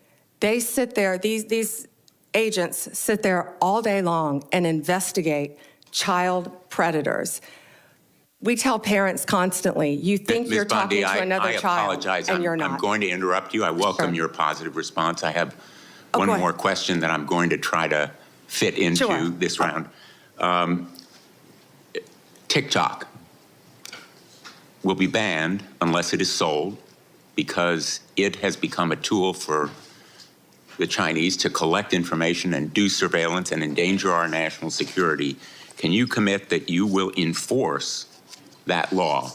They sit there, these agents sit there all day long and investigate child predators. We tell parents constantly, you think you're talking to another child, and you're not. I'm going to interrupt you. I welcome your positive response. I have one more question that I'm going to try to fit into this round. TikTok will be banned unless it is sold, because it has become a tool for the Chinese to collect information and do surveillance and endanger our national security. Can you commit that you will enforce that law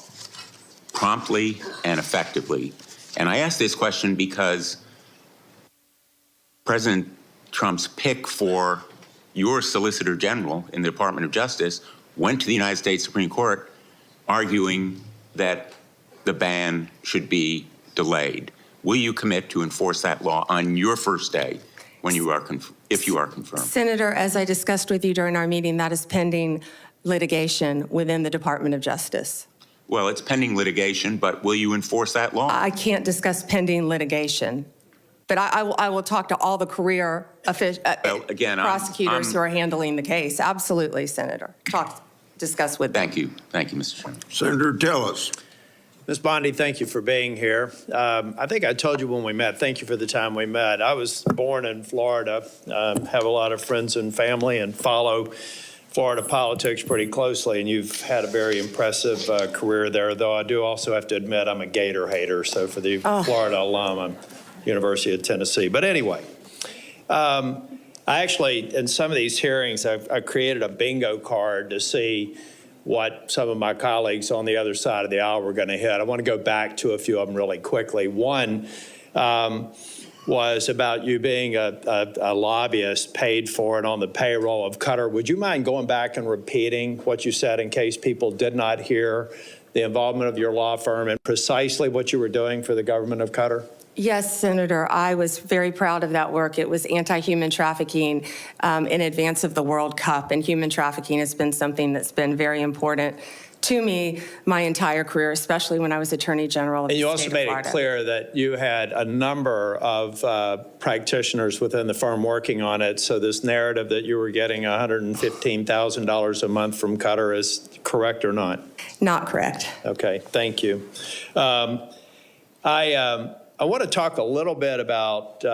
promptly and effectively? And I ask this question because President Trump's pick for your Solicitor General in the Department of Justice went to the United States Supreme Court arguing that the ban should be delayed. Will you commit to enforce that law on your first day when you are if you are confirmed? Senator, as I discussed with you during our meeting, that is pending litigation within the Department of Justice. Well, it's pending litigation, but will you enforce that law? I can't discuss pending litigation, but I will talk to all the career prosecutors who are handling the case. Absolutely, Senator. Discuss with them. Thank you. Thank you, Mr. Chairman. Senator Tillis. Ms. Bondi, thank you for being here. I think I told you when we met, thank you for the time we met. I was born in Florida, have a lot of friends and family, and follow Florida politics pretty closely, and you've had a very impressive career there, though I do also have to admit I'm a Gator hater, so for the Florida alum, I'm University of Tennessee. But anyway, I actually, in some of these hearings, I created a bingo card to see what some of my colleagues on the other side of the aisle were going to hit. I want to go back to a few of them really quickly. One was about you being a lobbyist paid for and on the payroll of Qatar. Would you mind going back and repeating what you said in case people did not hear the involvement of your law firm and precisely what you were doing for the government of Qatar? Yes, Senator, I was very proud of that work. It was anti-human trafficking in advance of the World Cup, and human trafficking has been something that's been very important to me my entire career, especially when I was Attorney General of the state of Florida. And you also made it clear that you had a number of practitioners within the firm working on it, so this narrative that you were getting $115,000 a month from Qatar is correct or not? Not correct. Okay, thank you. I want to talk a little bit about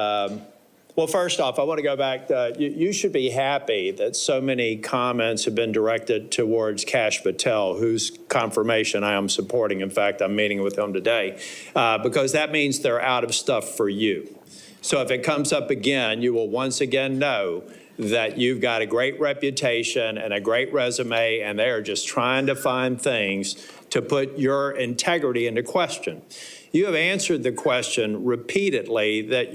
Well, first off, I want to go back. You should be happy that so many comments have been directed towards Kash Patel, whose confirmation I am supporting. In fact, I'm meeting with him today, because that means they're out of stuff for you. So if it comes up again, you will once again know that you've got a great reputation and a great resume, and they are just trying to find things to put your integrity into question. You have answered the question repeatedly that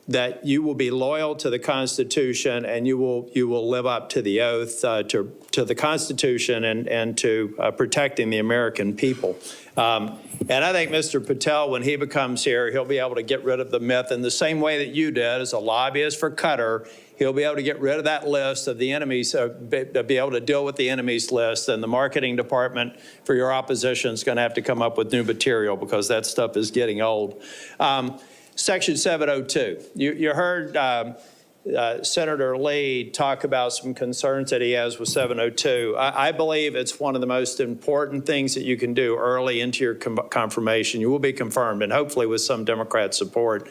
that you will be loyal to the Constitution and you will live up to the oath to the Constitution and to protecting the American people. And I think Mr. Patel, when he becomes here, he'll be able to get rid of the myth in the same way that you did as a lobbyist for Qatar. He'll be able to get rid of that list of the enemies, be able to deal with the enemies list, and the marketing department for your opposition is going to have to come up with new material because that stuff is getting old. Section 702, you heard Senator Lee talk about some concerns that he has with 702. I believe it's one of the most important things that you can do early into your confirmation. You will be confirmed, and hopefully with some Democrat support.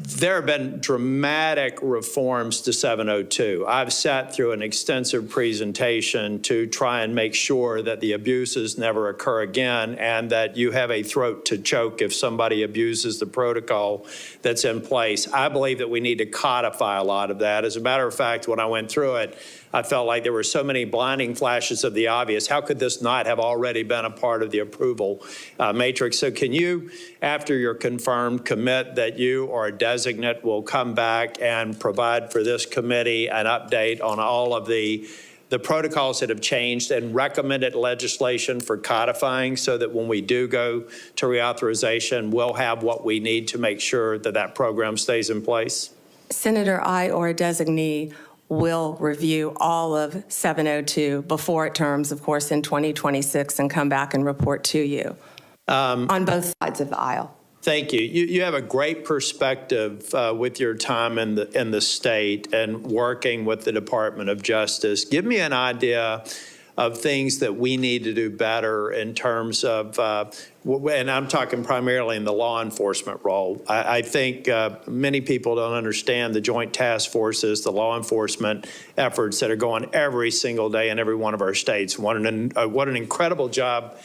There have been dramatic reforms to 702. I've sat through an extensive presentation to try and make sure that the abuses never occur again and that you have a throat to choke if somebody abuses the protocol that's in place. I believe that we need to codify a lot of that. As a matter of fact, when I went through it, I felt like there were so many blinding flashes of the obvious. How could this not have already been a part of the approval matrix? So can you, after you're confirmed, commit that you or a designate will come back and provide for this committee an update on all of the protocols that have changed and recommended legislation for codifying so that when we do go to reauthorization, we'll have what we need to make sure that that program stays in place? Senator, I or a designee will review all of 702 before it terms, of course, in 2026 and come back and report to you on both sides of the aisle. Thank you. You have a great perspective with your time in the state and working with the Department of Justice. Give me an idea of things that we need to do better in terms of, and I'm talking primarily in the law enforcement role. I think many people don't understand the joint task forces, the law enforcement efforts that are going every single day in every one of our states. What an incredible job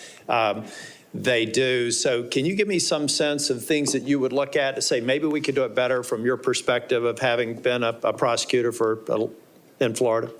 they do. So can you give me some sense of things that you would look at to say maybe we could do it better from your perspective of having been a prosecutor in Florida?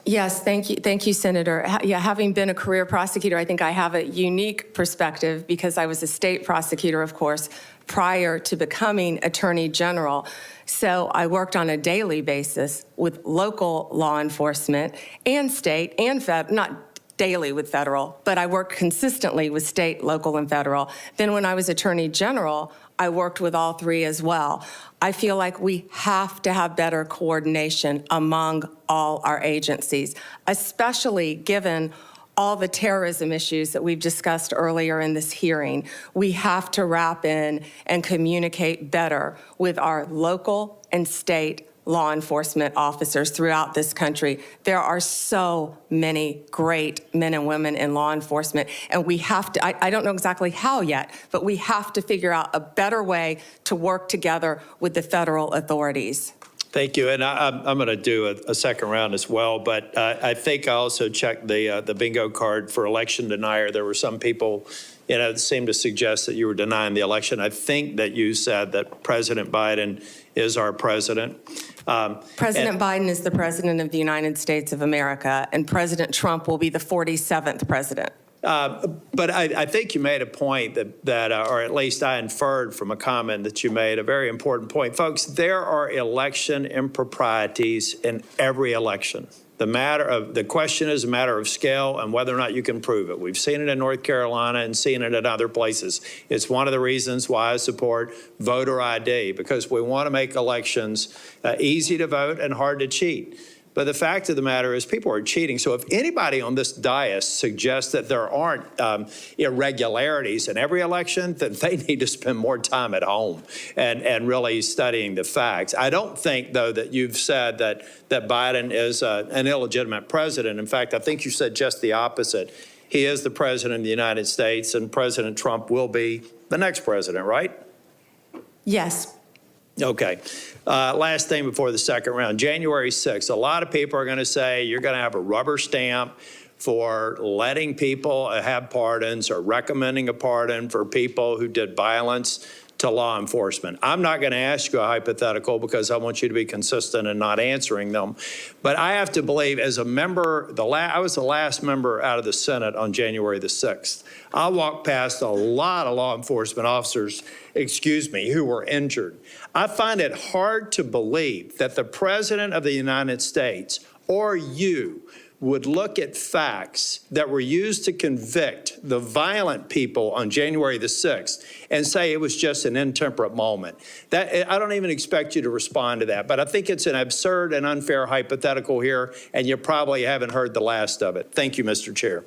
Yes, thank you, Senator. Yeah, having been a career prosecutor, I think I have a unique perspective because I was a state prosecutor, of course, prior to becoming Attorney General. So I worked on a daily basis with local law enforcement and state and federal, not daily with federal, but I worked consistently with state, local, and federal. Then when I was Attorney General, I worked with all three as well. I feel like we have to have better coordination among all our agencies, especially given all the terrorism issues that we've discussed earlier in this hearing. We have to wrap in and communicate better with our local and state law enforcement officers throughout this country. There are so many great men and women in law enforcement, and we have to, I don't know exactly how yet, but we have to figure out a better way to work together with the federal authorities. Thank you, and I'm going to do a second round as well, but I think I also checked the bingo card for election denier. There were some people, that seemed to suggest that you were denying the election. I think that you said that President Biden is our president. President Biden is the president of the United States of America, and President Trump will be the 47th president. But I think you made a point that or at least I inferred from a comment that you made, a very important point. Folks, there are election improprieties in every election. The question is a matter of scale and whether or not you can prove it. We've seen it in North Carolina and seen it in other places. It's one of the reasons why I support voter ID, because we want to make elections easy to vote and hard to cheat. But the fact of the matter is people are cheating. So if anybody on this dais suggests that there aren't irregularities in every election, then they need to spend more time at home and really studying the facts. I don't think, though, that you've said that Biden is an illegitimate president. In fact, I think you said just the opposite. He is the president of the United States, and President Trump will be the next president, right? Yes. Okay. Last thing before the second round, January 6th. A lot of people are going to say you're going to have a rubber stamp for letting people have pardons or recommending a pardon for people who did violence to law enforcement. I'm not going to ask you a hypothetical because I want you to be consistent in not answering them. But I have to believe, as a member, I was the last member out of the Senate on January the 6th. I walked past a lot of law enforcement officers, who were injured. I find it hard to believe that the President of the United States or you would look at facts that were used to convict the violent people on January the 6th and say it was just an intemperate moment. I don't even expect you to respond to that, but I think it's an absurd and unfair hypothetical here, and you probably haven't heard the last of it. Thank you, Mr. Chair.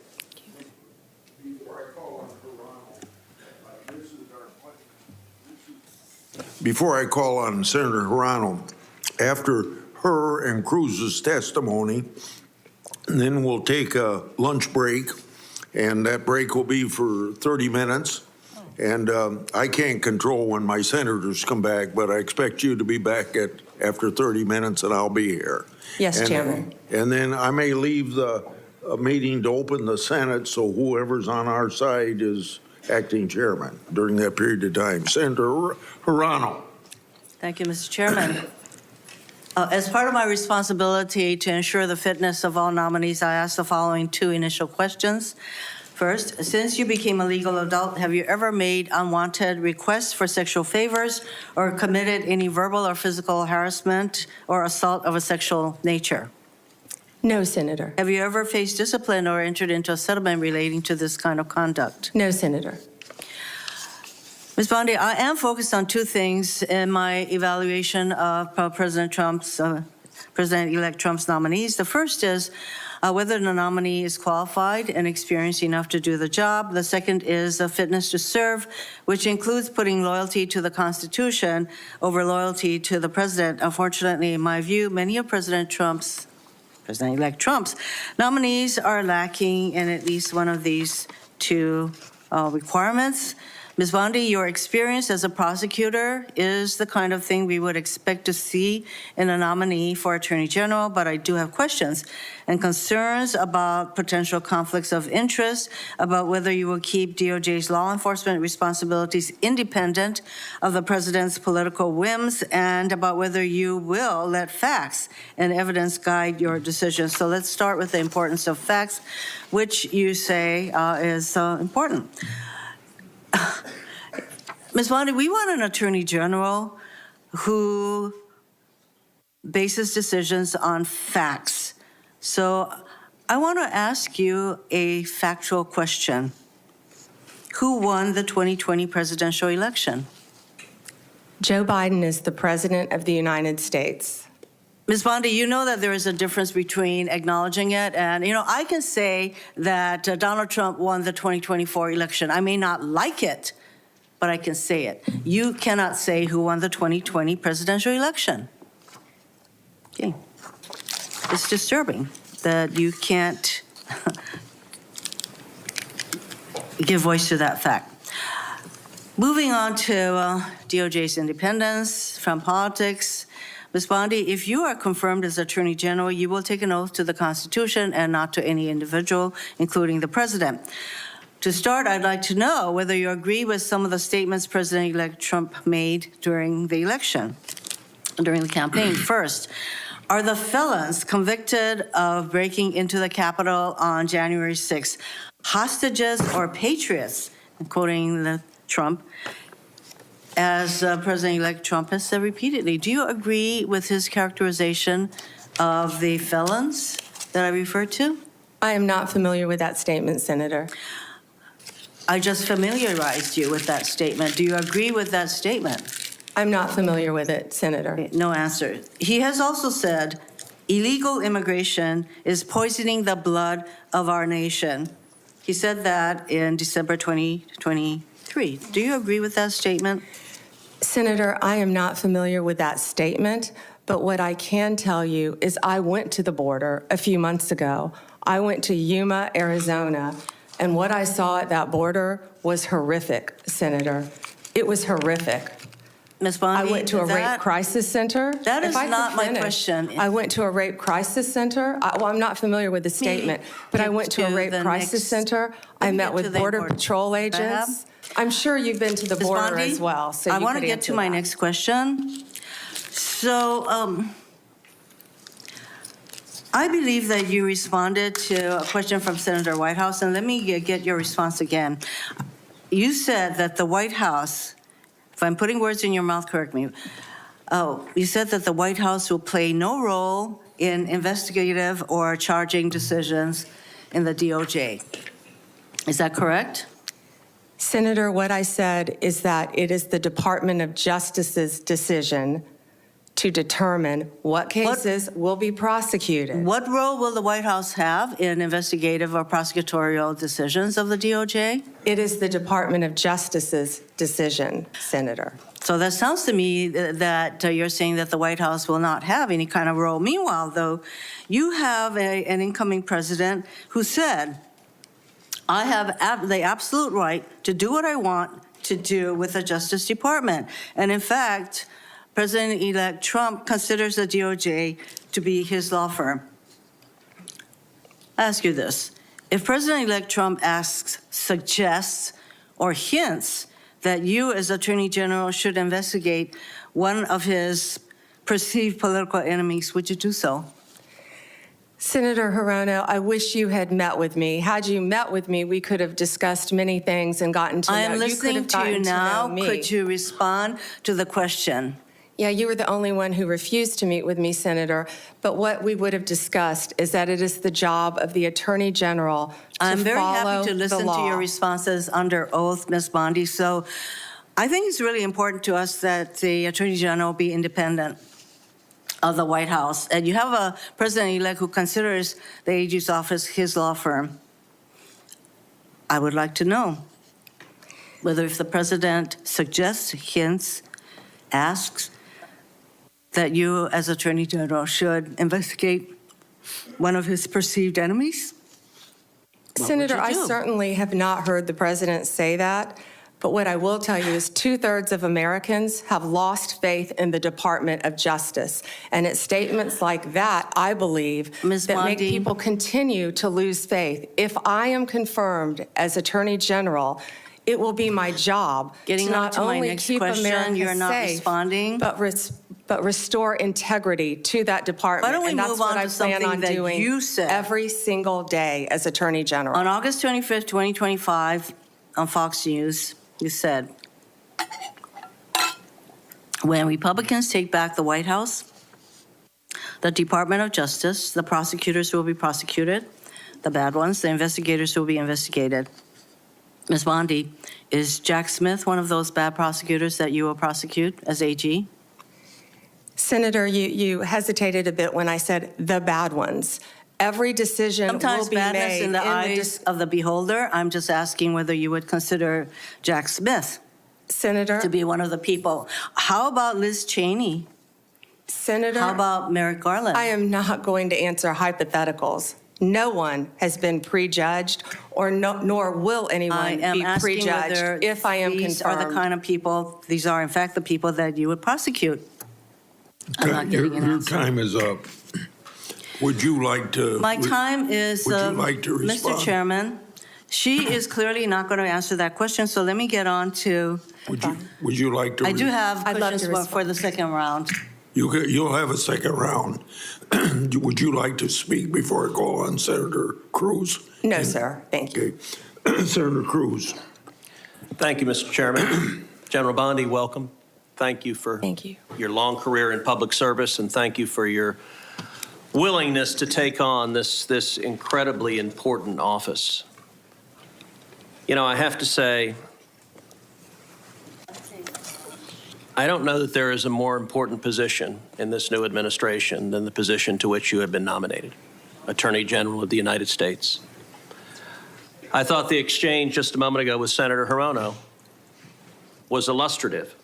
Before I call on Senator Hirano, after her and Cruz's testimony, then we'll take a lunch break, and that break will be for 30 minutes. And I can't control when my senators come back, but I expect you to be back after 30 minutes, and I'll be here. Yes, Chairman. And then I may leave the meeting to open the Senate, so whoever's on our side is acting chairman during that period of time. Senator Hirano. Thank you, Mr. Chairman. As part of my responsibility to ensure the fitness of all nominees, I ask the following two initial questions. First, since you became a legal adult, have you ever made unwanted requests for sexual favors or committed any verbal or physical harassment or assault of a sexual nature? No, Senator. Have you ever faced discipline or entered into a settlement relating to this kind of conduct? No, Senator. Ms. Bondi, I am focused on two things in my evaluation of President-elect Trump's nominees. The first is whether the nominee is qualified and experienced enough to do the job. The second is a fitness to serve, which includes putting loyalty to the Constitution over loyalty to the president. Unfortunately, in my view, many of President-elect Trump's nominees are lacking in at least one of these two requirements. Ms. Bondi, your experience as a prosecutor is the kind of thing we would expect to see in a nominee for Attorney General, but I do have questions and concerns about potential conflicts of interest, about whether you will keep DOJ's law enforcement responsibilities independent of the president's political whims, and about whether you will let facts and evidence guide your decisions. So let's start with the importance of facts, which you say is important. Ms. Bondi, we want an Attorney General who bases decisions on facts. So I want to ask you a factual question. Who won the 2020 presidential election? Joe Biden is the President of the United States. Ms. Bondi, you know that there is a difference between acknowledging it and, I can say that Donald Trump won the 2024 election. I may not like it, but I can say it. You cannot say who won the 2020 presidential election. Okay. It's disturbing that you can't give voice to that fact. Moving on to DOJ's independence from politics. Ms. Bondi, if you are confirmed as Attorney General, you will take an oath to the Constitution and not to any individual, including the President. To start, I'd like to know whether you agree with some of the statements President-elect Trump made during the election, during the campaign. First, are the felons convicted of breaking into the Capitol on January 6th hostages or patriots, quoting Trump, as President-elect Trump has said repeatedly? Do you agree with his characterization of the felons that I referred to? I am not familiar with that statement, Senator. I just familiarized you with that statement. Do you agree with that statement? I'm not familiar with it, Senator. Okay, no answer. He has also said illegal immigration is poisoning the blood of our nation. He said that in December 2023. Do you agree with that statement? Senator, I am not familiar with that statement, but what I can tell you is I went to the border a few months ago. I went to Yuma, Arizona, and what I saw at that border was horrific, Senator. It was horrific. Ms. Bondi, I went to a rape crisis center. That is If I could not my finish, question. I went to a rape crisis center. Well, I'm not familiar with the statement, but I went to a rape crisis center. I met with Border Patrol agents. I'm sure you've been to the Ms. border Bondi, as well, so I you want to could get to answer my that. next question. So, I believe that you responded to a question from Senator Whitehouse, and let me get your response again. You said that the White House, if I'm putting words in your mouth, correct me. Oh, you said that the White House will play no role in investigative or charging decisions in the DOJ. Is that correct? Senator, what I said is that it is the Department of Justice's decision to determine what cases will be prosecuted. What role will the White House have in investigative or prosecutorial decisions of the DOJ? It is the Department of Justice's decision, Senator. So that sounds to me that you're saying that the White House will not have any kind of role. Meanwhile, though, you have an incoming president who said, I have the absolute right to do what I want to do with the Justice Department. And in fact, President-elect Trump considers the DOJ to be his law firm. I ask you this. If President-elect Trump asks, suggests, or hints that you as Attorney General should investigate one of his perceived political enemies, would you do so? Senator Hirono, I wish you had met with me. Had you met with me, we could have discussed many things and gotten to know. I am You could listening have to you gotten to now. know me. Could you respond to the question? Yeah, you were the only one who refused to meet with me, Senator. But what we would have discussed is that it is the job of the Attorney General to I'm very follow happy to the listen to law. your responses under oath, Ms. Bondi. So I think it's really important to us that the Attorney General be independent of the White House. And you have a president-elect who considers the AG's office his law firm. I would like to know whether if the president suggests, hints, asks, that you as Attorney General should investigate one of his perceived enemies? What would Senator, you I do? certainly have not heard the president say that. But what I will tell you is 2/3 of Americans have lost faith in the Department of Justice. And it's statements like that, I believe, Ms. that make Bondi. people continue to lose faith. If I am confirmed as Attorney General, it will be my job Getting to on not to my only next keep question, America you're not safe, responding. but restore integrity to that department. Why don't we and that's move what on I to plan something on that doing you said. every single day as Attorney General. On August 25th, 2025, on Fox News, you said, when Republicans take back the White House, the Department of Justice, the prosecutors will be prosecuted, the bad ones, the investigators will be investigated. Ms. Bondi, is Jack Smith one of those bad prosecutors that you will prosecute as AG? Senator, you hesitated a bit when I said the bad ones. Every decision Sometimes will be badness made in the eyes of the beholder. I'm just asking whether you would consider Jack Smith Senator, to be one of the people. How about Liz Cheney? Senator, How about Merrick Garland? I am not going to answer hypotheticals. No one has been prejudged, or nor will I anyone am be asking whether prejudged if I am these confirmed. are the kind of people, these are in fact the people that you would prosecute. I'm not getting an Your answer. time is up. Would you like to? My time is, Would you like to Mr. respond? Chairman, she is clearly not going to answer that question, so let me get on to, Would you like to? I do have I'd love questions to respond. for the second round. You'll have a second round. Would you like to speak before I call on Senator Cruz? No, sir. Thank you. Okay. Senator Cruz. Thank you, Mr. Chairman. General Bondi, welcome. Thank you for your long career in public service, and thank you for your willingness to take on this incredibly important office. You know, I have to say, I don't know that there is a more important position in this new administration than the position to which you have been nominated, Attorney General of the United States. I thought the exchange just a moment ago with Senator Hirono was illustrative.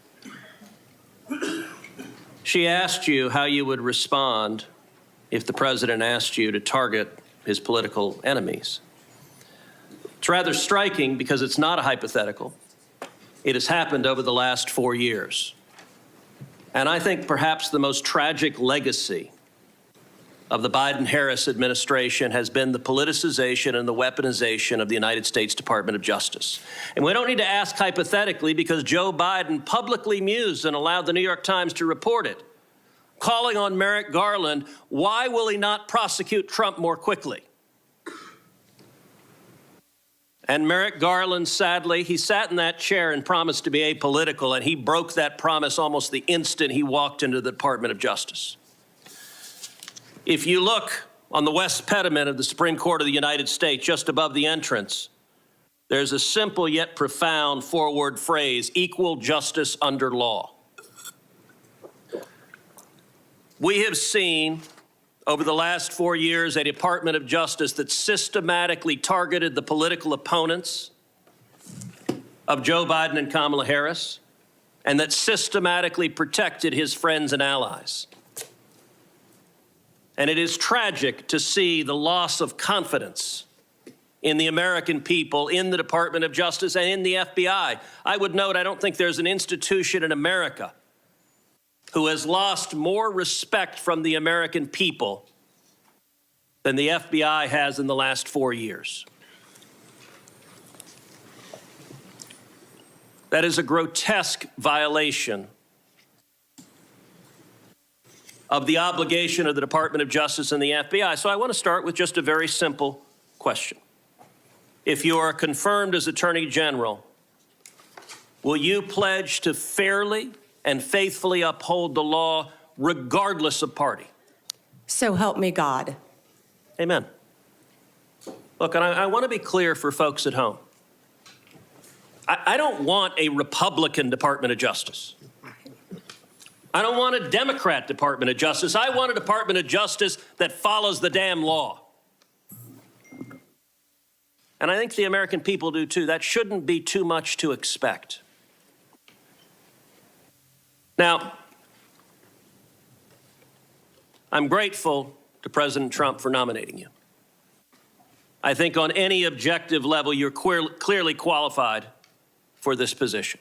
She asked you how you would respond if the president asked you to target his political enemies. It's rather striking because it's not a hypothetical. It has happened over the last 4 years. And I think perhaps the most tragic legacy of the Biden-Harris administration has been the politicization and the weaponization of the United States Department of Justice. And we don't need to ask hypothetically because Joe Biden publicly mused and allowed the New York Times to report it, calling on Merrick Garland, why will he not prosecute Trump more quickly? And Merrick Garland, sadly, he sat in that chair and promised to be apolitical, and he broke that promise almost the instant he walked into the Department of Justice. If you look on the west pediment of the Supreme Court of the United States, just above the entrance, there's a simple yet profound four-word phrase, equal justice under law. We have seen over the last 4 years a Department of Justice that systematically targeted the political opponents of Joe Biden and Kamala Harris, and that systematically protected his friends and allies. And it is tragic to see the loss of confidence in the American people, in the Department of Justice, and in the FBI. I would note, I don't think there's an institution in America who has lost more respect from the American people than the FBI has in the last 4 years. That is a grotesque violation of the obligation of the Department of Justice and the FBI. So I want to start with just a very simple question. If you are confirmed as Attorney General, will you pledge to fairly and faithfully uphold the law regardless of party? So help me God. Amen. Look, and I want to be clear for folks at home. I don't want a Republican Department of Justice. I don't want a Democrat Department of Justice. I want a Department of Justice that follows the damn law. And I think the American people do too. That shouldn't be too much to expect. Now, I'm grateful to President Trump for nominating you. I think on any objective level, you're clearly qualified for this position.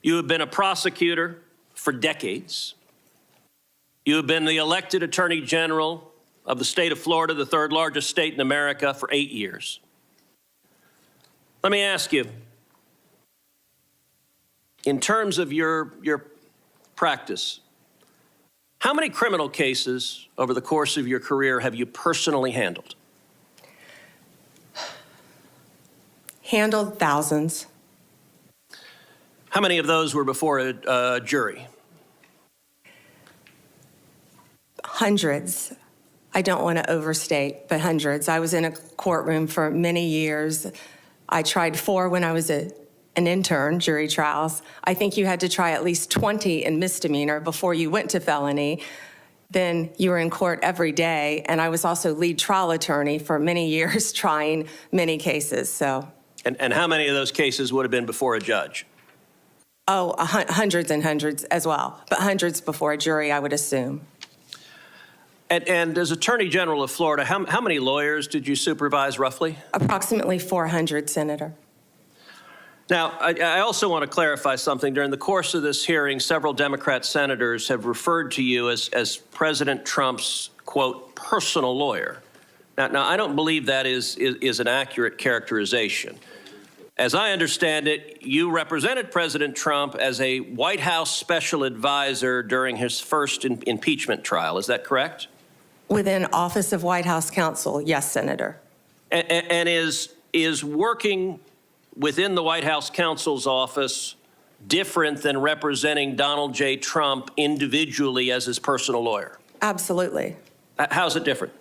You have been a prosecutor for decades. You have been the elected Attorney General of the state of Florida, the third largest state in America, for 8 years. Let me ask you, in terms of your practice, how many criminal cases over the course of your career have you personally handled? Handled thousands. How many of those were before a jury? Hundreds. I don't want to overstate, but hundreds. I was in a courtroom for many years. I tried 4 when I was an intern, jury trials. I think you had to try at least 20 in misdemeanor before you went to felony. Then you were in court every day, and I was also lead trial attorney for many years trying many cases, so. And how many of those cases would have been before a judge? Oh, hundreds and hundreds as well, but hundreds before a jury, I would assume. And as Attorney General of Florida, how many lawyers did you supervise roughly? Approximately 400, Senator. Now, I also want to clarify something. During the course of this hearing, several Democrat senators have referred to you as President Trump's, quote, personal lawyer. Now I don't believe that is an accurate characterization. As I understand it, you represented President Trump as a White House special advisor during his first impeachment trial. Is that correct? Within Office of White House Counsel, yes, Senator. And is working within the White House counsel's office different than representing Donald J. Trump individually as his personal lawyer? Absolutely. How's it different?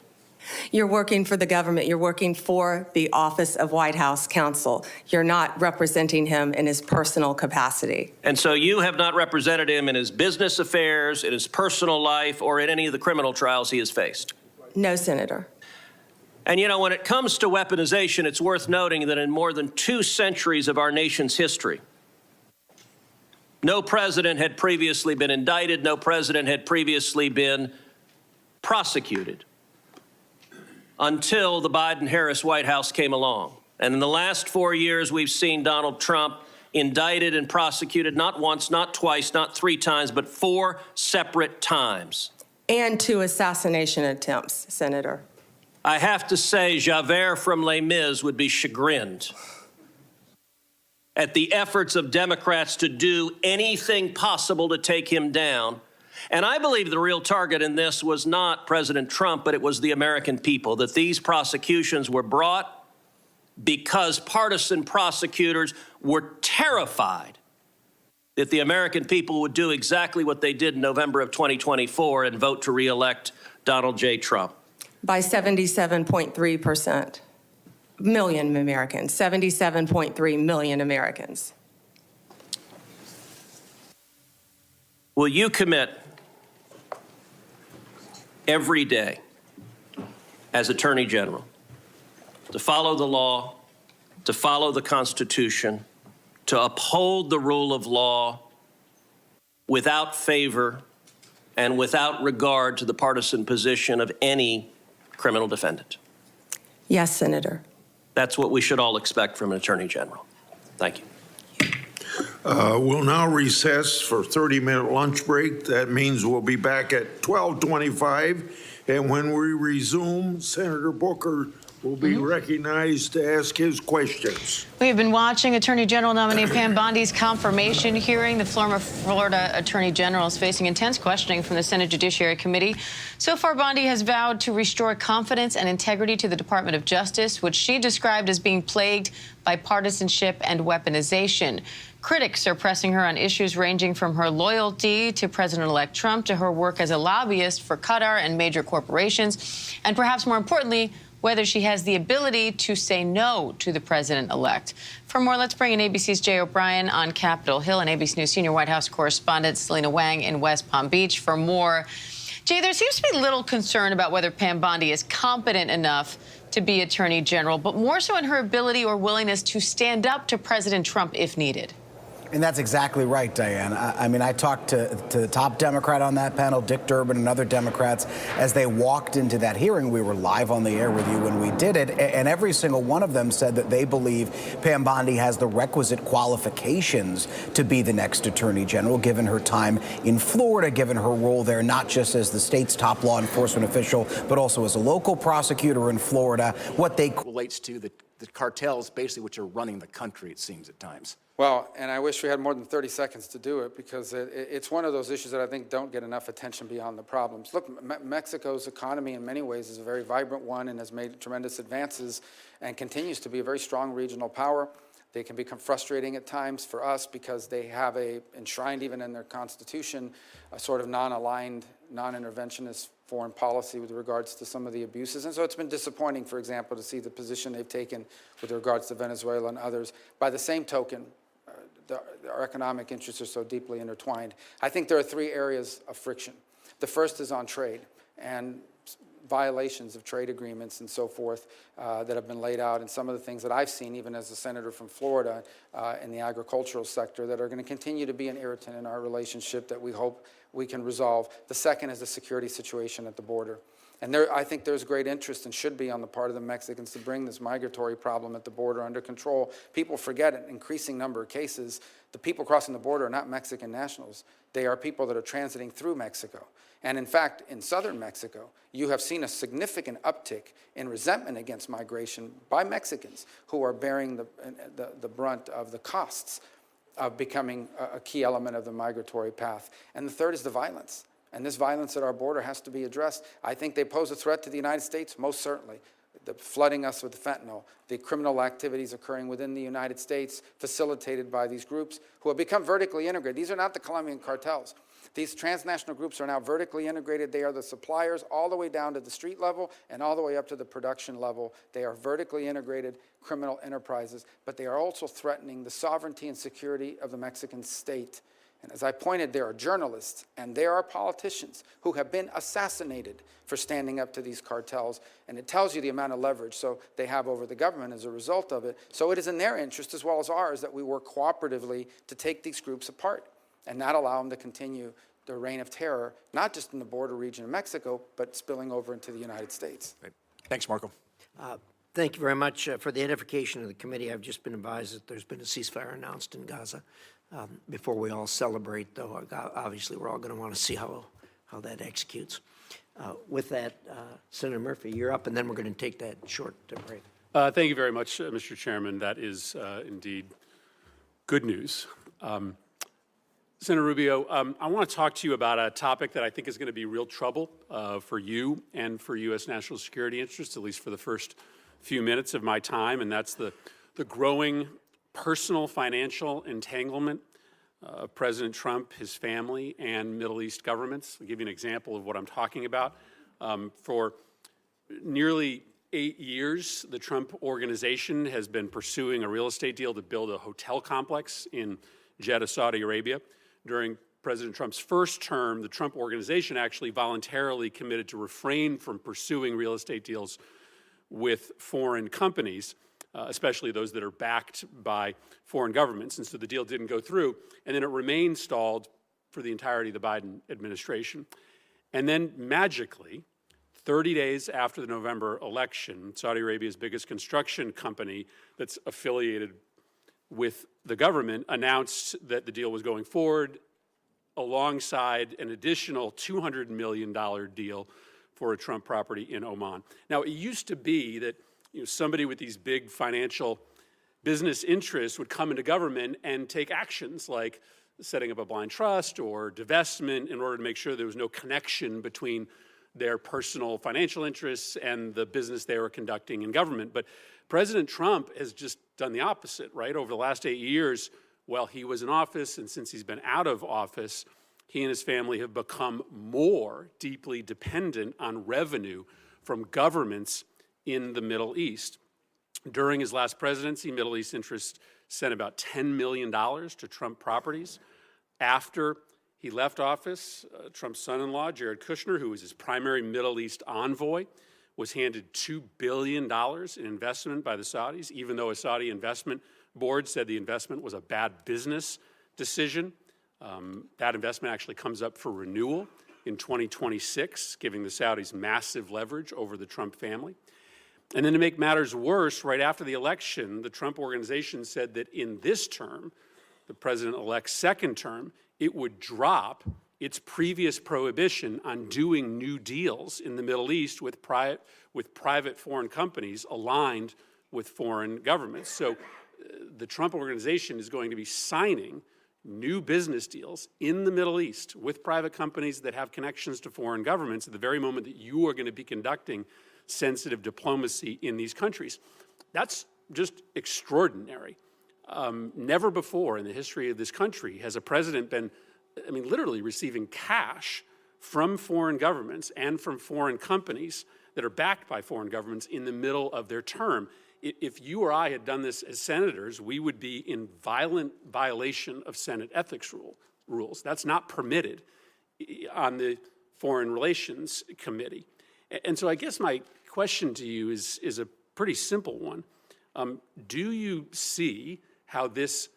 You're working for the government. You're working for the Office of White House Counsel. You're not representing him in his personal capacity. And so you have not represented him in his business affairs, in his personal life, or in any of the criminal trials he has faced? No, Senator. And you know, when it comes to weaponization, it's worth noting that in more than 2 centuries of our nation's history, no president had previously been indicted, no president had previously been prosecuted until the Biden-Harris White House came along. And in the last 4 years, we've seen Donald Trump indicted and prosecuted not once, not twice, not 3 times, but 4 separate times. And 2 assassination attempts, Senator. I have to say, Javert from Les Mis would be chagrined at the efforts of Democrats to do anything possible to take him down. And I believe the real target in this was not President Trump, but it was the American people, that these prosecutions were brought because partisan prosecutors were terrified that the American people would do exactly what they did in November of 2024 and vote to reelect Donald J. Trump. By 77.3%. Million Americans, 77.3 million Americans. Will you commit every day as Attorney General to follow the law, to follow the Constitution, to uphold the rule of law without favor and without regard to the partisan position of any criminal defendant? Yes, Senator. That's what we should all expect from an Attorney General. Thank you. We'll now recess for 30-minute lunch break. That means we'll be back at 12:25. And when we resume, Senator Booker will be recognized to ask his questions. We have been watching Attorney General nominee Pam Bondi's confirmation hearing. The former Florida Attorney General is facing intense questioning from the Senate Judiciary Committee. So far, Bondi has vowed to restore confidence and integrity to the Department of Justice, which she described as being plagued by partisanship and weaponization. Critics are pressing her on issues ranging from her loyalty to President-elect Trump to her work as a lobbyist for Qatar and major corporations, and perhaps more importantly, whether she has the ability to say no to the president-elect. For more, let's bring in ABC's Jay O'Brien on Capitol Hill and ABC News senior White House correspondent Selena Wang in West Palm Beach for more. Jay, there seems to be little concern about whether Pam Bondi is competent enough to be Attorney General, but more so in her ability or willingness to stand up to President Trump if needed. And that's exactly right, Diane. I mean, I talked to the top Democrat on that panel, Dick Durbin, and other Democrats as they walked into that hearing. We were live on the air with you when we did it, and every single one of them said that they believe Pam Bondi has the requisite qualifications to be the next Attorney General, given her time in Florida, given her role there, not just as the state's top law enforcement official, but also as a local prosecutor in Florida. What they relates to the cartels, basically, which are running the country, it seems at times. Well, and I wish we had more than 30 seconds to do it, because it's one of those issues that I think don't get enough attention beyond the problems. Look, Mexico's economy in many ways is a very vibrant one and has made tremendous advances and continues to be a very strong regional power. They can become frustrating at times for us because they have enshrined even in their constitution, a sort of non-aligned, non-interventionist foreign policy with regards to some of the abuses. And so it's been disappointing, for example, to see the position they've taken with regards to Venezuela and others. By the same token, our economic interests are so deeply intertwined. I think there are 3 areas of friction. The first is on trade and violations of trade agreements and so forth that have been laid out, and some of the things that I've seen, even as a senator from Florida, in the agricultural sector, that are going to continue to be an irritant in our relationship that we hope we can resolve. The second is the security situation at the border. And I think there's great interest and should be on the part of the Mexicans to bring this migratory problem at the border under control. People forget an increasing number of cases. The people crossing the border are not Mexican nationals. They are people that are transiting through Mexico. And in fact, in southern Mexico, you have seen a significant uptick in resentment against migration by Mexicans who are bearing the brunt of the costs of becoming a key element of the migratory path. And the third is the violence. And this violence at our border has to be addressed. I think they pose a threat to the United States, most certainly. The flooding us with fentanyl, the criminal activities occurring within the United States, facilitated by these groups who have become vertically integrated. These are not the Colombian cartels. These transnational groups are now vertically integrated. They are the suppliers all the way down to the street level and all the way up to the production level. They are vertically integrated criminal enterprises, but they are also threatening the sovereignty and security of the Mexican state. And as I pointed, there are journalists and there are politicians who have been assassinated for standing up to these cartels. And it tells you the amount of leverage so they have over the government as a result of it. So it is in their interest as well as ours that we work cooperatively to take these groups apart and not allow them to continue their reign of terror, not just in the border region of Mexico, but spilling over into the United States. Thanks, Marco. Thank you very much for the edification of the committee. I've just been advised that there's been a ceasefire announced in Gaza. Before we all celebrate, though, obviously we're all going to want to see how that executes. With that, Senator Murphy, you're up, and then we're going to take that short break. Thank you very much, Mr. Chairman. That is indeed good news. Senator Rubio, I want to talk to you about a topic that I think is going to be real trouble for you and for U.S. national security interests, at least for the first few minutes of my time, and that's the growing personal financial entanglement of President Trump, his family, and Middle East governments. I'll give you an example of what I'm talking about. For nearly 8 years, the Trump organization has been pursuing a real estate deal to build a hotel complex in Jeddah, Saudi Arabia. During President Trump's first term, the Trump organization actually voluntarily committed to refrain from pursuing real estate deals with foreign companies, especially those that are backed by foreign governments. And so the deal didn't go through, and then it remained stalled for the entirety of the Biden administration. And then magically, 30 days after the November election, Saudi Arabia's biggest construction company that's affiliated with the government announced that the deal was going forward alongside an additional $200 million deal for a Trump property in Oman. Now, it used to be that somebody with these big financial business interests would come into government and take actions like setting up a blind trust or divestment in order to make sure there was no connection between their personal financial interests and the business they were conducting in government. But President Trump has just done the opposite, right? Over the last 8 years, while he was in office and since he's been out of office, he and his family have become more deeply dependent on revenue from governments in the Middle East. During his last presidency, Middle East interests sent about $10 million to Trump properties. After he left office, Trump's son-in-law, Jared Kushner, who was his primary Middle East envoy, was handed $2 billion in investment by the Saudis, even though a Saudi investment board said the investment was a bad business decision. That investment actually comes up for renewal in 2026, giving the Saudis massive leverage over the Trump family. And then to make matters worse, right after the election, the Trump organization said that in this term, the president-elect's second term, it would drop its previous prohibition on doing new deals in the Middle East with private foreign companies aligned with foreign governments. So the Trump organization is going to be signing new business deals in the Middle East with private companies that have connections to foreign governments at the very moment that you are going to be conducting sensitive diplomacy in these countries. That's just extraordinary. Never before in the history of this country has a president been, literally receiving cash from foreign governments and from foreign companies that are backed by foreign governments in the middle of their term. If you or I had done this as senators, we would be in violent violation of Senate ethics rules. That's not permitted on the Foreign Relations Committee. And so I guess my question to you is a pretty simple one. Do you see how this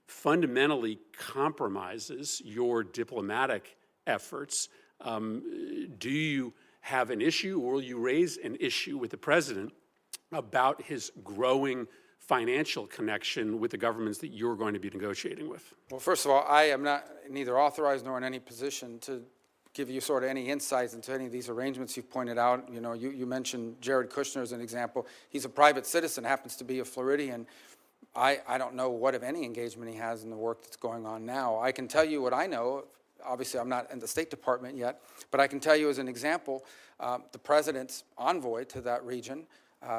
fundamentally compromises your diplomatic efforts? Do you have an issue, or will you raise an issue with the president about his growing financial connection with the governments that you're going to be negotiating with? Well, first of all, I am not neither authorized nor in any position to give you sort of any insights into any of these arrangements you've pointed out. You mentioned Jared Kushner as an example. He's a private citizen, happens to be a Floridian. I don't know what, if any, engagement he has in the work that's going on now. I can tell you what I know. Obviously, I'm not in the State Department yet, but I can tell you as an example, the president's envoy to that region,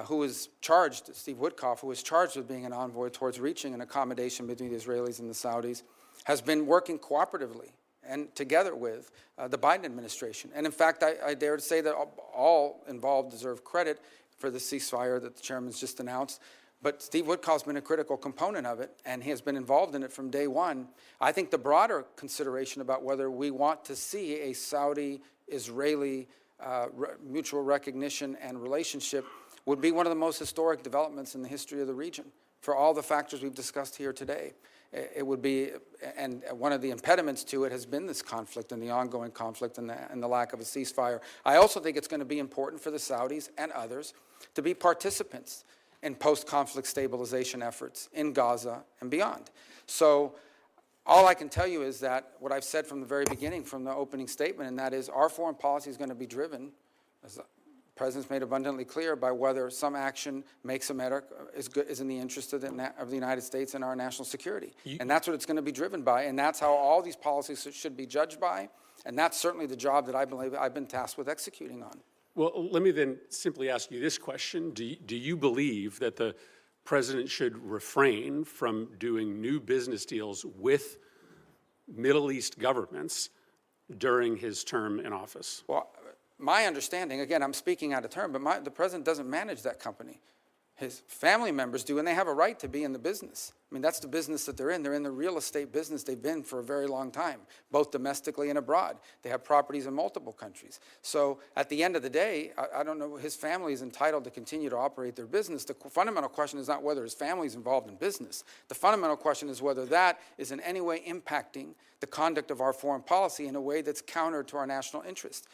who was charged, Steve Witkoff, who was charged with being an envoy towards reaching an accommodation between the Israelis and the Saudis, has been working cooperatively and together with the Biden administration. And in fact, I dare to say that all involved deserve credit for the ceasefire that the chairman's just announced. But Steve Witkoff's been a critical component of it, and he has been involved in it from day one. I think the broader consideration about whether we want to see a Saudi-Israeli mutual recognition and relationship would be one of the most historic developments in the history of the region. for all the factors we've discussed here today. It would be, and one of the impediments to it has been this conflict and the ongoing conflict and the lack of a ceasefire. I also think it's going to be important for the Saudis and others to be participants in post-conflict stabilization efforts in Gaza and beyond. So all I can tell you is that what I've said from the very beginning, from the opening statement, and that is our foreign policy is going to be driven, as the President's made abundantly clear, by whether some action makes America is in the interest of the United States and our national security. And that's what it's going to be driven by, and that's how all these policies should be judged by, and that's certainly the job that I believe I've been tasked with executing on. Well, let me then simply ask you this question. Do you believe that the President should refrain from doing new business deals with Middle East governments during his term in office? Well, my understanding, again, I'm speaking out of turn, but the President doesn't manage that company. His family members do, and they have a right to be in the business. I mean, that's the business that they're in. They're in the real estate business. They've been for a very long time, both domestically and abroad. They have properties in multiple countries. So at the end of the day, I don't know, his family is entitled to continue to operate their business. The fundamental question is not whether his family is involved in business. The fundamental question is whether that is in any way impacting the conduct of our foreign policy in a way that's counter to our national interest.